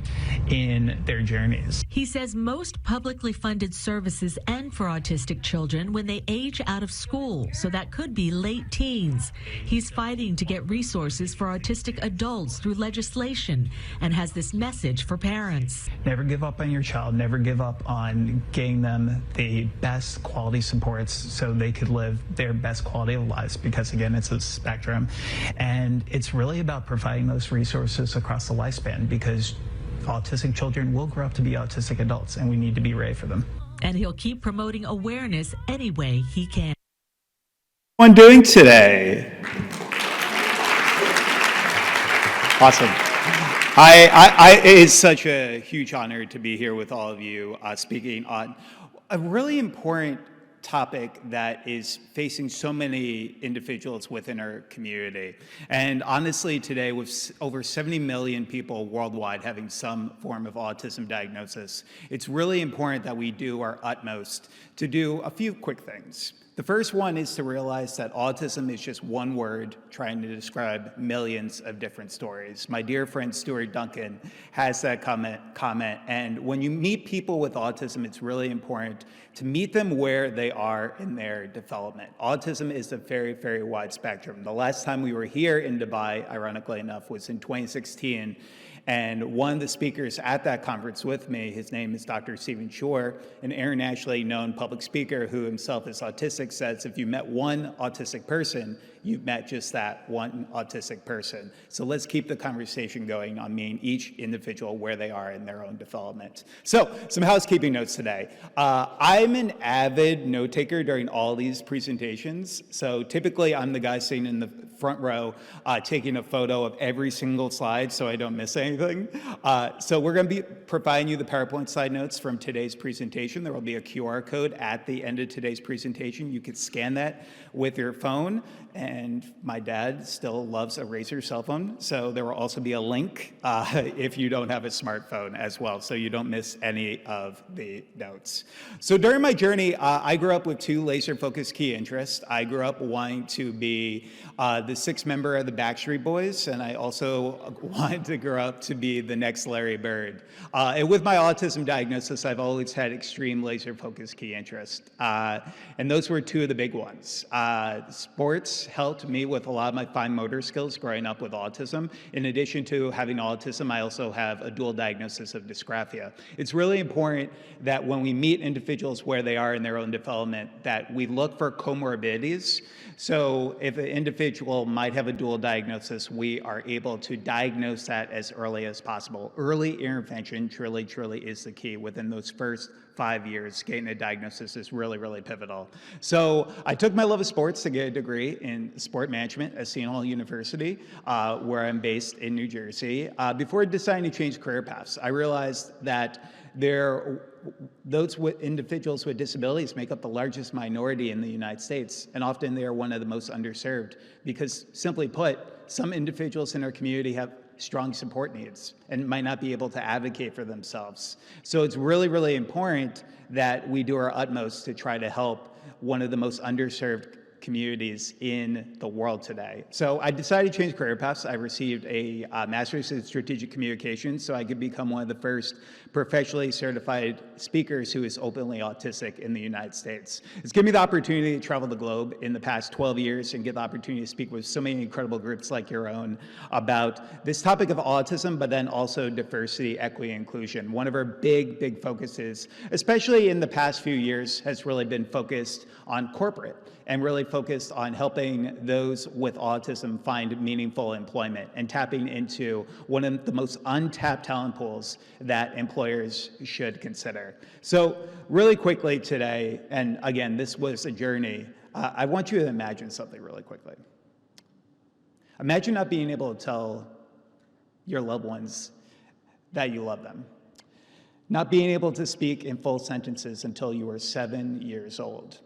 in their journeys. He says most publicly funded services end for autistic children when they age out of school, so that could be late teens. He's fighting to get resources for autistic adults through legislation and has this message for parents. Never give up on your child. Never give up on getting them the best quality supports so they could live their best quality of lives, because again, it's a spectrum. And it's really about providing those resources across the lifespan, because autistic children will grow up to be autistic adults, and we need to be ready for them. And he'll keep promoting awareness any way he can. What I'm doing today. Awesome. It's such a huge honor to be here with all of you speaking on a really important topic that is facing so many individuals within our community. And honestly, today, with over 70 million people worldwide having some form of autism diagnosis, it's really important that we do our utmost to do a few quick things. The first one is to realize that autism is just one word trying to describe millions of different stories. My dear friend Stuart Duncan has that comment, and when you meet people with autism, it's really important to meet them where they are in their development. Autism is a very, very wide spectrum. The last time we were here in Dubai, ironically enough, was in 2016. And one of the speakers at that conference with me, his name is Dr. Stephen Shore, an internationally known public speaker who himself is autistic, says if you met one autistic person, you've met just that one autistic person. So let's keep the conversation going on meeting each individual where they are in their own development. So some housekeeping notes today. I'm an avid note taker during all these presentations. So typically I'm the guy sitting in the front row taking a photo of every single slide so I don't miss anything. So we're going to be providing you the PowerPoint slide notes from today's presentation. There will be a QR code at the end of today's presentation. You can scan that with your phone. And my dad still loves a Razr cell phone, so there will also be a link if you don't have a smartphone as well, so you don't miss any of the notes. So during my journey, I grew up with two laser-focused key interests. I grew up wanting to be the sixth member of the Backstreet Boys, and I also wanted to grow up to be the next Larry Bird. And with my autism diagnosis, I've always had extreme laser-focused key interests, and those were two of the big ones. Sports helped me with a lot of my fine motor skills growing up with autism. In addition to having autism, I also have a dual diagnosis of dysgraphia. It's really important that when we meet individuals where they are in their own development, that we look for comorbidities. So if an individual might have a dual diagnosis, we are able to diagnose that as early as possible. Early intervention truly is the key. Within those first 5 years, getting a diagnosis is really, really pivotal. So I took my love of sports to get a degree in sport management at Seton Hall University, where I'm based in New Jersey. Before deciding to change career paths, I realized that those individuals with disabilities make up the largest minority in the United States, and often they are one of the most underserved because, simply put, some individuals in our community have strong support needs and might not be able to advocate for themselves. So it's really, really important that we do our utmost to try to help one of the most underserved communities in the world today. So I decided to change career paths. I received a master's in strategic communications so I could become one of the first professionally certified speakers who is openly autistic in the United States. It's given me the opportunity to travel the globe in the past 12 years and get the opportunity to speak with so many incredible groups like your own about this topic of autism, but then also diversity, equity, inclusion. One of our big focuses, especially in the past few years, has really been focused on corporate and really focused on helping those with autism find meaningful employment and tapping into one of the most untapped talent pools that employers should consider. So really quickly today, and again, this was a journey, I want you to imagine something really quickly. Imagine not being able to tell your loved ones that you love them. Not being able to speak in full sentences until you were 7 years old.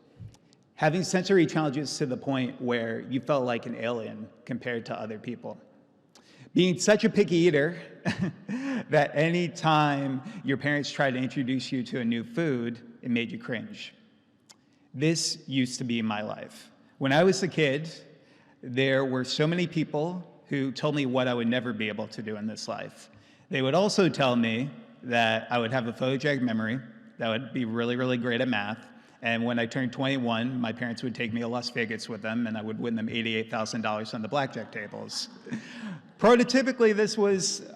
Having sensory challenges to the point where you felt like an alien compared to other people. Being such a picky eater that any time your parents tried to introduce you to a new food, it made you cringe. This used to be my life. When I was a kid, there were so many people who told me what I would never be able to do in this life. They would also tell me that I would have a photogenic memory, that I would be really, really great at math, And when I turned 21, my parents would take me to Las Vegas with them, and I would win them $88,000 on the blackjack tables. Prototypically,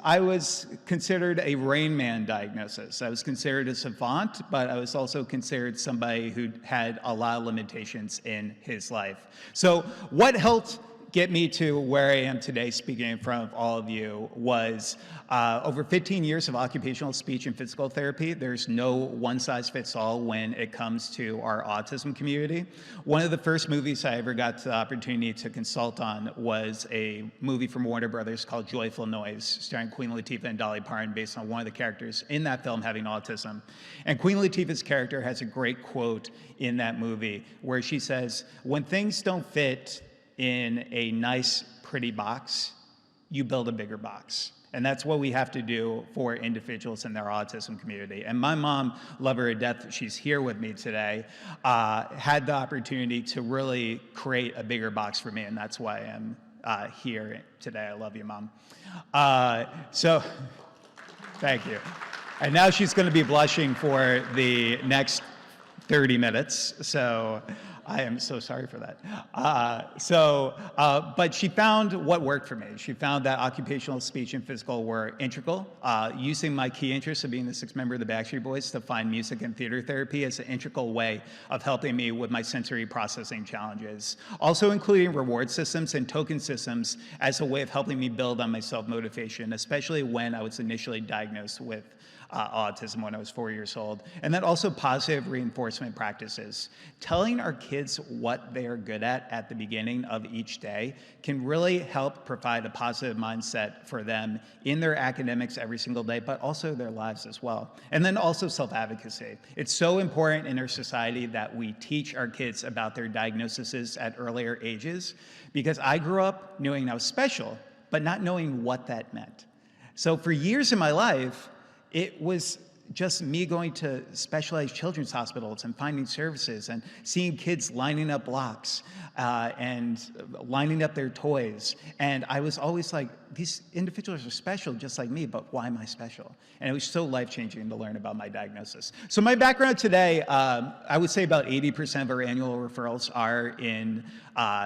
I was considered a Rain Man diagnosis. I was considered a savant, but I was also considered somebody who had a lot of limitations in his life. So what helped get me to where I am today speaking in front of all of you was over 15 years of occupational speech and physical therapy. There's no one-size-fits-all when it comes to our autism community. One of the first movies I ever got the opportunity to consult on was a movie from Warner Brothers called Joyful Noise, starring Queen Latifah and Dolly Parton, based on one of the characters in that film having autism. And Queen Latifah's character has a great quote in that movie where she says, "When things don't fit in a nice, pretty box, you build a bigger box." And that's what we have to do for individuals in their autism community. And my mom, love her to death, she's here with me today, had the opportunity to really create a bigger box for me, and that's why I'm here today. I love you, Mom. So, thank you. And now she's going to be blushing for the next 30 minutes, so I am so sorry for that. But she found what worked for me. She found that occupational speech and physical were integral. Using my key interest of being the sixth member of the Backstreet Boys to find music and theater therapy as an integral way of helping me with my sensory processing challenges. Also including reward systems and token systems as a way of helping me build on my self-motivation, especially when I was initially diagnosed with autism when I was 4 years old. And then also positive reinforcement practices. Telling our kids what they are good at the beginning of each day can really help provide a positive mindset for them in their academics every single day, but also their lives as well. And then also self-advocacy. It's so important in our society that we teach our kids about their diagnoses at earlier ages, because I grew up knowing I was special, but not knowing what that meant. So for years in my life, it was just me going to specialized children's hospitals and finding services and seeing kids lining up blocks and lining up their toys. And I was always like, these individuals are special just like me, but why am I special? And it was so life-changing to learn about my diagnosis. So my background today, I would say about 80% of our annual referrals are in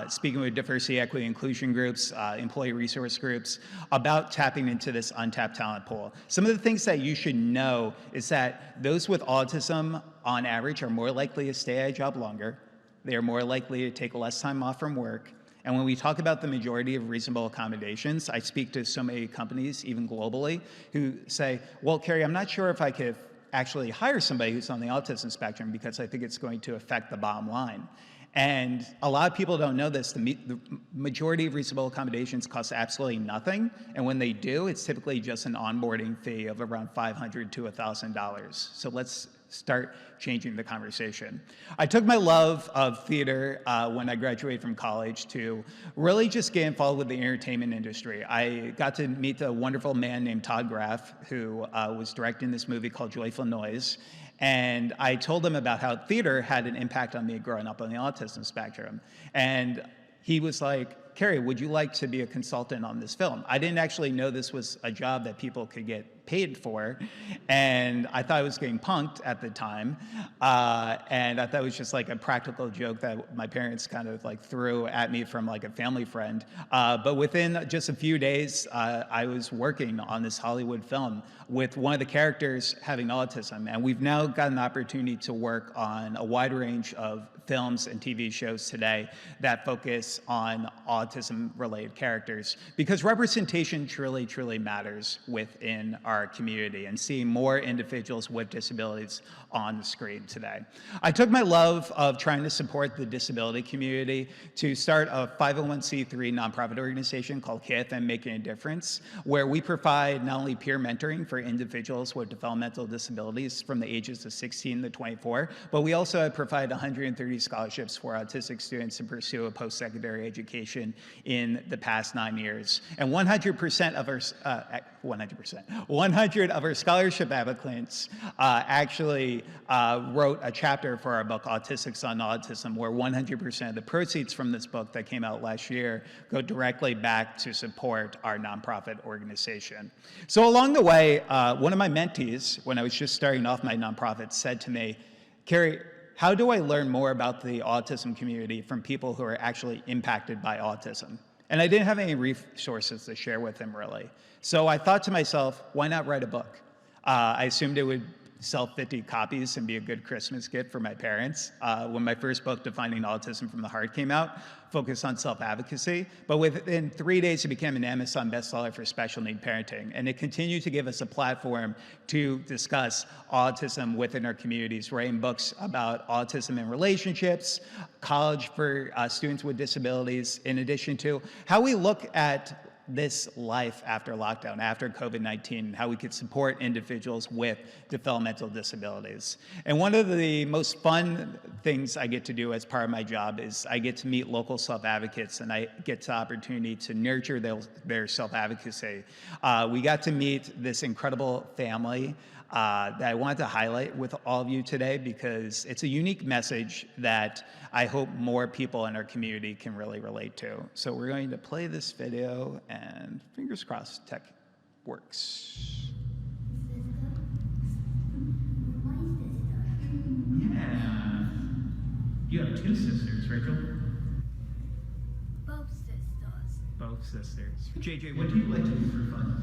speaking with diversity, equity, inclusion groups, employee resource groups, about tapping into this untapped talent pool. Some of the things that you should know is that those with autism, on average, are more likely to stay at a job longer. They are more likely to take less time off from work. And when we talk about the majority of reasonable accommodations, I speak to so many companies, even globally, who say, well, Kerry, I'm not sure if I could actually hire somebody who's on the autism spectrum because I think it's going to affect the bottom line. And a lot of people don't know this. The majority of reasonable accommodations cost absolutely nothing. And when they do, it's typically just an onboarding fee of around $500 to $1,000. So let's start changing the conversation. I took my love of theater when I graduated from college to really just get involved with the entertainment industry. I got to meet a wonderful man named Todd Graff, who was directing this movie called Joyful Noise. And I told him about how theater had an impact on me growing up on the autism spectrum. And he was like, Kerry, would you like to be a consultant on this film? I didn't actually know this was a job that people could get paid for, and I thought I was getting punked at the time, and I thought it was just like a practical joke that my parents kind of like threw at me from like a family friend. But within just a few days, I was working on this Hollywood film with one of the characters having autism, and we've now got an opportunity to work on a wide range of films and TV shows today that focus on autism-related characters, because representation truly, truly matters within our community, and seeing more individuals with disabilities on the screen today. I took my love of trying to support the disability community to start a 501c3 nonprofit organization called KFM Making a Difference, where we provide not only peer mentoring for individuals with developmental disabilities from the ages of 16 to 24, but we also provide 130 scholarships for autistic students to pursue a post-secondary education in the past 9 years. And 100% of our 100 of our scholarship applicants actually wrote a chapter for our book, Autistics on Autism, where 100% of the proceeds from this book that came out last year go directly back to support our nonprofit organization. So along the way, one of my mentees, when I was just starting off my nonprofit, said to me, Kerry, how do I learn more about the autism community from people who are actually impacted by autism? And I didn't have any resources to share with him, really. So I thought to myself, why not write a book? I assumed it would sell 50 copies and be a good Christmas gift for my parents. When my first book, Defining Autism from the Heart, came out, focused on self-advocacy, but within 3 days it became an Amazon bestseller for special need parenting, and it continued to give us a platform to discuss autism within our communities, writing books about autism in relationships, college for students with disabilities, in addition to how we look at this life after lockdown, after COVID-19, how we could support individuals with developmental disabilities. And one of the most fun things I get to do as part of my job is I get to meet local self-advocates, and I get the opportunity to nurture their self-advocacy. We got to meet this incredible family that I wanted to highlight with all of you today because it's a unique message that I hope more people in our community can really relate to. So we're going to play this video, and fingers crossed tech works. Yeah. You have 2 sisters, Rachel? Both sisters. Both sisters. JJ, what do you like to do for fun?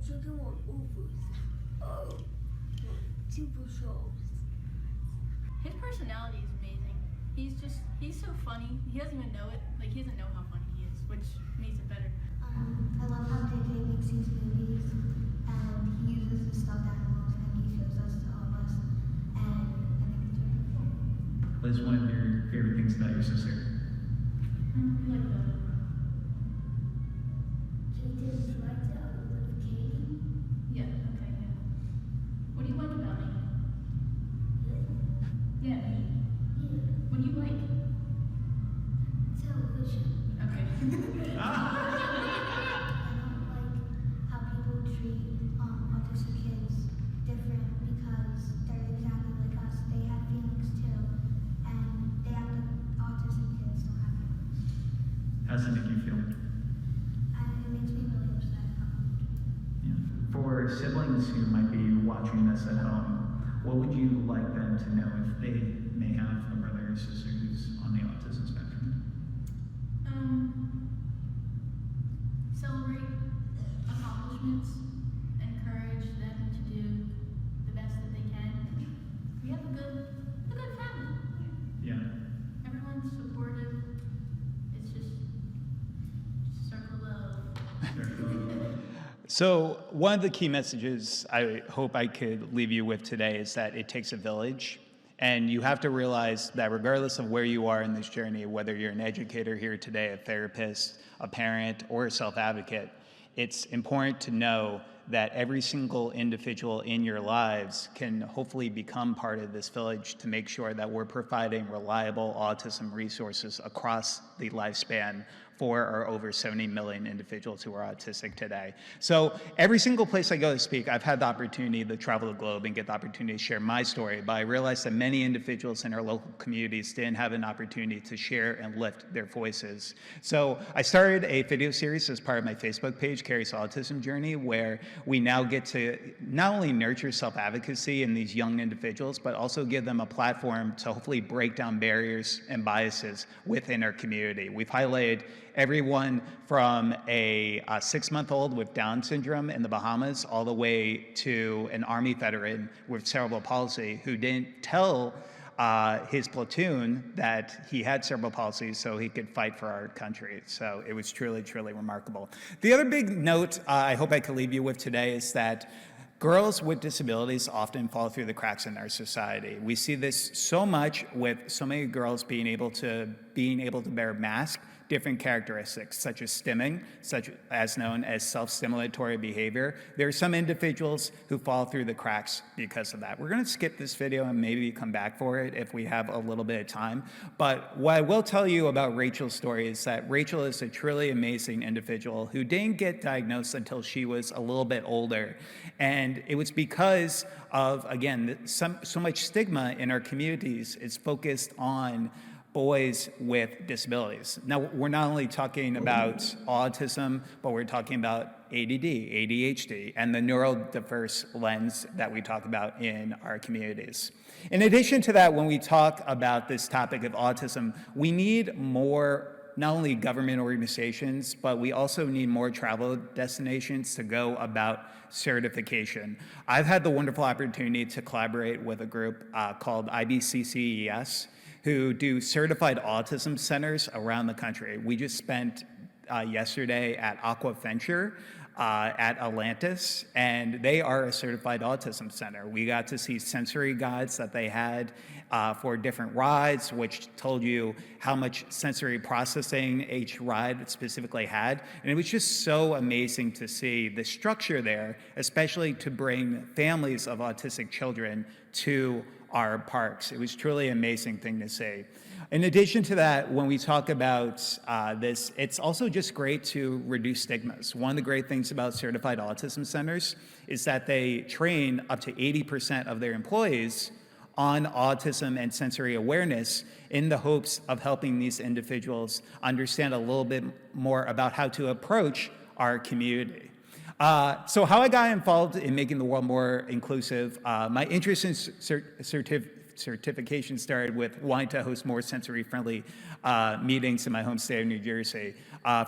Chicken on overs. TV shows. His personality is amazing. He's so funny. He doesn't even know it. Like, he doesn't know how funny he is, which makes it better. I love how JJ makes these movies, and he uses the stuffed animals, and he shows us to all of us, and I think it's really cool. What is one of your favorite things about your sister? We like Velvet. JJ, would you like to live Katie? Yeah, okay, yeah. What do you like about me? Yeah, me. Yeah. What do you like? Television. Okay. I don't like how people treat autistic kids different because they're exactly like us. They have feelings too, and they act like autistic kids don't have feelings. How does it make you feel? It makes me really upset. For siblings who might be watching this at home, what would you like them to know if they may have a brother or sister who's on the autism spectrum? Celebrate accomplishments, encourage them to do the best that they can. We have a good family. Yeah. Everyone's supportive. It's just circle love. So one of the key messages I hope I could leave you with today is that it takes a village. And you have to realize that regardless of where you are in this journey, whether you're an educator here today, a therapist, a parent, or a self-advocate, it's important to know that every single individual in your lives can hopefully become part of this village to make sure that we're providing reliable autism resources across the lifespan for our over 70 million individuals who are autistic today. So every single place I go to speak, I've had the opportunity to travel the globe and get the opportunity to share my story, but I realized that many individuals in our local communities didn't have an opportunity to share and lift their voices. So I started a video series as part of my Facebook page, Kerry's Autism Journey, where we now get to not only nurture self-advocacy in these young individuals, but also give them a platform to hopefully break down barriers and biases within our community. We've highlighted everyone from a 6-month-old with Down syndrome in the Bahamas all the way to an Army veteran with cerebral palsy who didn't tell his platoon that he had cerebral palsy so he could fight for our country. So it was truly, truly remarkable. The other big note I hope I could leave you with today is that girls with disabilities often fall through the cracks in our society. We see this so much with so many girls being able to bear masks, different characteristics such as stimming, such as known as self-stimulatory behavior. There are some individuals who fall through the cracks because of that. We're going to skip this video and maybe come back for it if we have a little bit of time. But what I will tell you about Rachel's story is that Rachel is a truly amazing individual who didn't get diagnosed until she was a little bit older. And it was because of, again, so much stigma in our communities is focused on boys with disabilities. Now, we're not only talking about autism, but we're talking about ADD, ADHD, and the neurodiverse lens that we talk about in our communities. In addition to that, when we talk about this topic of autism, we need more not only government organizations, but we also need more travel destinations to go about certification. I've had the wonderful opportunity to collaborate with a group called IBCCES, who do certified autism centers around the country. We just spent yesterday at Aquaventure at Atlantis, and they are a certified autism center. We got to see sensory guides that they had for different rides, which told you how much sensory processing each ride specifically had. And it was just so amazing to see the structure there, especially to bring families of autistic children to our parks. It was truly an amazing thing to see. In addition to that, when we talk about this, it's also just great to reduce stigmas. One of the great things about certified autism centers is that they train up to 80% of their employees on autism and sensory awareness in the hopes of helping these individuals understand a little bit more about how to approach our community. So how I got involved in making the world more inclusive, my interest in certification started with wanting to host more sensory-friendly meetings in my home state of New Jersey.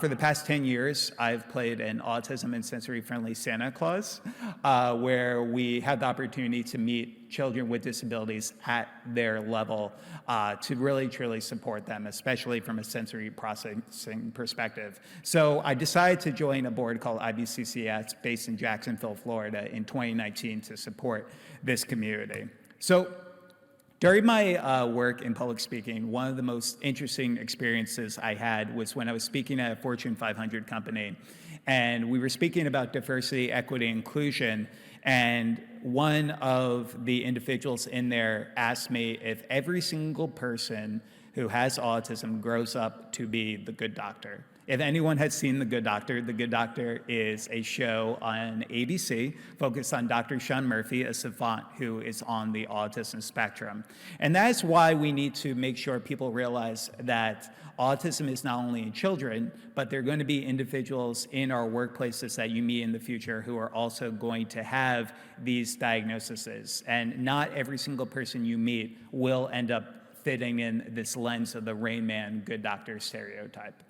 For the past 10 years, I've played an autism and sensory-friendly Santa Claus, where we had the opportunity to meet children with disabilities at their level to really, truly support them, especially from a sensory processing perspective. So I decided to join a board called IBCCS based in Jacksonville, Florida in 2019 to support this community. So during my work in public speaking, one of the most interesting experiences I had was when I was speaking at a Fortune 500 company, and we were speaking about diversity, equity, inclusion, and one of the individuals in there asked me if every single person who has autism grows up to be the good doctor. If anyone has seen The Good Doctor is a show on ABC focused on Dr. Sean Murphy, a savant who is on the autism spectrum. And that is why we need to make sure people realize that autism is not only in children, but there are going to be individuals in our workplaces that you meet in the future who are also going to have these diagnoses. And not every single person you meet will end up fitting in this lens of the Rain Man, good doctor stereotype.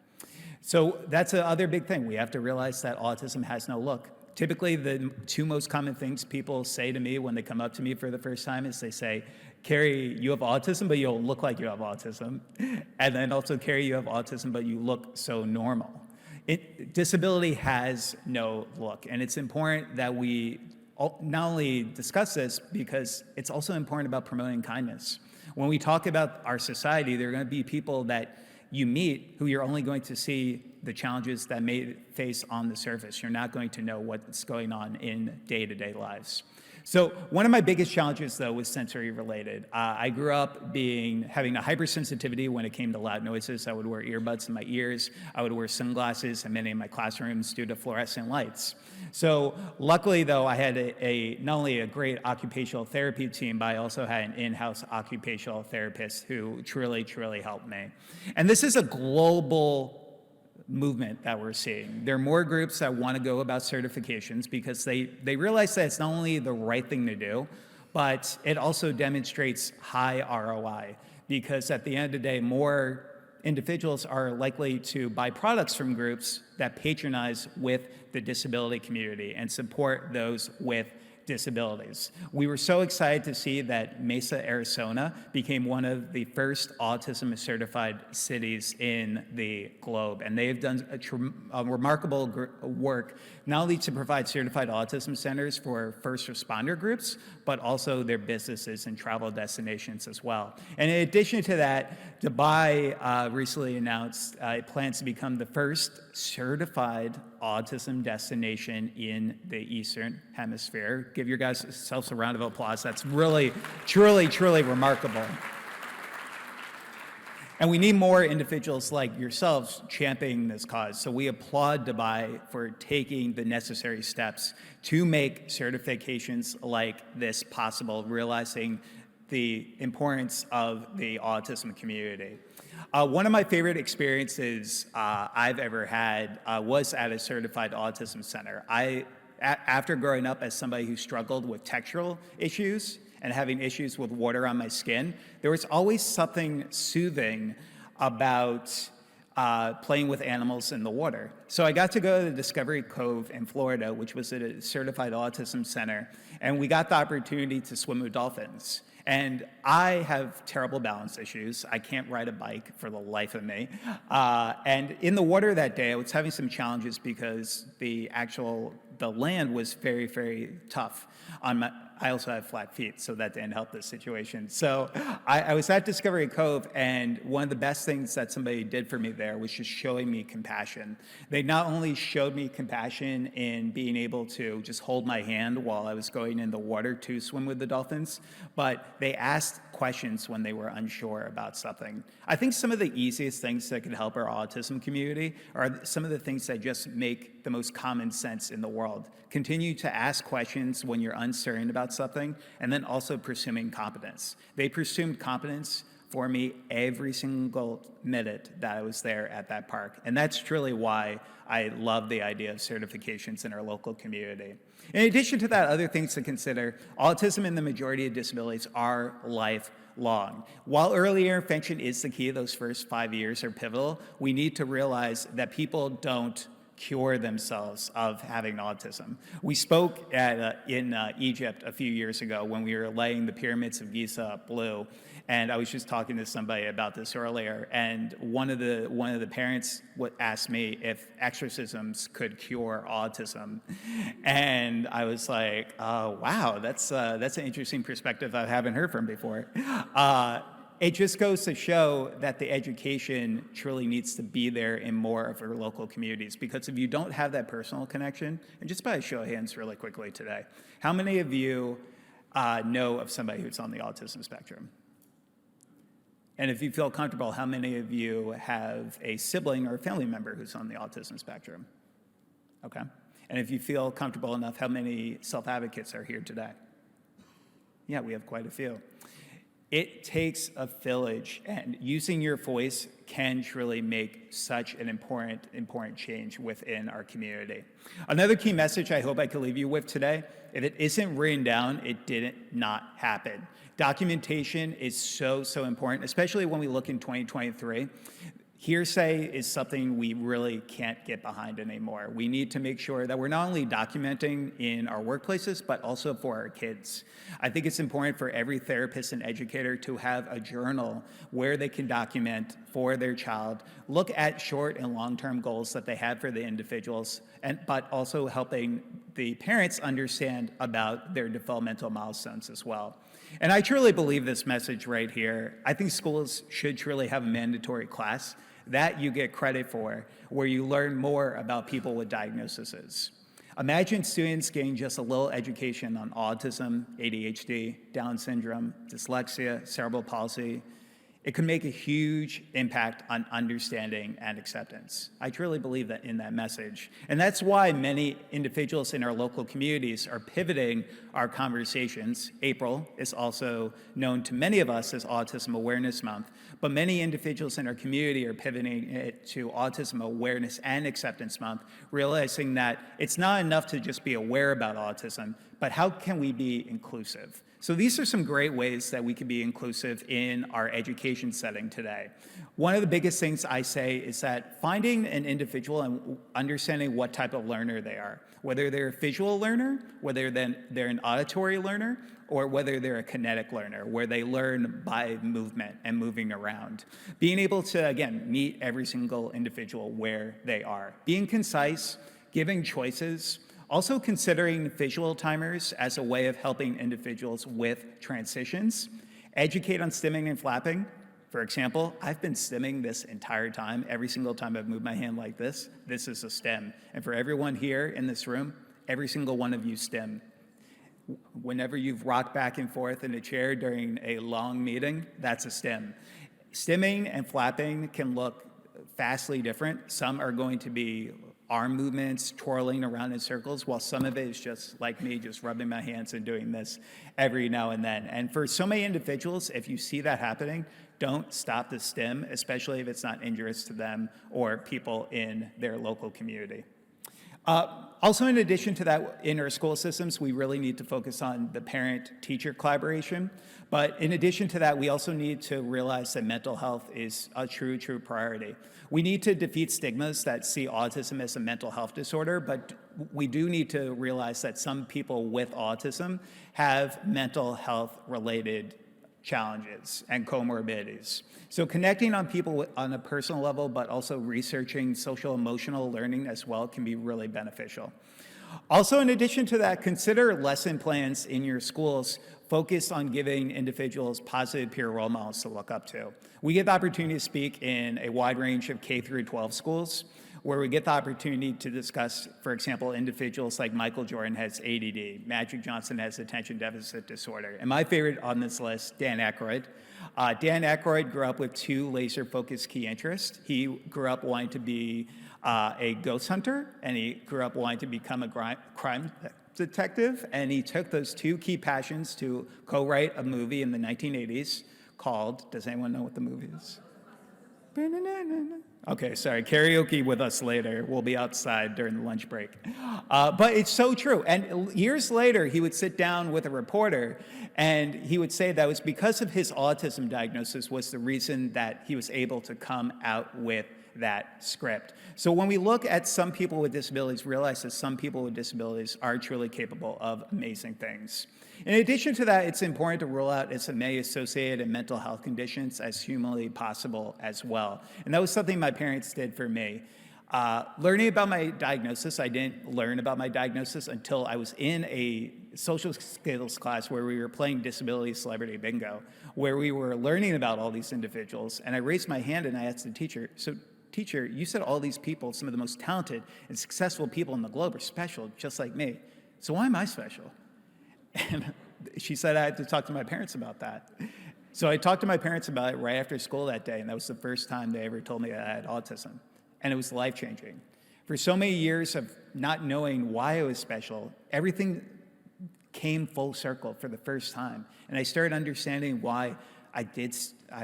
So that's the other big thing. We have to realize that autism has no look. Typically, the two most common things people say to me when they come up to me for the first time is they say, Kerry, you have autism, but you don't look like you have autism. And then also, Kerry, you have autism, but you look so normal. Disability has no look. And it's important that we not only discuss this, because it's also important about promoting kindness. When we talk about our society, there are going to be people that you meet who you're only going to see the challenges that may face on the surface. You're not going to know what's going on in day-to-day lives. So one of my biggest challenges, though, was sensory related. I grew up having a hypersensitivity when it came to loud noises. I would wear earbuds in my ears. I would wear sunglasses in many of my classrooms due to fluorescent lights. So luckily, though, I had not only a great occupational therapy team, but I also had an in-house occupational therapist who truly, truly helped me. And this is a global movement that we're seeing. There are more groups that want to go about certifications because they realize that it's not only the right thing to do, but it also demonstrates high ROI, because at the end of the day, more individuals are likely to buy products from groups that patronize with the disability community and support those with disabilities. We were so excited to see that Mesa, Arizona became one of the first autism certified cities in the globe. And they've done a remarkable work, not only to provide certified autism centers for first responder groups, but also their businesses and travel destinations as well. And in addition to that, Dubai recently announced it plans to become the first certified autism destination in the Eastern Hemisphere. Give your guys yourselves a round of applause. That's really, truly, truly remarkable. And we need more individuals like yourselves championing this cause. So we applaud Dubai for taking the necessary steps to make certifications like this possible, realizing the importance of the autism community. One of my favorite experiences I've ever had was at a certified autism center. After growing up as somebody who struggled with textural issues and having issues with water on my skin, there was always something soothing about playing with animals in the water. So I got to go to the Discovery Cove in Florida, which was at a certified autism center, and we got the opportunity to swim with dolphins. And I have terrible balance issues. I can't ride a bike for the life of me. And in the water that day, I was having some challenges because the land was very, very tough. I also have flat feet, so that didn't help this situation. So I was at Discovery Cove, and one of the best things that somebody did for me there was just showing me compassion. They not only showed me compassion in being able to just hold my hand while I was going in the water to swim with the dolphins, but they asked questions when they were unsure about something. I think some of the easiest things that can help our autism community are some of the things that just make the most common sense in the world. Continue to ask questions when you're uncertain about something, and then also presuming competence. They presumed competence for me every single minute that I was there at that park. And that's truly why I love the idea of certifications in our local community. In addition to that, other things to consider, autism and the majority of disabilities are lifelong. While early intervention is the key, those first 5 years are pivotal, we need to realize that people don't cure themselves of having autism. We spoke in Egypt a few years ago when we were laying the pyramids of Giza blue, and I was just talking to somebody about this earlier, and one of the parents asked me if exorcisms could cure autism, and I was like, oh, wow, that's an interesting perspective I haven't heard from before. It just goes to show that the education truly needs to be there in more of our local communities, because if you don't have that personal connection, and just by a show of hands really quickly today, how many of you know of somebody who's on the autism spectrum? And if you feel comfortable, how many of you have a sibling or a family member who's on the autism spectrum? Okay. And if you feel comfortable enough, how many self-advocates are here today? Yeah, we have quite a few. It takes a village, and using your voice can truly make such an important change within our community. Another key message I hope I can leave you with today, if it isn't written down, it didn't not happen. Documentation is so important, especially when we look in 2023. Hearsay is something we really can't get behind anymore. We need to make sure that we're not only documenting in our workplaces, but also for our kids. I think it's important for every therapist and educator to have a journal where they can document for their child, look at short and long-term goals that they have for the individuals, but also helping the parents understand about their developmental milestones as well. And I truly believe this message right here. I think schools should truly have a mandatory class that you get credit for, where you learn more about people with diagnoses. Imagine students getting just a little education on autism, ADHD, Down syndrome, dyslexia, cerebral palsy. It could make a huge impact on understanding and acceptance. I truly believe that in that message. And that's why many individuals in our local communities are pivoting our conversations. April is also known to many of us as Autism Awareness Month, but many individuals in our community are pivoting it to Autism Awareness and Acceptance Month, realizing that it's not enough to just be aware about autism, but how can we be inclusive? So these are some great ways that we can be inclusive in our education setting today. One of the biggest things I say is that finding an individual and understanding what type of learner they are, whether they're a visual learner, whether they're an auditory learner, or whether they're a kinetic learner, where they learn by movement and moving around. Being able to, again, meet every single individual where they are. Being concise, giving choices, also considering visual timers as a way of helping individuals with transitions. Educate on stimming and flapping. For example, I've been stimming this entire time. Every single time I've moved my hand like this is a stim. And for everyone here in this room, every single one of you stim. Whenever you've rocked back and forth in a chair during a long meeting, that's a stim. Stimming and flapping can look vastly different. Some are going to be arm movements, twirling around in circles, while some of it is just like me, just rubbing my hands and doing this every now and then. And for so many individuals, if you see that happening, don't stop the stim, especially if it's not injurious to them or people in their local community. Also, in addition to that, in our school systems, we really need to focus on the parent-teacher collaboration. But in addition to that, we also need to realize that mental health is a true priority. We need to defeat stigmas that see autism as a mental health disorder, but we do need to realize that some people with autism have mental health-related challenges and comorbidities. So connecting on people on a personal level, but also researching social emotional learning as well can be really beneficial. Also, in addition to that, consider lesson plans in your schools focused on giving individuals positive peer role models to look up to. We get the opportunity to speak in a wide range of K through 12 schools, where we get the opportunity to discuss, for example, individuals like Michael Jordan has ADD, Magic Johnson has attention deficit disorder, and my favorite on this list, Dan Aykroyd. Dan Aykroyd grew up with 2 laser-focused key interests. He grew up wanting to be a ghost hunter, and he grew up wanting to become a crime detective, and he took those 2 key passions to co-write a movie in the 1980s called, does anyone know what the movie is? Okay, sorry, karaoke with us later. We'll be outside during the lunch break. But it's so true. And years later, he would sit down with a reporter and he would say that it was because of his autism diagnosis was the reason that he was able to come out with that script. So when we look at some people with disabilities, realize that some people with disabilities are truly capable of amazing things. In addition to that, it's important to rule out as many associated mental health conditions as humanly possible as well. And that was something my parents did for me. Learning about my diagnosis, I didn't learn about my diagnosis until I was in a social skills class where we were playing disability celebrity bingo, where we were learning about all these individuals. And I raised my hand and I asked the teacher, so teacher, you said all these people, some of the most talented and successful people in the globe are special, just like me. So why am I special? And she said I had to talk to my parents about that. So I talked to my parents about it right after school that day, and that was the first time they ever told me that I had autism. And it was life-changing. For so many years of not knowing why I was special, everything came full circle for the first time. And I started understanding why I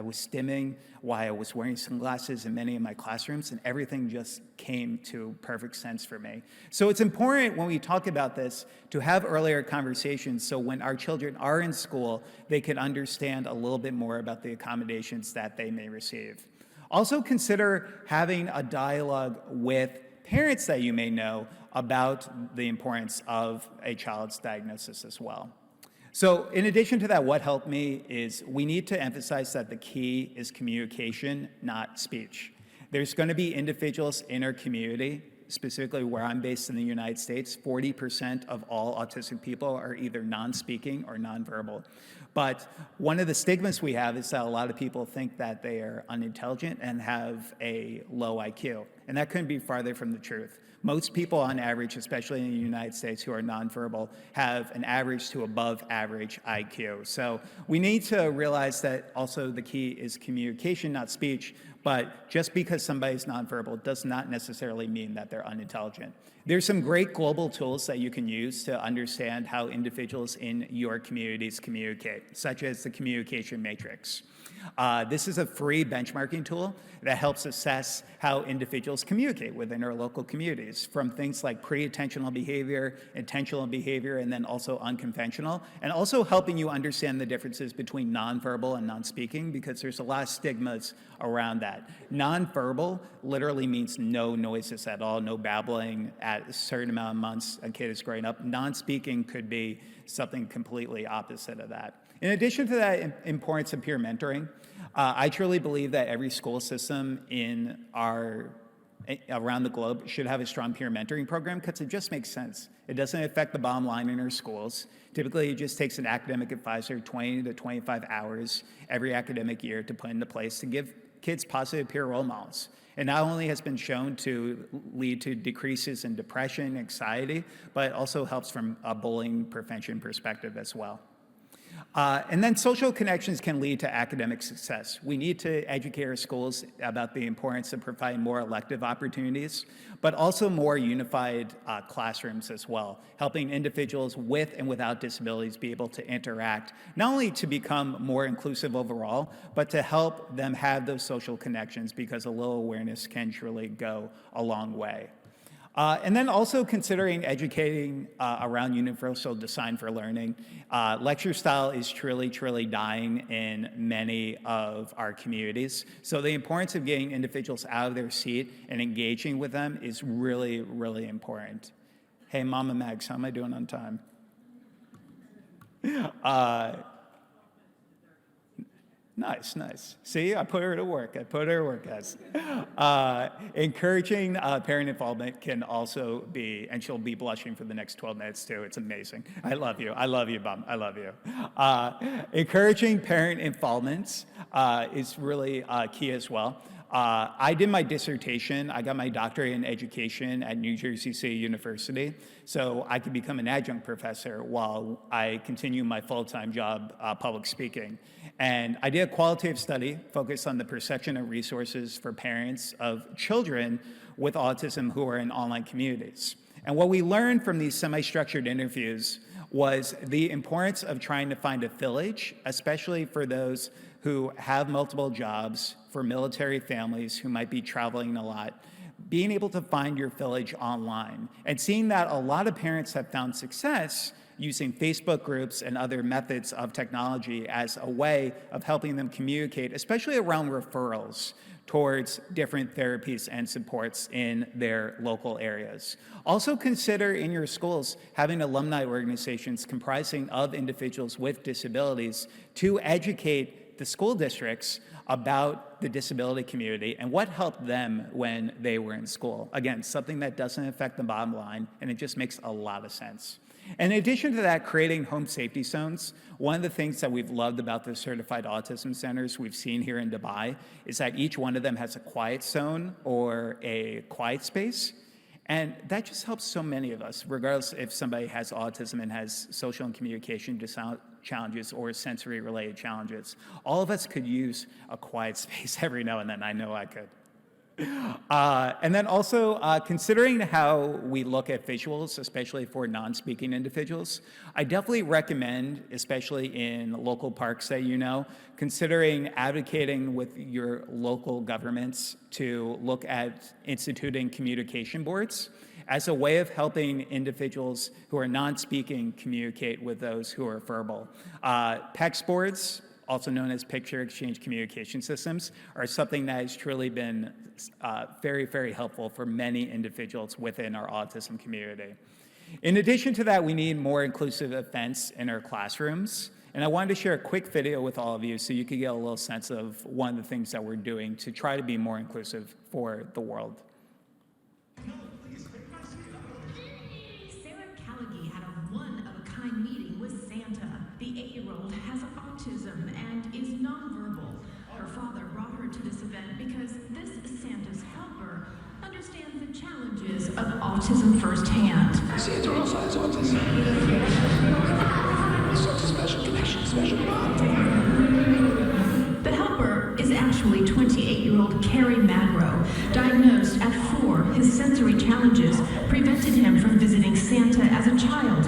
was stimming, why I was wearing sunglasses in many of my classrooms, and everything just came to perfect sense for me. So it's important when we talk about this to have earlier conversations so when our children are in school, they can understand a little bit more about the accommodations that they may receive. Also consider having a dialogue with parents that you may know about the importance of a child's diagnosis as well. So in addition to that, what helped me is we need to emphasize that the key is communication, not speech. There's going to be individuals in our community, specifically where I'm based in the United States, 40% of all autistic people are either non-speaking or nonverbal. But one of the stigmas we have is that a lot of people think that they are unintelligent and have a low IQ. And that couldn't be farther from the truth. Most people on average, especially in the United States who are nonverbal, have an average to above average IQ. So we need to realize that also the key is communication, not speech, but just because somebody's nonverbal does not necessarily mean that they're unintelligent. There's some great global tools that you can use to understand how individuals in your communities communicate, such as the communication matrix. This is a free benchmarking tool that helps assess how individuals communicate within our local communities, from things like pre-attentional behavior, intentional behavior, and then also unconventional, and also helping you understand the differences between nonverbal and non-speaking, because there's a lot of stigmas around that. Nonverbal literally means no noises at all, no babbling at a certain amount of months a kid is growing up. Non-speaking could be something completely opposite of that. In addition to that importance of peer mentoring, I truly believe that every school system around the globe should have a strong peer mentoring program because it just makes sense. It doesn't affect the bottom line in our schools. Typically, it just takes an academic advisor 20 to 25 hours every academic year to put into place to give kids positive peer role models. It not only has been shown to lead to decreases in depression, anxiety, but it also helps from a bullying prevention perspective as well. And then social connections can lead to academic success. We need to educate our schools about the importance of providing more elective opportunities, but also more unified classrooms as well, helping individuals with and without disabilities be able to interact, not only to become more inclusive overall, but to help them have those social connections, because a little awareness can truly go a long way. And then also considering educating around universal design for learning. Lecture style is truly, truly dying in many of our communities. So the importance of getting individuals out of their seat and engaging with them is really, really important. Hey, Mama Mags, how am I doing on time? Nice, nice. See, I put her to work. Guys. Encouraging parent involvement can also be, and she'll be blushing for the next 12 minutes too. It's amazing. I love you, Mom. I love you. Encouraging parent involvement is really key as well. I did my dissertation. I got my doctorate in education at New Jersey State University, so I could become an adjunct professor while I continue my full-time job public speaking. And I did a qualitative study focused on the perception of resources for parents of children with autism who are in online communities. And what we learned from these semi-structured interviews was the importance of trying to find a village, especially for those who have multiple jobs, for military families who might be traveling a lot, being able to find your village online. And seeing that a lot of parents have found success using Facebook groups and other methods of technology as a way of helping them communicate, especially around referrals towards different therapies and supports in their local areas. Also consider in your schools having alumni organizations comprising of individuals with disabilities to educate the school districts about the disability community and what helped them when they were in school. Again, something that doesn't affect the bottom line, and it just makes a lot of sense. In addition to that, creating home safety zones. One of the things that we've loved about the certified autism centers we've seen here in Dubai is that each one of them has a quiet zone or a quiet space. And that just helps so many of us, regardless if somebody has autism and has social and communication challenges or sensory-related challenges. All of us could use a quiet space every now and then. I know I could. And then also considering how we look at visuals, especially for non-speaking individuals, I definitely recommend, especially in local parks that you know, considering advocating with your local governments to look at instituting communication boards as a way of helping individuals who are non-speaking communicate with those who are verbal. PECS boards, also known as Picture Exchange Communication Systems, are something that has truly been very, very helpful for many individuals within our autism community. In addition to that, we need more inclusive events in our classrooms. And I wanted to share a quick video with all of you so you could get a little sense of one of the things that we're doing to try to be more inclusive for the world. The 8-year-old has autism and is nonverbal. Her father brought her to this event because this Santa's helper understands the challenges of autism firsthand. Santa also has autism. Such a special connection, special bond. The helper is actually 28-year-old Kerry Magro. Diagnosed at 4, his sensory challenges prevented him from visiting Santa as a child.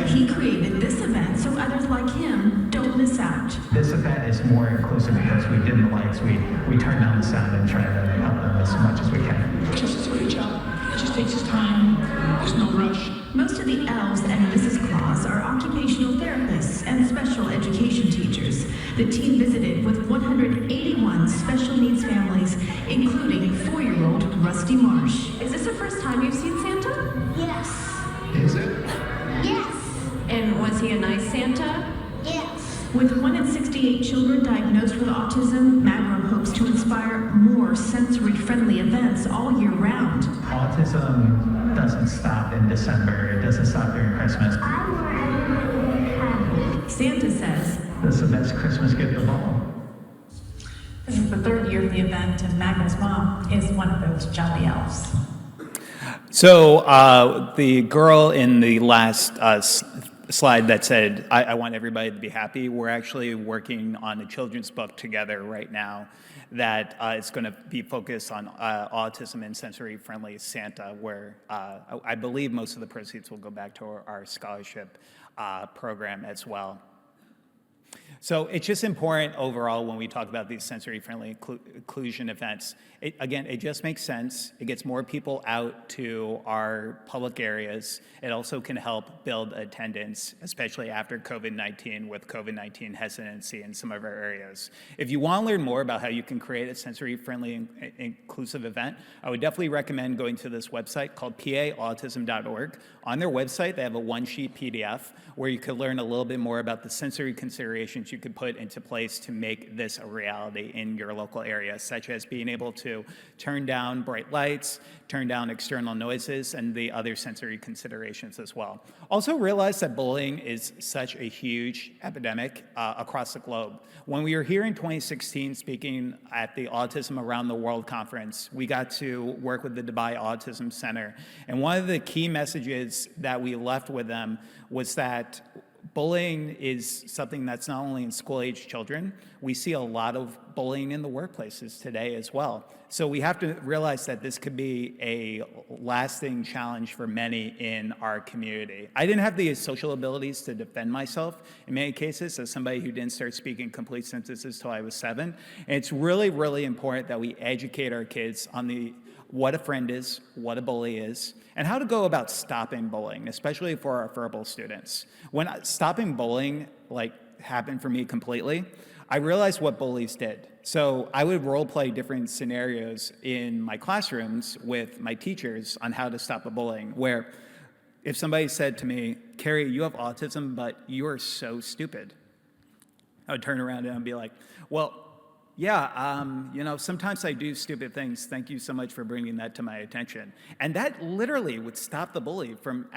He created this event so others like him don't miss out. This event is more inclusive because we dim the lights, we turn down the sound and try to help them as much as we can. Just does a great job. It just takes his time. There's no rush. Most of the elves and Mrs. Claus are occupational therapists and special education teachers. The team visited with 181 special needs families, including 4-year-old Rusty Marsh. Is this the first time you've seen Santa? Yes. Is it? Yes. And was he a nice Santa? Yes. With 1 in 68 children diagnosed with autism, Magro hopes to inspire more sensory-friendly events all year round. Autism doesn't stop in December. It doesn't stop during Christmas. Santa says, "This is the best Christmas gift of all." This is the 3rd year of the event, and Magro's mom is one of those jolly elves. So the girl in the last slide that said, I want everybody to be happy. We're actually working on a children's book together right now that is going to be focused on autism and sensory-friendly Santa, where I believe most of the proceeds will go back to our scholarship program as well. So it's just important overall when we talk about these sensory-friendly inclusion events. Again, it just makes sense. It gets more people out to our public areas. It also can help build attendance, especially after COVID-19, with COVID-19 hesitancy in some of our areas. If you want to learn more about how you can create a sensory-friendly inclusive event, I would definitely recommend going to this website called paautism.org. On their website, they have a one-sheet PDF where you could learn a little bit more about the sensory considerations you could put into place to make this a reality in your local area, such as being able to turn down bright lights, turn down external noises, and the other sensory considerations as well. Also realize that bullying is such a huge epidemic across the globe. When we were here in 2016 speaking at the Autism Around the World conference, we got to work with the Dubai Autism Center. And one of the key messages that we left with them was that bullying is something that's not only in school-age children. We see a lot of bullying in the workplaces today as well. So we have to realize that this could be a lasting challenge for many in our community. I didn't have the social abilities to defend myself in many cases as somebody who didn't start speaking complete sentences till I was 7. And it's really, really important that we educate our kids on what a friend is, what a bully is, and how to go about stopping bullying, especially for our verbal students. When stopping bullying happened for me completely, I realized what bullies did. So I would role play different scenarios in my classrooms with my teachers on how to stop a bullying, where if somebody said to me, "Kerry, you have autism, but you are so stupid," I would turn around and I'd be like, "Well, yeah, sometimes I do stupid things. Thank you so much for bringing that to my attention." And that literally would stop the bully from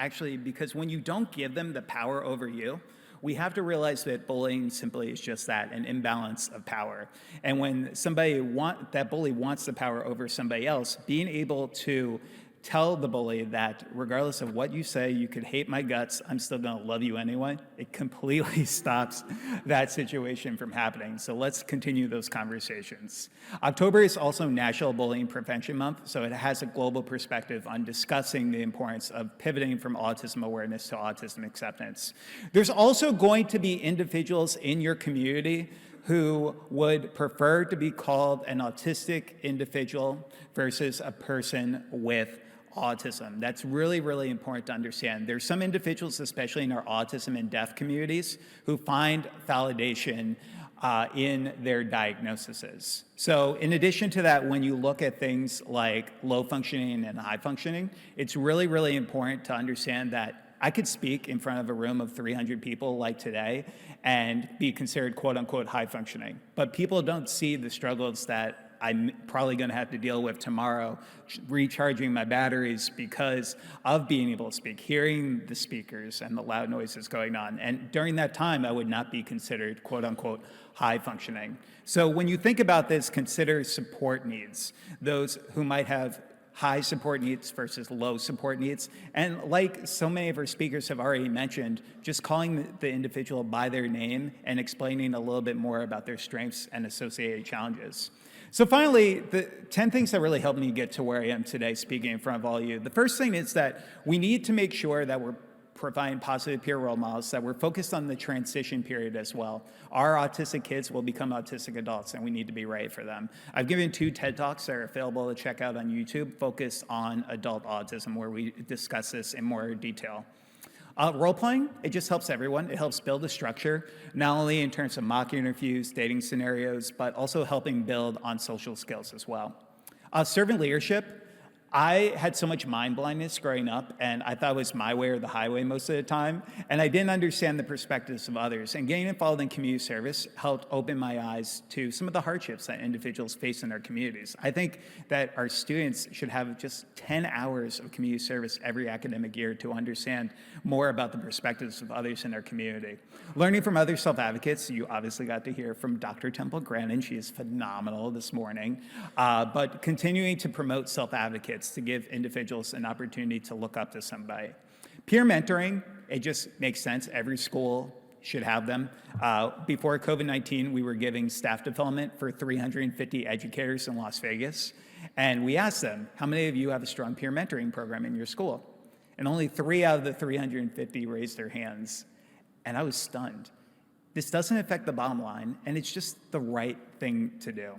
because when you don't give them the power over you, we have to realize that bullying simply is just that, an imbalance of power. And when that bully wants the power over somebody else, being able to tell the bully that regardless of what you say, you could hate my guts, I'm still gonna love you anyway, it completely stops that situation from happening. So let's continue those conversations. October is also National Bullying Prevention Month, so it has a global perspective on discussing the importance of pivoting from autism awareness to autism acceptance. There's also going to be individuals in your community who would prefer to be called an autistic individual versus a person with autism. That's really, really important to understand. There's some individuals, especially in our autism and deaf communities, who find validation in their diagnoses. So in addition to that, when you look at things like low functioning and high functioning, it's really, really important to understand that I could speak in front of a room of 300 people like today and be considered quote unquote high functioning. But people don't see the struggles that I'm probably gonna have to deal with tomorrow, recharging my batteries because of being able to speak, hearing the speakers and the loud noises going on. And during that time, I would not be considered quote unquote high functioning. So when you think about this, consider support needs, those who might have high support needs versus low support needs. And like so many of our speakers have already mentioned, just calling the individual by their name and explaining a little bit more about their strengths and associated challenges. So finally, the 10 things that really helped me get to where I am today speaking in front of all of you. The first thing is that we need to make sure that we're providing positive peer role models, that we're focused on the transition period as well. Our autistic kids will become autistic adults, and we need to be ready for them. I've given 2 TED Talks that are available to check out on YouTube, focused on adult autism, where we discuss this in more detail. Role-playing, it just helps everyone. It helps build a structure, not only in terms of mock interviews, dating scenarios, but also helping build on social skills as well. Servant leadership, I had so much mind blindness growing up, and I thought it was my way or the highway most of the time, and I didn't understand the perspectives of others. And getting involved in community service helped open my eyes to some of the hardships that individuals face in their communities. I think that our students should have just 10 hours of community service every academic year to understand more about the perspectives of others in their community. Learning from other self-advocates, you obviously got to hear from Dr. Temple Grandin. She is phenomenal this morning. But continuing to promote self-advocates to give individuals an opportunity to look up to somebody. Peer mentoring, it just makes sense. Every school should have them. Before COVID-19, we were giving staff development for 350 educators in Las Vegas. And we asked them, how many of you have a strong peer mentoring program in your school? And only 3 out of the 350 raised their hands. And I was stunned. This doesn't affect the bottom line, and it's just the right thing to do.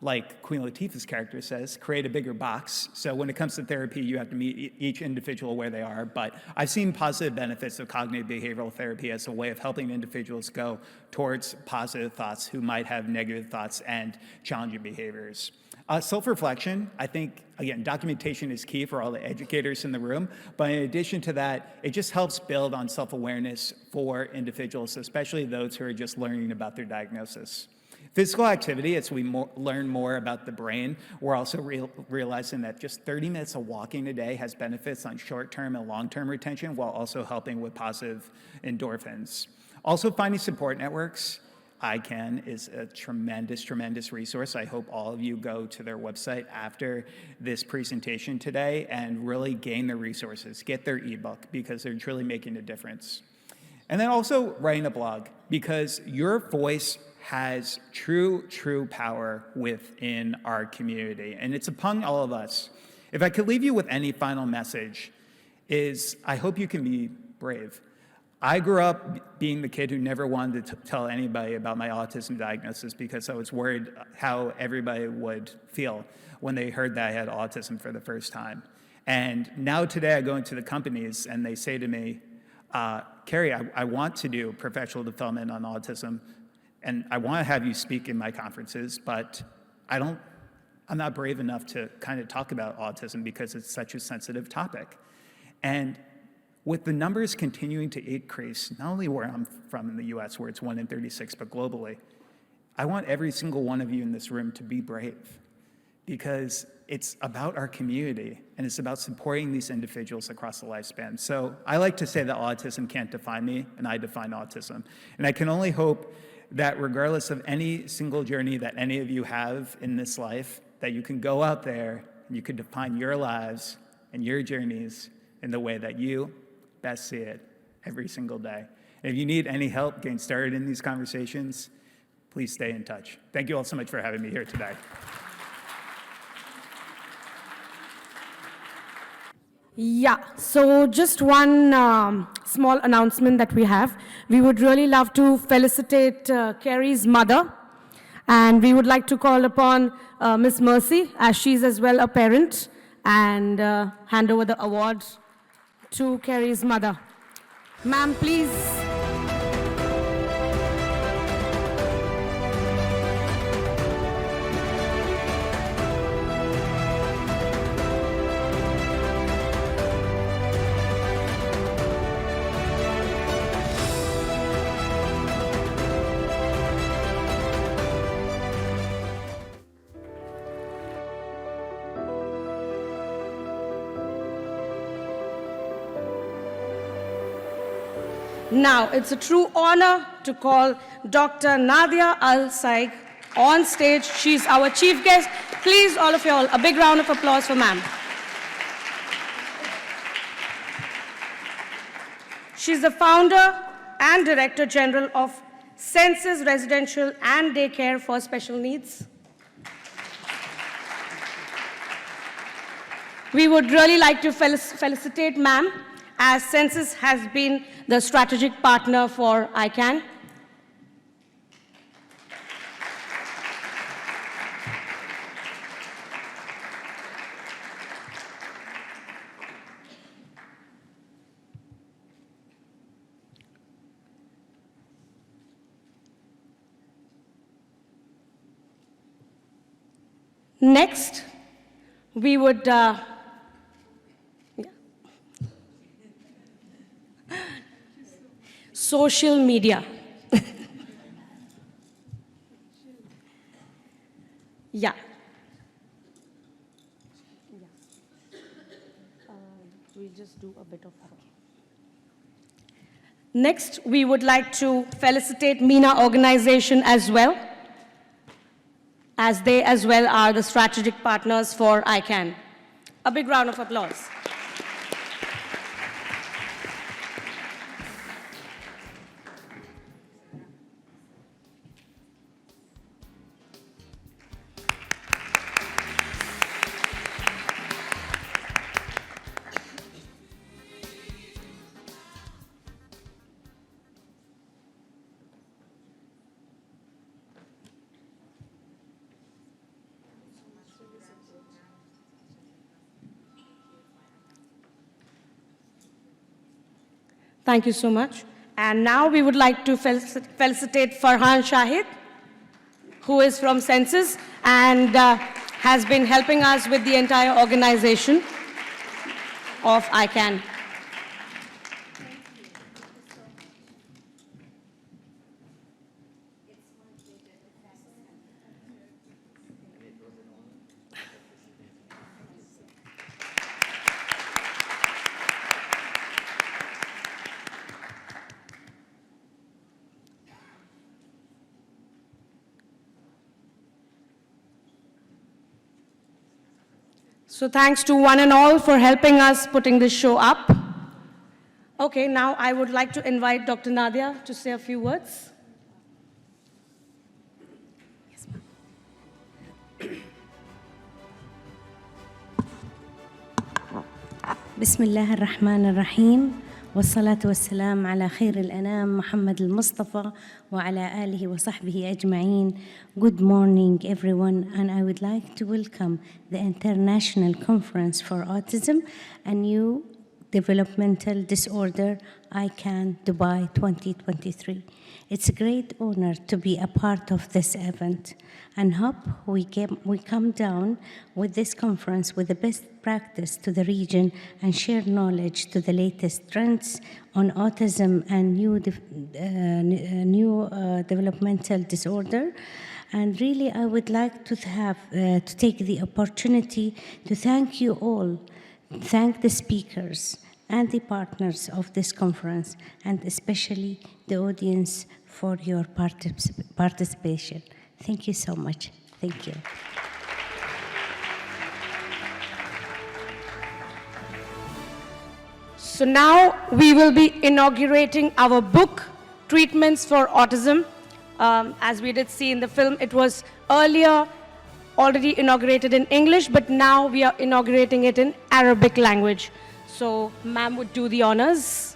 Like Queen Latifah's character says, create a bigger box. So when it comes to therapy, you have to meet each individual where they are. But I've seen positive benefits of cognitive behavioral therapy as a way of helping individuals go towards positive thoughts who might have negative thoughts and challenging behaviors. Self-reflection, I think, again, documentation is key for all the educators in the room. But in addition to that, it just helps build on self-awareness for individuals, especially those who are just learning about their diagnosis. Physical activity, as we learn more about the brain, we're also realizing that just 30 minutes of walking a day has benefits on short-term and long-term retention while also helping with positive endorphins. Also, finding support networks. ICAN is a tremendous, tremendous resource. I hope all of you go to their website after this presentation today and really gain the resources, get their ebook, because they're truly making a difference. And then also writing a blog, because your voice has true power within our community, and it's upon all of us. If I could leave you with any final message, is I hope you can be brave. I grew up being the kid who never wanted to tell anybody about my autism diagnosis because I was worried how everybody would feel when they heard that I had autism for the first time. And now today I go into the companies and they say to me, Kerry, I want to do professional development on autism, and I want to have you speak in my conferences, but I'm not brave enough to kind of talk about autism because it's such a sensitive topic. And with the numbers continuing to increase, not only where I'm from in the US, where it's 1 in 36, but globally, I want every single one of you in this room to be brave, because it's about our community and it's about supporting these individuals across the lifespan. So I like to say that autism can't define me, and I define autism. And I can only hope that regardless of any single journey that any of you have in this life, that you can go out there and you can define your lives and your journeys in the way that you best see it every single day. And if you need any help getting started in these conversations, please stay in touch. Thank you all so much for having me here today. Yeah, so just one small announcement that we have. We would really love to felicitate Kerry's mother, and we would like to call upon Miss Mercy, as she's as well a parent, and hand over the award to Kerry's mother. Ma'am, please. Now, it's a true honor to call Dr. Nadia Al-Saig on stage. She's our chief guest. Please, all of you all, a big round of applause for ma'am. She's the founder and director general of Senses Residential and Daycare for Special Needs. We would really like to felicitate ma'am, as Senses has been the strategic partner for ICAN. Next, we would social media. Yeah. We'll just do a bit of that. Next, we would like to felicitate MENA organization as well, as they as well are the strategic partners for ICAN. A big round of applause. Thank you so much. And now we would like to felicitate Farhan Shahid, who is from Census and has been helping us with the entire organization of ICAN. So thanks to one and all for helping us putting this show up. Okay, now I would like to invite Dr. Nadia to say a few words. بسم الله الرحمن الرحيم والصلاة والسلام على خير الأنام محمد المصطفى وعلى آله وصحبه أجمعين. Good morning everyone, and I would like to welcome the International Conference for Autism and Neurodevelopmental Disorder ICAN Dubai 2023. It's a great honor to be a part of this event and hope we come down with this conference with the best practice to the region and share knowledge to the latest trends on autism and neurodevelopmental disorder. And really, I would like to to take the opportunity to thank you all, thank the speakers and the partners of this conference, and especially the audience for your participation. Thank you so much. Thank you. So now we will be inaugurating our book, Treatments for Autism. As we did see in the film, it was earlier already inaugurated in English, but now we are inaugurating it in Arabic language. So ma'am would do the honors.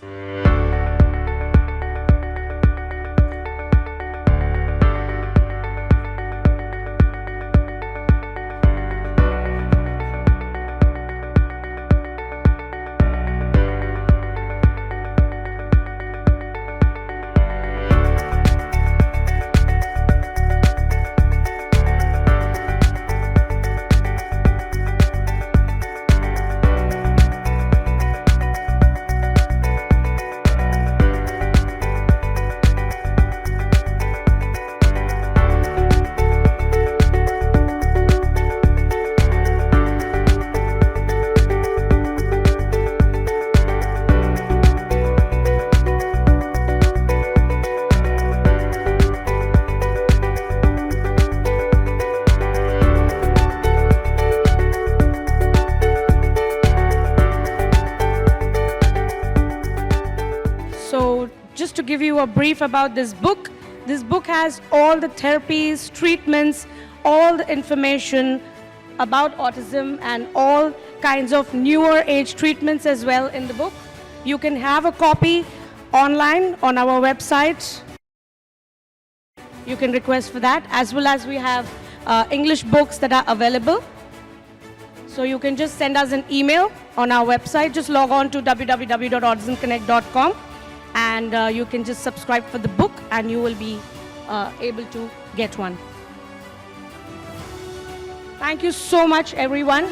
To give you a brief about this book has all the therapies, treatments, all the information about autism and all kinds of newer age treatments as well in the book. You can have a copy online on our website. You can request for that, as well as we have English books that are available. So you can just send us an email on our website. Just log on to www.autismconnect.com. And you can just subscribe for the book and you will be able to get one. Thank you so much, everyone.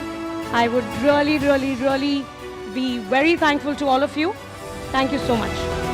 I would really, really, really be very thankful to all of you. Thank you so much.